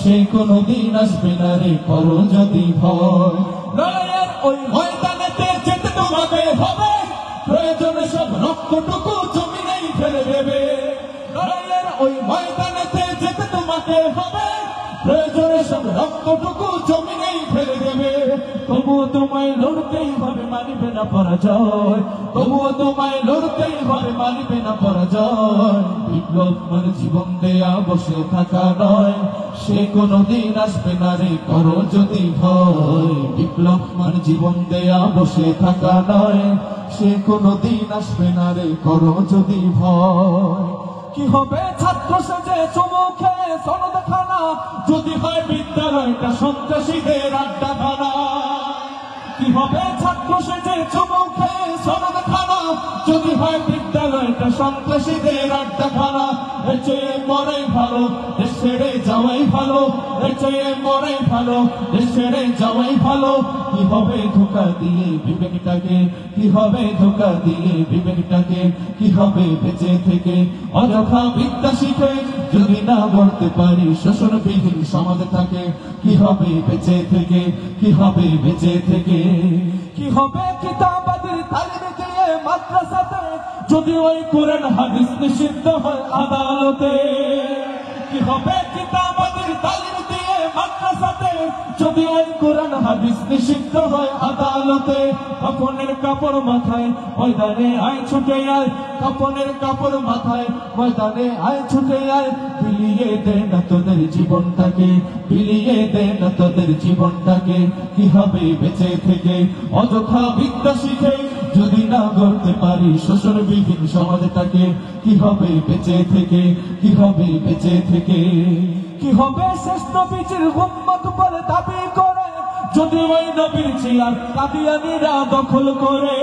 সে কোনদিন আসবে না রে করো যদি ভয়, লড়াইয়ের ওই ময়দানেতে যেতে তোমাকে হবে, প্রয়োজনে সব রক্তটুকু জমিনেই ফেলে দেবে, লড়াইয়ের ওই ময়দানেতে যেতে তোমাকে হবে, প্রয়োজনে সব রক্তটুকু জমিনেই ফেলে দেবে, তবুও তোমায় লড়তেই হবে মানিবে না পরাজয়, তবুও তোমায় লড়তেই হবে মানিবে না পরাজয়, বিপ্লব মানে জীবন দেয়া বসে থাকা নয়, সে কোনদিন আসবে না রে করো যদি ভয়, বিপ্লব মানে জীবন দেয়া বসে থাকা নয়, সে কোনদিন আসবে না রে করো যদি ভয়, কি হবে ছাত্র সেজে চুমুখে সনদ খানা, যদি হয় বিদ্যালয়টা সন্ত্রাসীদের আড্ডাখানা, কি হবে ছাত্র সেজে চুমুখে সনদ খানা, যদি হয় বিদ্যালয়টা সন্ত্রাসীদের আড্ডাখানা, এর চেয়ে মরে ভালো দেশ ছেড়ে যাওয়াই ভালো, এর চেয়ে মরে ভালো দেশ ছেড়ে যাওয়াই ভালো, কি হবে ধোঁকা দিয়ে বিবেকটাকে, কি হবে ধোঁকা দিয়ে বিবেকটাকে, কি হবে বেঁচে থেকে অযথা বিদ্যা শিখে, যদি না গড়তে পারি শোষণবিহীন সমাজ থাকে, কি হবে বেঁচে থেকে, কি হবে বেঁচে থেকে, কি হবে কিতাবাদের তালিম দিয়ে মাদ্রাসাতে, যদি ওই কোরআন হাদিস নিষিদ্ধ হয় আদালতে, কি হবে কিতাবাদের তালিম দিয়ে মাদ্রাসাতে, যদি ওই কোরআন হাদিস নিষিদ্ধ হয় আদালতে, কাপনের কাপড় মাথায় ময়দানে আয় ছুটে আয়, কাপনের কাপড় মাথায় ময়দানে আয় ছুটে আয়, বিলিয়ে দে না তোদের জীবনটাকে, বিলিয়ে দে না তোদের জীবনটাকে, কি হবে বেঁচে থেকে অযথা বিদ্যা শিখে, যদি না গড়তে পারি শোষণবিহীন সমাজটাকে, কি হবে বেঁচে থেকে, কি হবে বেঁচে থেকে, কি হবে শেষ নবীজির উম্মত বলে দাবি করে, যদি ওই নবীর চেয়ার কাদিয়ানীরা দখল করে,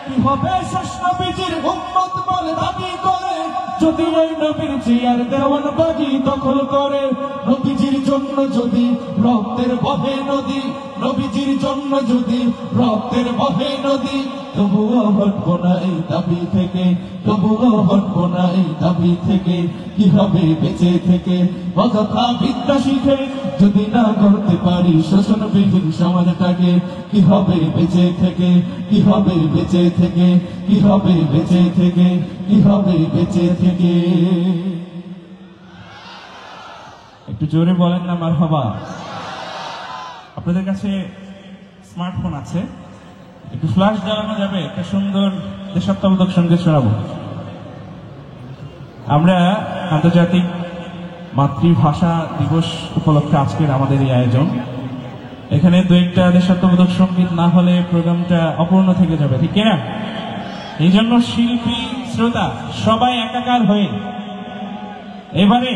কি হবে শেষ নবীজির উম্মত বলে দাবি করে, যদি ওই নবীর চেয়ার দেওয়ানবাগি দখল করে, নবীজির জন্য যদি রক্তের বহে নদী, নবীজির জন্য যদি রক্তের বহে নদী, তবুও হটবো না এই দাবি থেকে, তবুও হটবো না এই দাবি থেকে, কি হবে বেঁচে থেকে অযথা বিদ্যা শিখে, যদি না করতে পারি শোষণবিহীন সমাজটাকে, কি হবে বেঁচে থেকে, কি হবে বেঁচে থেকে, কি হবে বেঁচে থেকে, কি হবে বেঁচে থেকে। একটু জোরে বলেন না মারহাবা। আপনাদের কাছে স্মার্টফোন আছে, একটু ফ্ল্যাশ জ্বালানো যাবে, একটা সুন্দর দেশাত্মবোধক সঙ্গীত শোনাবো। আমরা আন্তর্জাতিক মাতৃভাষা দিবস উপলক্ষে আজকের আমাদের এই আয়োজন, এখানে দু একটা দেশাত্মবোধক সঙ্গীত না হলে প্রোগ্রামটা অপূর্ণ থেকে যাবে, ঠিক কিনা? এই জন্য শিল্পী শ্রোতা সবাই একাকার হয়ে এবারে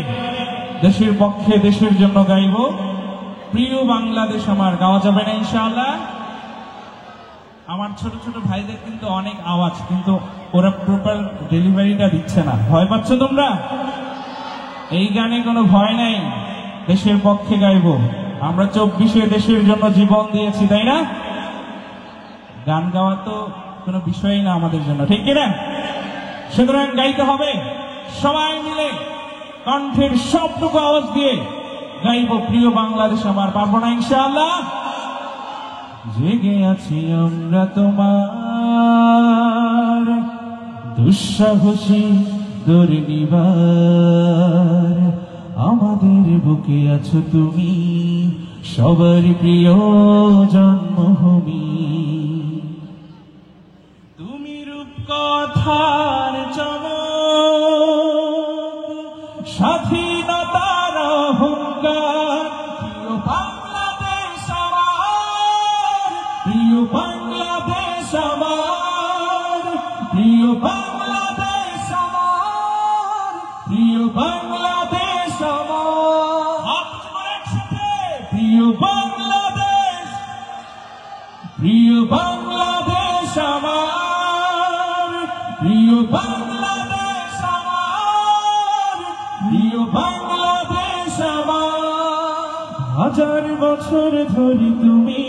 দেশের পক্ষে দেশের জন্য গাইব। প্রিয় বাংলাদেশ আমার গাওয়া যাবে না ইনশাআল্লাহ? আমার ছোট ছোট ভাইদের কিন্তু অনেক আওয়াজ, কিন্তু ওরা প্রপার ডেলিভারিটা দিচ্ছে না। ভয় পাচ্ছ তোমরা? এই গানে কোনো ভয় নাই, দেশের পক্ষে গাইব। আমরা 24-এ দেশের জন্য জীবন দিয়েছি, তাই না? গান গাওয়া তো কোনো বিষয়ই না আমাদের জন্য, ঠিক কিনা? সুতরাং গাইতে হবে সবাই মিলে, কণ্ঠের সবটুকু আওয়াজ দিয়ে গাইব প্রিয় বাংলাদেশ আমার। পারবো না ইনশাআল্লাহ? জেগে আছি আমরা তোমার দুঃসাহসী দুর্নিবার, আমাদের বুকে আছো তুমি সবার প্রিয় জন্মভূমি। তুমি রূপকথার চমক, স্বাধীনতার অহংকার, প্রিয় বাংলাদেশ আমার, প্রিয় বাংলাদেশ আমার, প্রিয় বাংলাদেশ আমার, প্রিয় বাংলাদেশ আমার। প্রিয় বাংলাদেশ, প্রিয় বাংলাদেশ আমার, প্রিয় বাংলাদেশ আমার, প্রিয় বাংলাদেশ আমার। হাজার বছর ধরে তুমি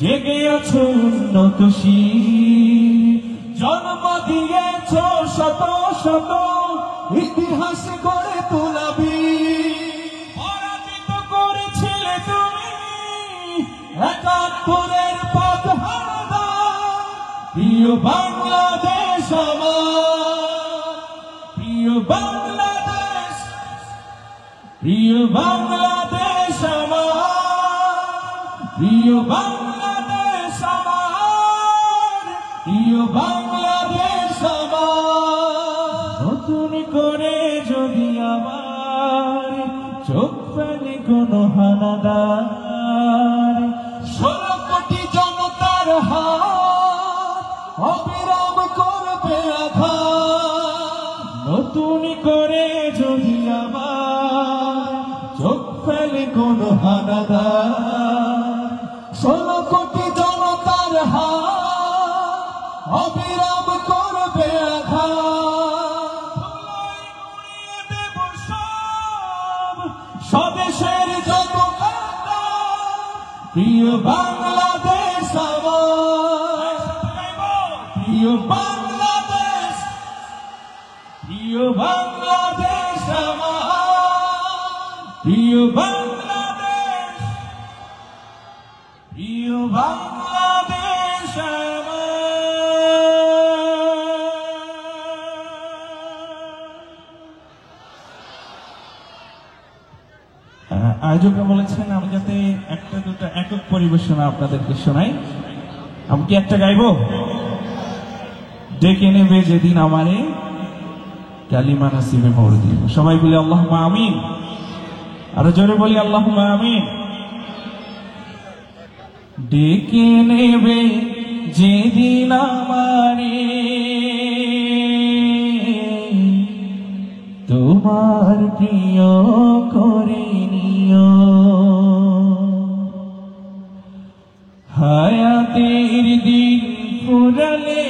জেগে আছো উন্নত শির, জন্ম দিয়েছ শত শত ইতিহাস গড়ে তোলাবি। পরাজিত করেছিলে তুমি ৭১-এর পথ হারা। প্রিয় বাংলাদেশ আমার, প্রিয় বাংলাদেশ, প্রিয় বাংলাদেশ আমার, প্রিয় বাংলাদেশ আমার, প্রিয় বাংলাদেশ আমার। নতুন করে যদি আবার চোখ ফেলে কোনো হানাদার, ১৬ কোটি জনতার হাত অবিরাম করবে আঘাত। নতুন করে যদি আবার চোখ ফেলে কোনো হানাদার, ১৬ কোটি জনতার হাত অবিরাম করবে আঘাত। স্বদেশের যত কান্না, প্রিয় বাংলাদেশ আমার, প্রিয় বাংলাদেশ, প্রিয় বাংলাদেশ আমার, প্রিয় বাংলাদেশ, প্রিয় বাংলাদেশ আমার। আয়োজকরা বলেছেন আমি যাতে একটা দুটা একক পরিবেশনা আপনাদেরকে শোনাই। আমি কি একটা গাইবো? ডেকে নেবে যেদিন আমারে কালিমা নসিবে মোর দিব। সবাই বলি আল্লাহুম্মা আমিন। আরো জোরে বলি আল্লাহুম্মা আমিন। ডেকে নেবে যেদিন আমারে তোমার প্রিয় করে নিও, হায়াতের দিন ফুরালে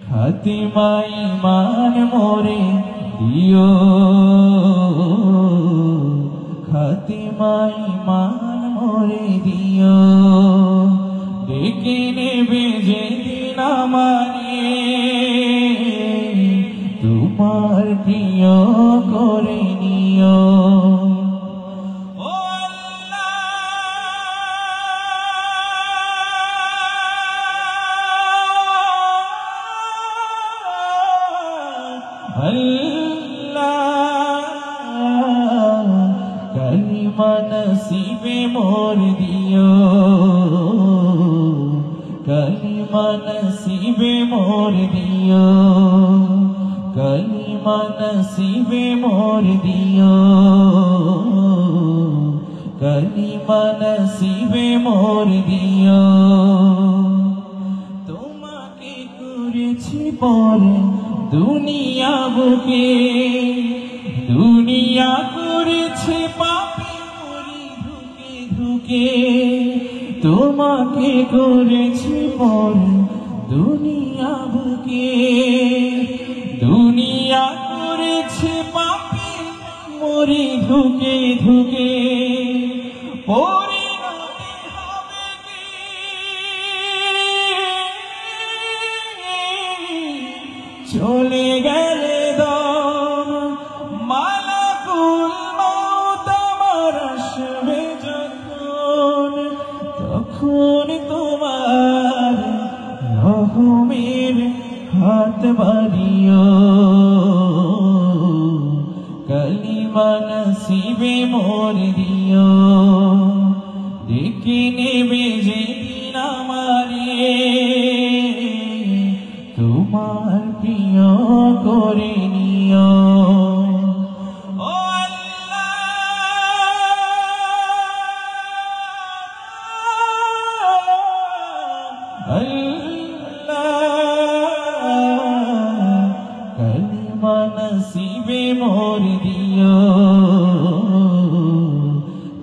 খাতিমাই মান মোরে দিও, খাতিমাই মান মোরে দিও। ডেকে নেবে যেদিন আমারে তোমার প্রিয় করে নিও। কালিমা নসিবে মোর দিও, কালিমা নসিবে মোর দিও, কালিমা নসিবে মোর দিও, কালিমা নসিবে মোর দিও। তোমাকে করেছি পরে দুনিয়া বুকে, দুনিয়া করেছে পাপে মরি ধুকে ধুকে, তোমাকে করেছে পর দুনিয়া বুকে, দুনিয়া করেছে পাপে মরি ধুকে ধুকে, পরিণতি হবে কি চলে গেলে দম, মালাকুল মউত আমার আসবে যখন, তখন তোমার রহমের হাত বাড়িও, কালিমা নসিবে মোর দিও, ডেকে নেবে যেদিন আমারে, তোমার প্রিয় করে নিও। ও আল্লাহ, আল্লাহ, কালিমা নসিবে মোর দিও,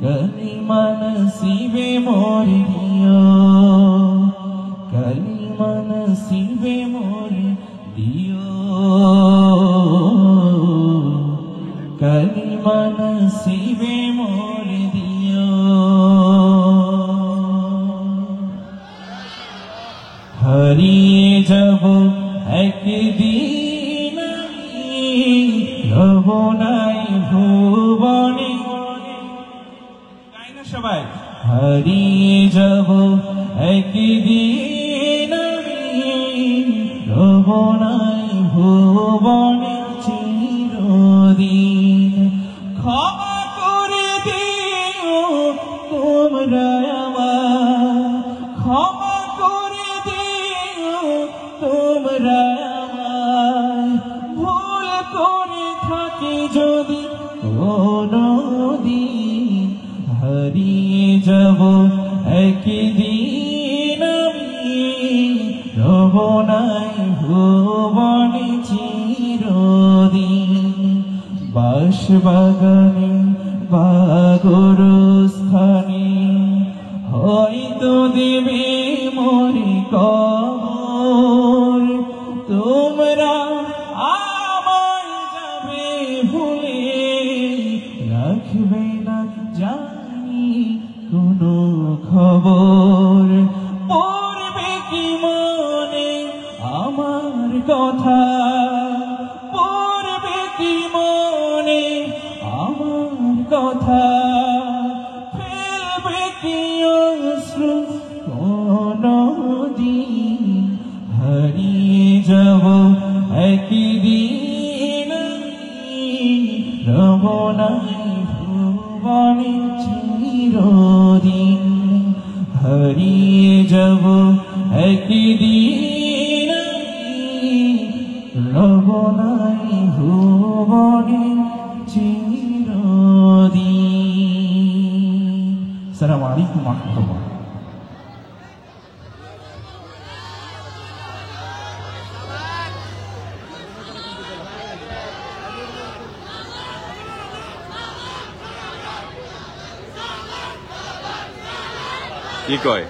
কালিমা নসিবে মোর দিও, কালিমা নসিবে মোর দিও, কালিমা নসিবে মোর দিও। হারিয়ে যাব একদিন আমি, রব নাই ভুবনে, গাই না সবাই, হারিয়ে যাব একদিন আমি, রব নাই ভুবনে চিরদিন, ক্ষমা করে দিও তোমরা আমার, ক্ষমা করে দিও তোমরা আমার, ভুল করে থাকি যদি কোনদিন, হারিয়ে যাব একদিন আমি, রব নাই ভুবনে চিরদিন, বাঁশবাগানে বা গোরস্থানে হয়তো দেবে মরে কবর, তোমরা আমায় যাবে ভুলে, রাখবে না জানি কোনো খবর, পড়বে কি মনে আমার কথা, পড়বে কি মনে আমার কথা, ফেলবে কি অশ্রু কোনদিন, হারিয়ে যাব একদিন আমি, রব নাই ভুবনে চিরদিন, হারিয়ে যাব একদিন আমি, রব নাই ভুবনে চিরদিন। আসসালামু আলাইকুম ওয়া রাহমাতুল্লাহ। কি কয়?